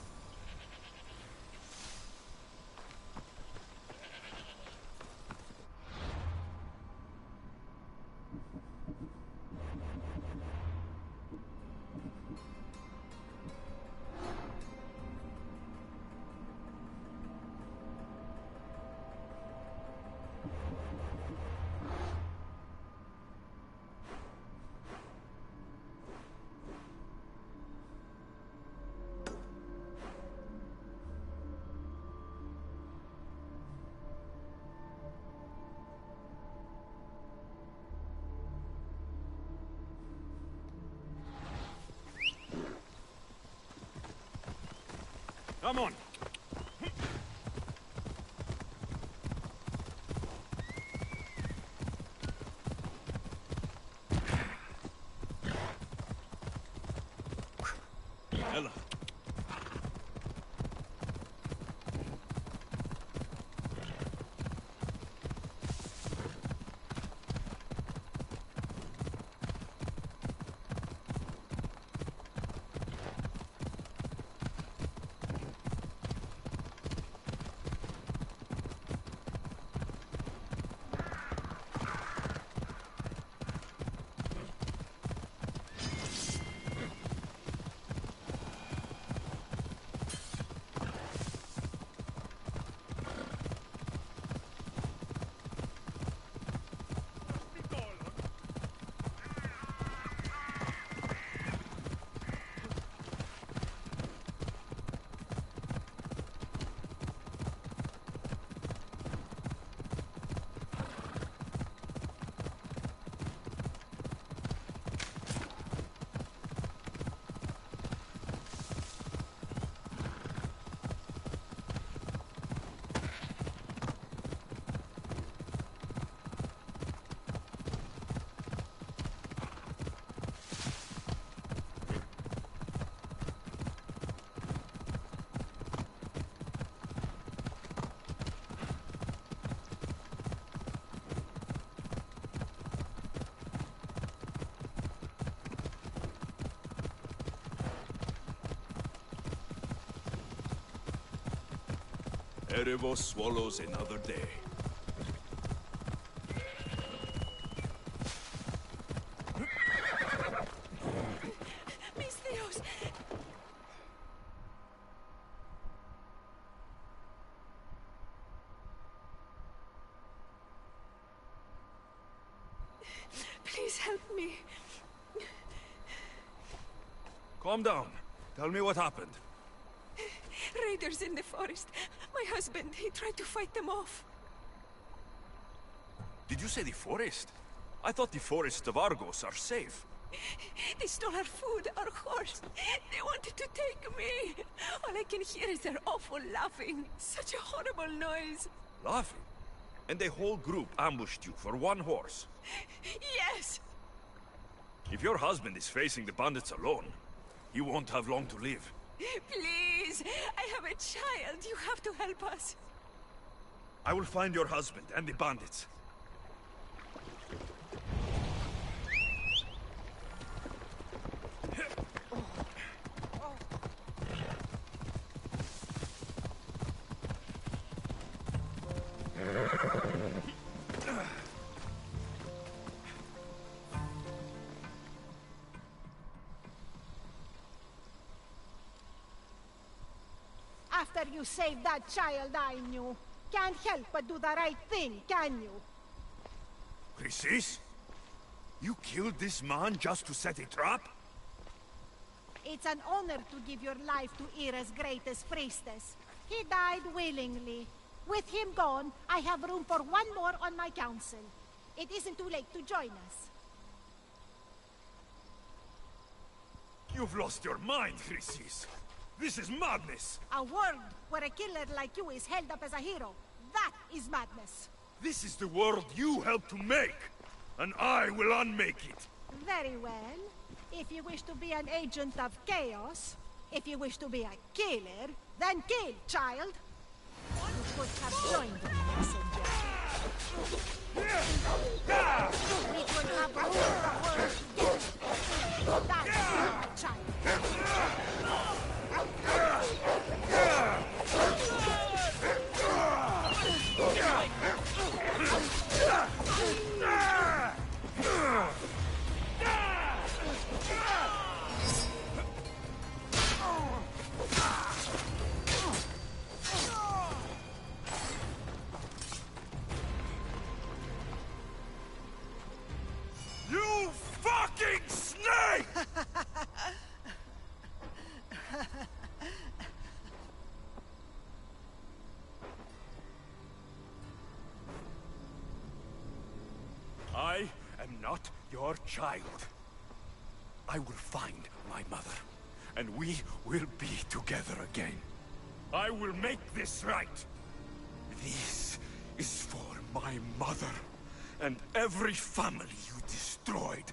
Come on. Ella. Erebos swallows another day. Misthios! Please help me. Calm down. Tell me what happened. Raiders in the forest. My husband, he tried to fight them off. Did you say the forest? I thought the forests of Argos are safe. They stole our food, our horse. They wanted to take me. All I can hear is their awful laughing. Such a horrible noise. Laughing? And the whole group ambushed you for one horse? Yes! If your husband is facing the bandits alone, he won't have long to live. Please! I have a child. You have to help us. I will find your husband and the bandits. After you saved that child I knew, can't help but do the right thing, can you? Chrysis? You killed this man just to set a trap? It's an honor to give your life to Ira's greatest priestess. He died willingly. With him gone, I have room for one more on my council. It isn't too late to join us. You've lost your mind, Chrysis. This is madness. A world where a killer like you is held up as a hero. That is madness. This is the world you helped to make, and I will unmake it. Very well. If you wish to be an agent of chaos, if you wish to be a killer, then kill, child. You could have joined the messenger. We could have ruled the world together. That's it, child. You fucking snake! I am not your child. I will find my mother, and we will be together again. I will make this right. This is for my mother, and every family you destroyed.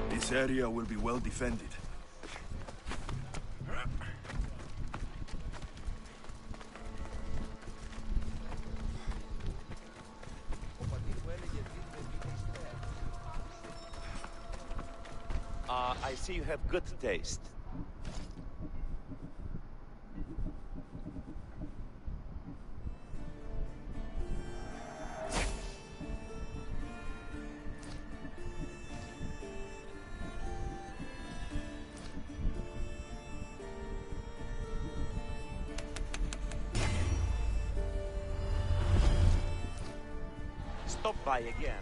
This area will be well defended. I see you have good taste. Stop by again.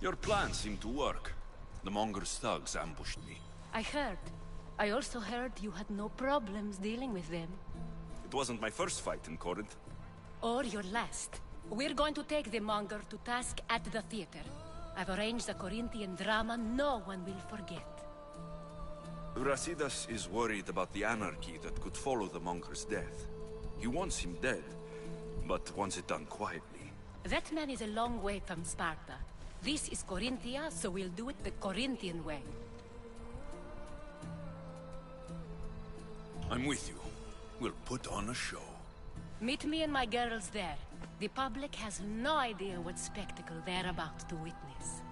Your plan seemed to work. The Monger's thugs ambushed me. I heard. I also heard you had no problems dealing with them. It wasn't my first fight in Corinth. Or your last. We're going to take the Monger to task at the theater. I've arranged a Corinthian drama no one will forget. Brasidas is worried about the anarchy that could follow the Monger's death. He wants him dead, but wants it done quietly. That man is a long way from Sparta. This is Corinthia, so we'll do it the Corinthian way. I'm with you. We'll put on a show. Meet me and my girls there. The public has no idea what spectacle they're about to witness.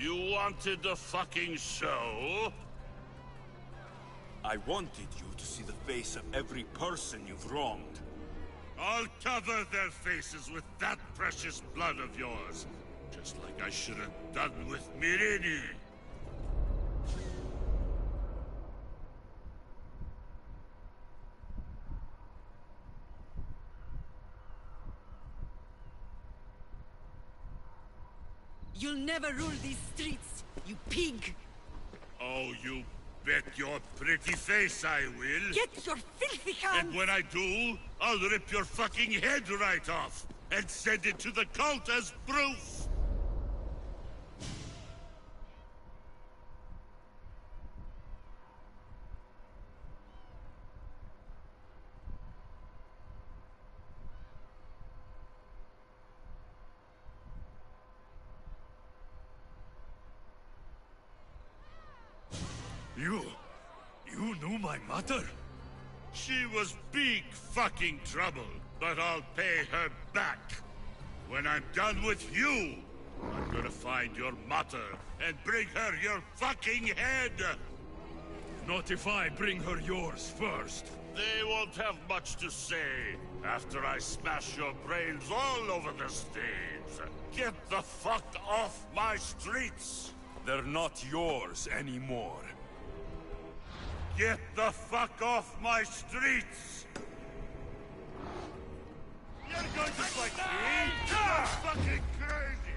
You wanted the fucking show? I wanted you to see the face of every person you've wronged. I'll cover their faces with that precious blood of yours. Just like I should have done with Myrini. You'll never rule these streets, you pig! Oh, you bet your pretty face I will. Get your filthy hands! And when I do, I'll rip your fucking head right off and send it to the cult as proof! You knew my mother? She was big fucking trouble, but I'll pay her back. When I'm done with you, I'm gonna find your mother and bring her your fucking head! Not if I bring her yours first. They won't have much to say after I smash your brains all over the stage. Get the fuck off my streets! They're not yours anymore. Get the fuck off my streets! You're going to fight me? You're fucking crazy!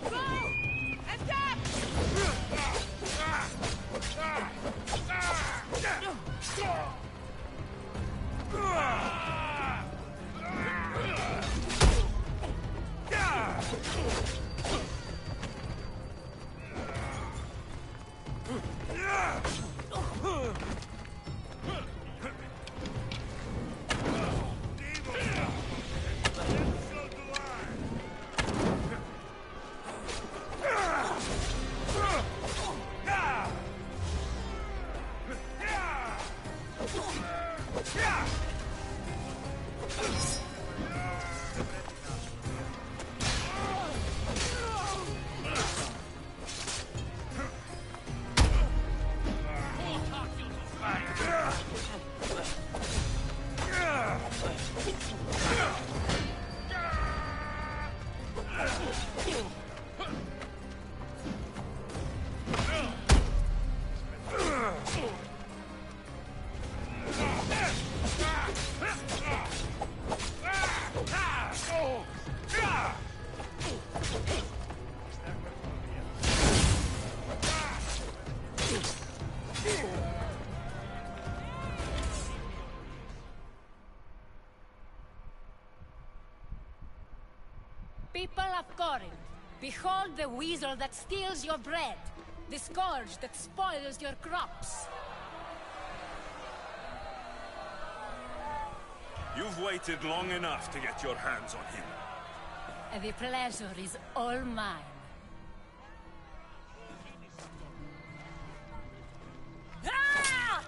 Go! Attack! People of Corinth, behold the weasel that steals your bread, the scourge that spoils your crops. You've waited long enough to get your hands on him. And the pleasure is all mine. Ah!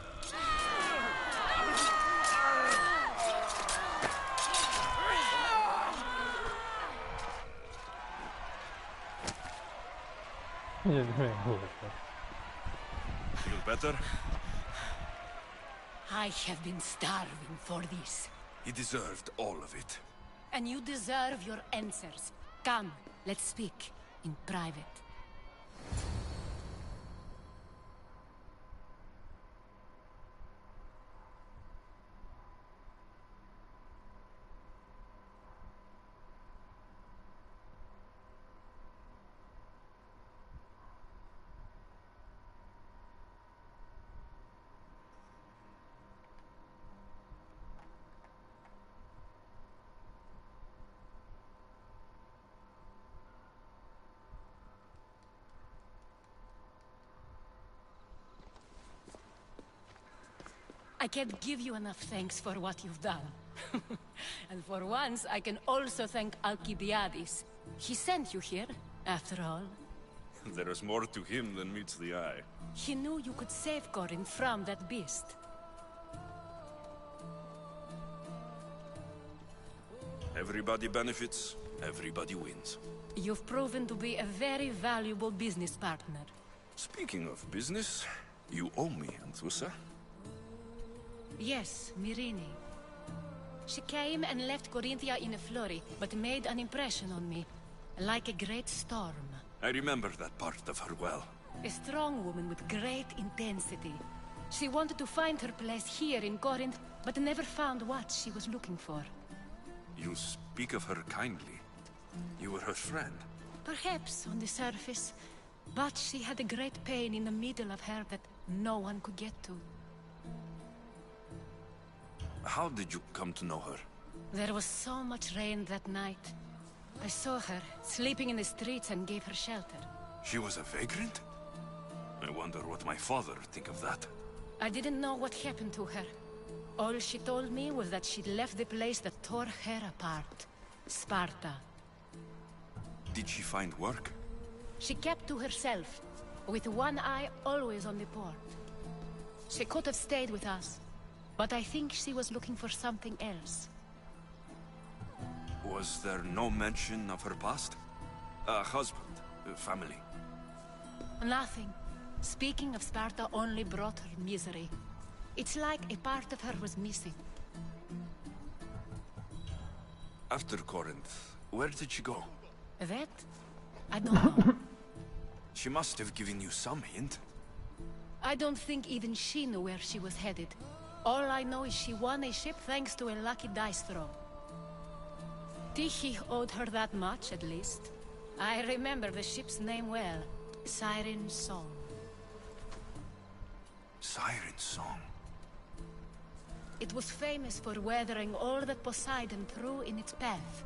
Feel better? I have been starving for this. He deserved all of it. And you deserve your answers. Come, let's speak in private. I can't give you enough thanks for what you've done. And for once, I can also thank Alcibiades. He sent you here, after all. There is more to him than meets the eye. He knew you could save Corinth from that beast. Everybody benefits, everybody wins. You've proven to be a very valuable business partner. Speaking of business, you owe me, Anthusa. Yes, Myrine. She came and left Corinthia in a flurry, but made an impression on me, like a great storm. I remember that part of her well. A strong woman with great intensity. She wanted to find her place here in Corinth, but never found what she was looking for. You speak of her kindly. You were her friend. Perhaps on the surface, but she had a great pain in the middle of her that no one could get to. How did you come to know her? There was so much rain that night. I saw her, sleeping in the streets, and gave her shelter. She was a vagrant? I wonder what my father would think of that. I didn't know what happened to her. All she told me was that she'd left the place that tore her apart. Sparta. Did she find work? She kept to herself, with one eye always on the port. She could have stayed with us, but I think she was looking for something else. Was there no mention of her past? A husband, a family? Nothing. Speaking of Sparta only brought her misery. It's like a part of her was missing. After Corinth, where did she go? That? I don't know. She must have given you some hint. I don't think even she knew where she was headed. All I know is she won a ship thanks to a lucky dice throw. Gethigh owed her that much, at least. I remember the ship's name well. Siren Song. Siren Song? It was famous for weathering all that Poseidon threw in its path.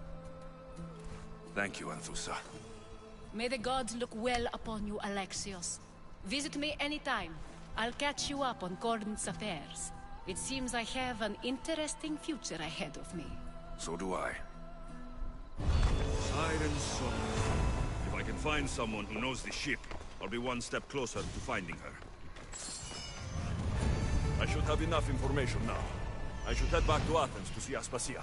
Thank you, Anthusa. May the gods look well upon you, Alexios. Visit me anytime. I'll catch you up on Corinth's affairs. It seems I have an interesting future ahead of me. So do I. Siren Song. If I can find someone who knows the ship, I'll be one step closer to finding her. I should have enough information now. I should head back to Athens to see Aspasia.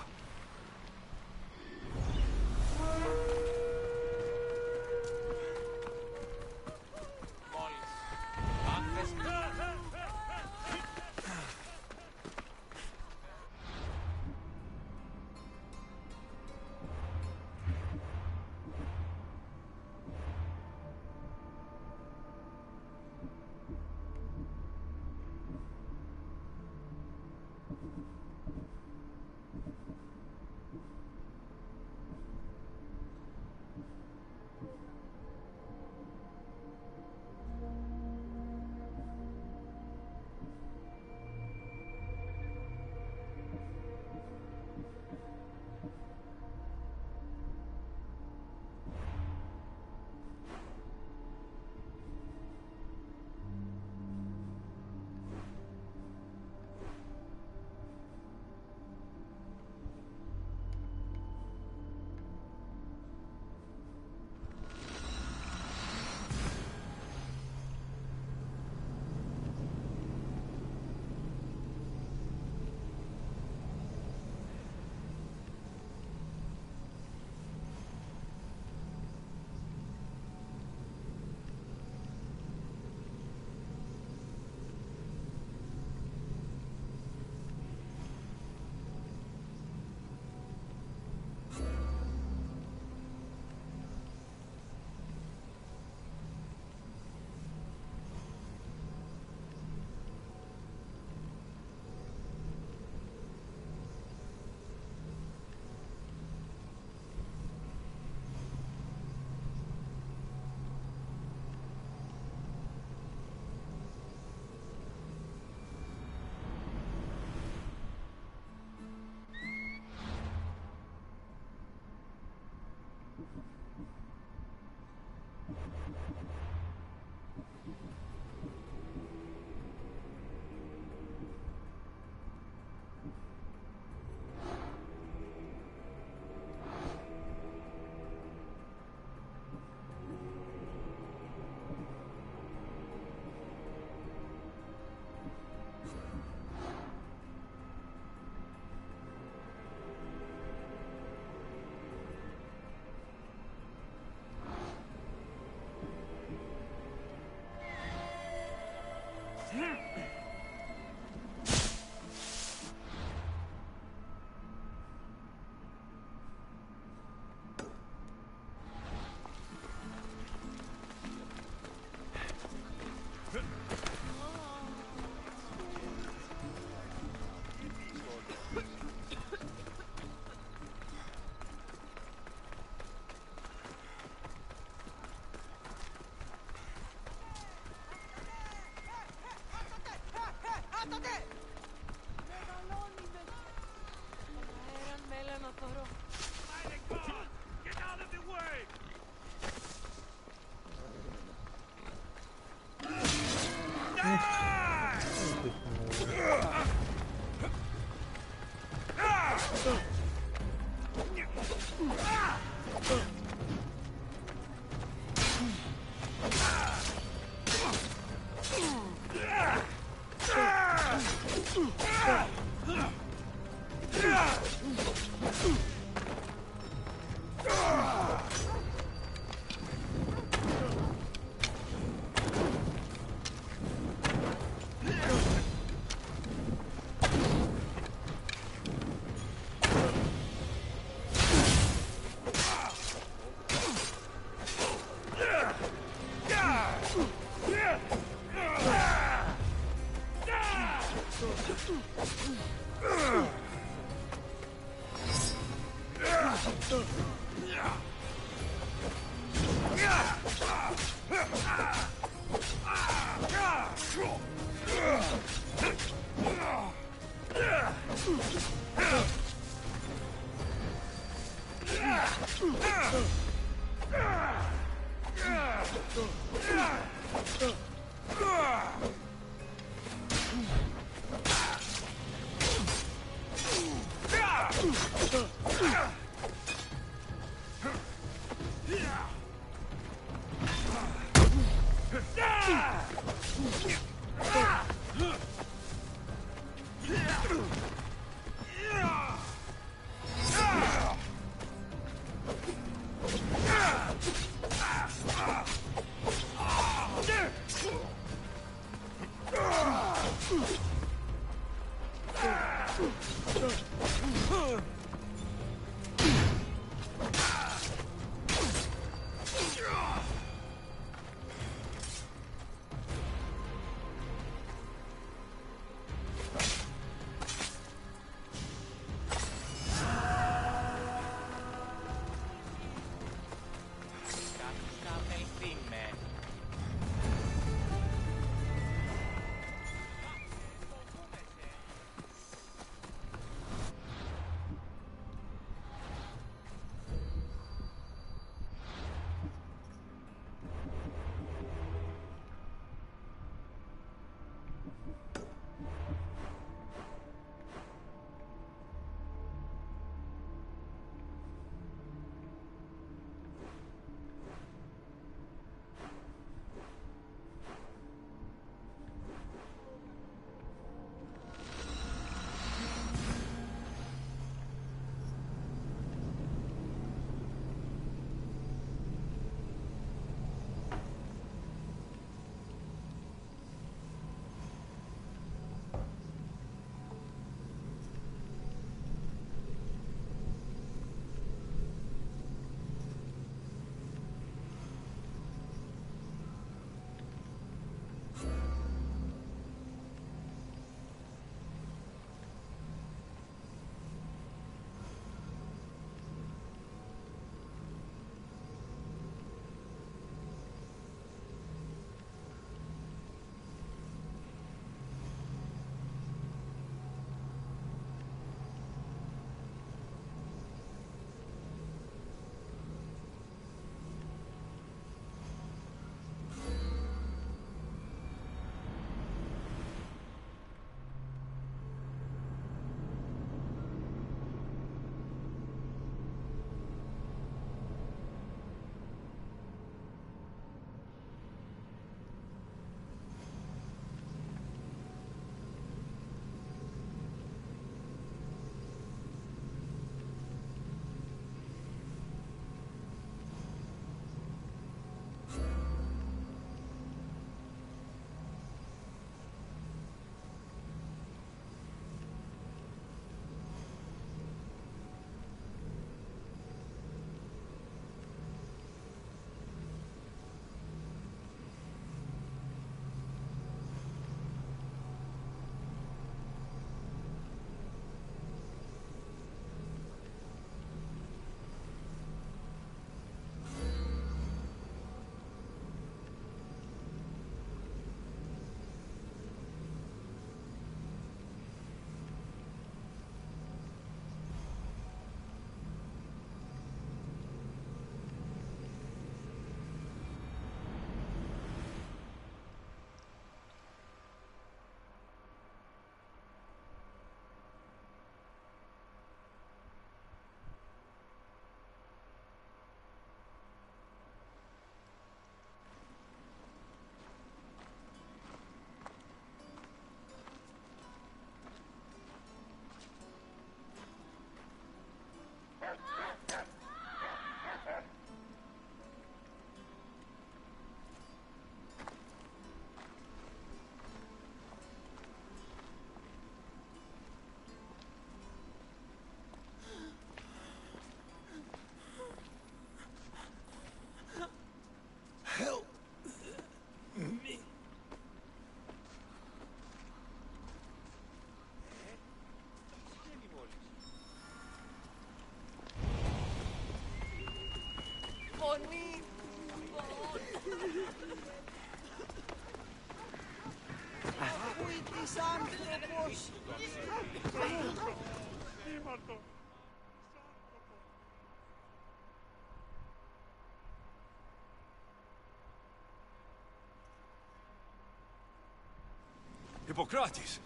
Hippocrates!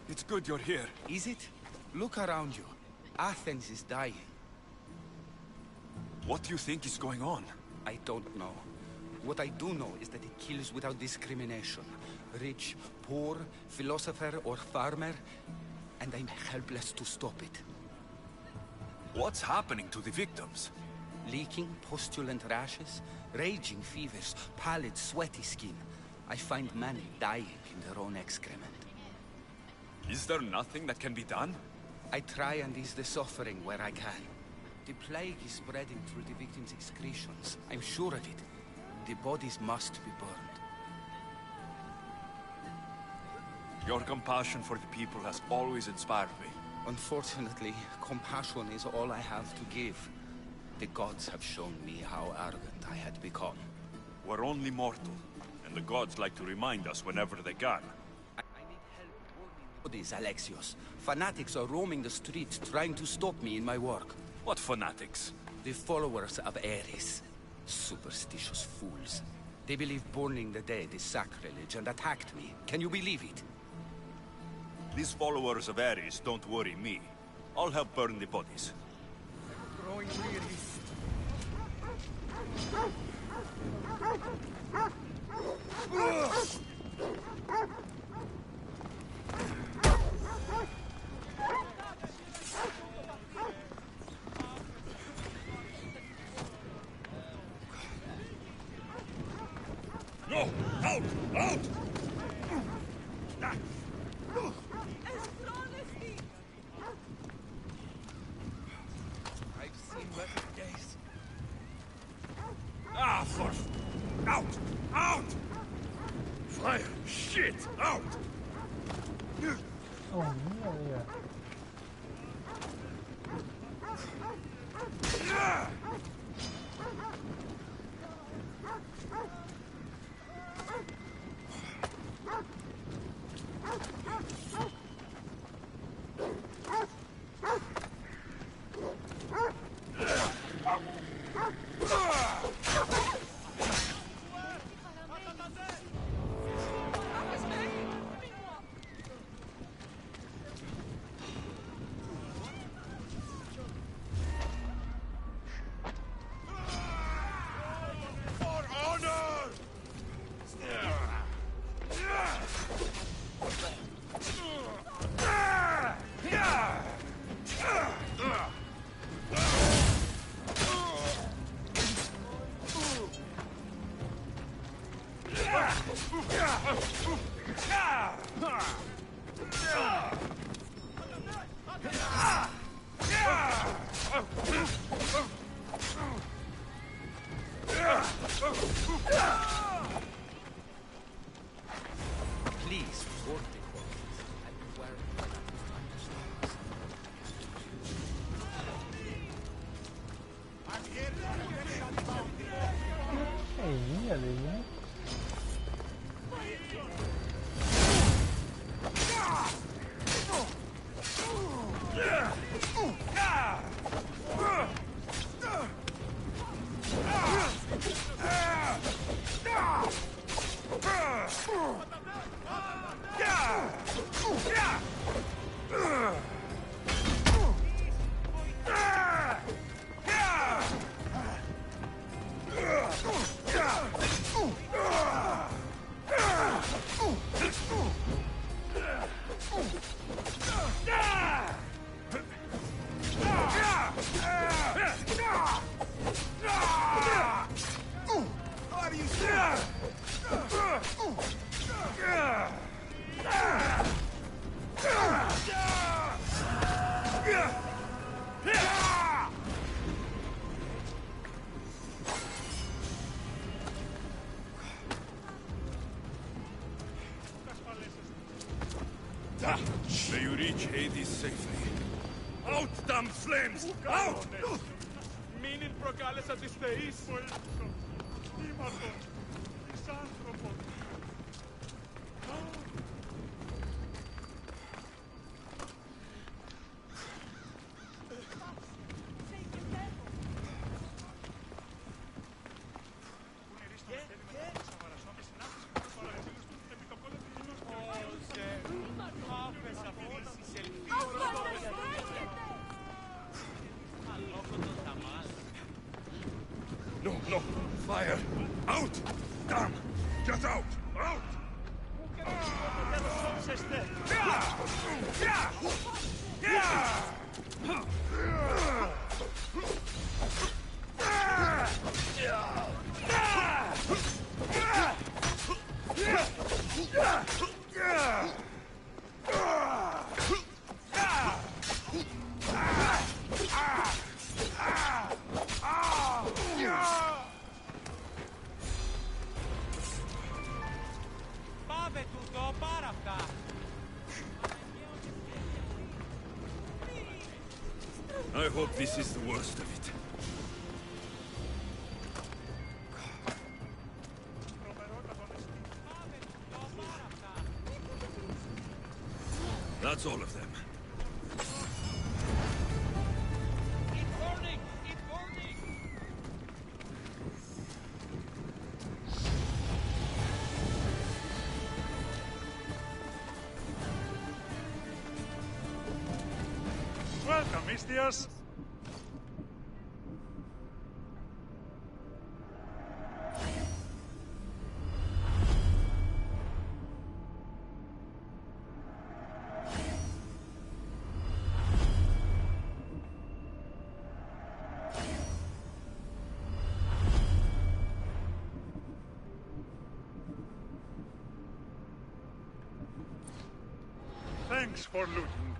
It's good you're here. Is it? Look around you. Athens is dying. What do you think is going on? I don't know. What I do know is that it kills without discrimination. Rich, poor, philosopher or farmer, and I'm helpless to stop it. What's happening to the victims? Leaking, postulant rashes, raging fevers, pallid, sweaty skin. I find many dying in their own excrement. Is there nothing that can be done? I try and ease the suffering where I can. The plague is spreading through the victims' excretions. I'm sure of it. The bodies must be burned. Your compassion for the people has always inspired me. Unfortunately, compassion is all I have to give. The gods have shown me how arrogant I had become. We're only mortal, and the gods like to remind us whenever they can. I need help warning bodies, Alexios. Fanatics are roaming the streets trying to stop me in my work. What fanatics? The followers of Ares. Superstitious fools. They believe burning the dead is sacrilege and attacked me. Can you believe it? These followers of Ares don't worry me. I'll help burn the bodies. Growing weary. No! Out! Out! I've seen better days. Ah, for... Out! Out! Fire! Shit! Out! Oh, mierda. Please, work the corpses. I'm aware of what Hey, mierda, ¿eh? May you reach Hades safely. Out, damn flames! Out! Μην προκάλεσα τις θεείς. Θύματος. Της άνθρωπος. I hope this is the worst of it. That's all of them. Welcome, Mistias. Thanks for looting.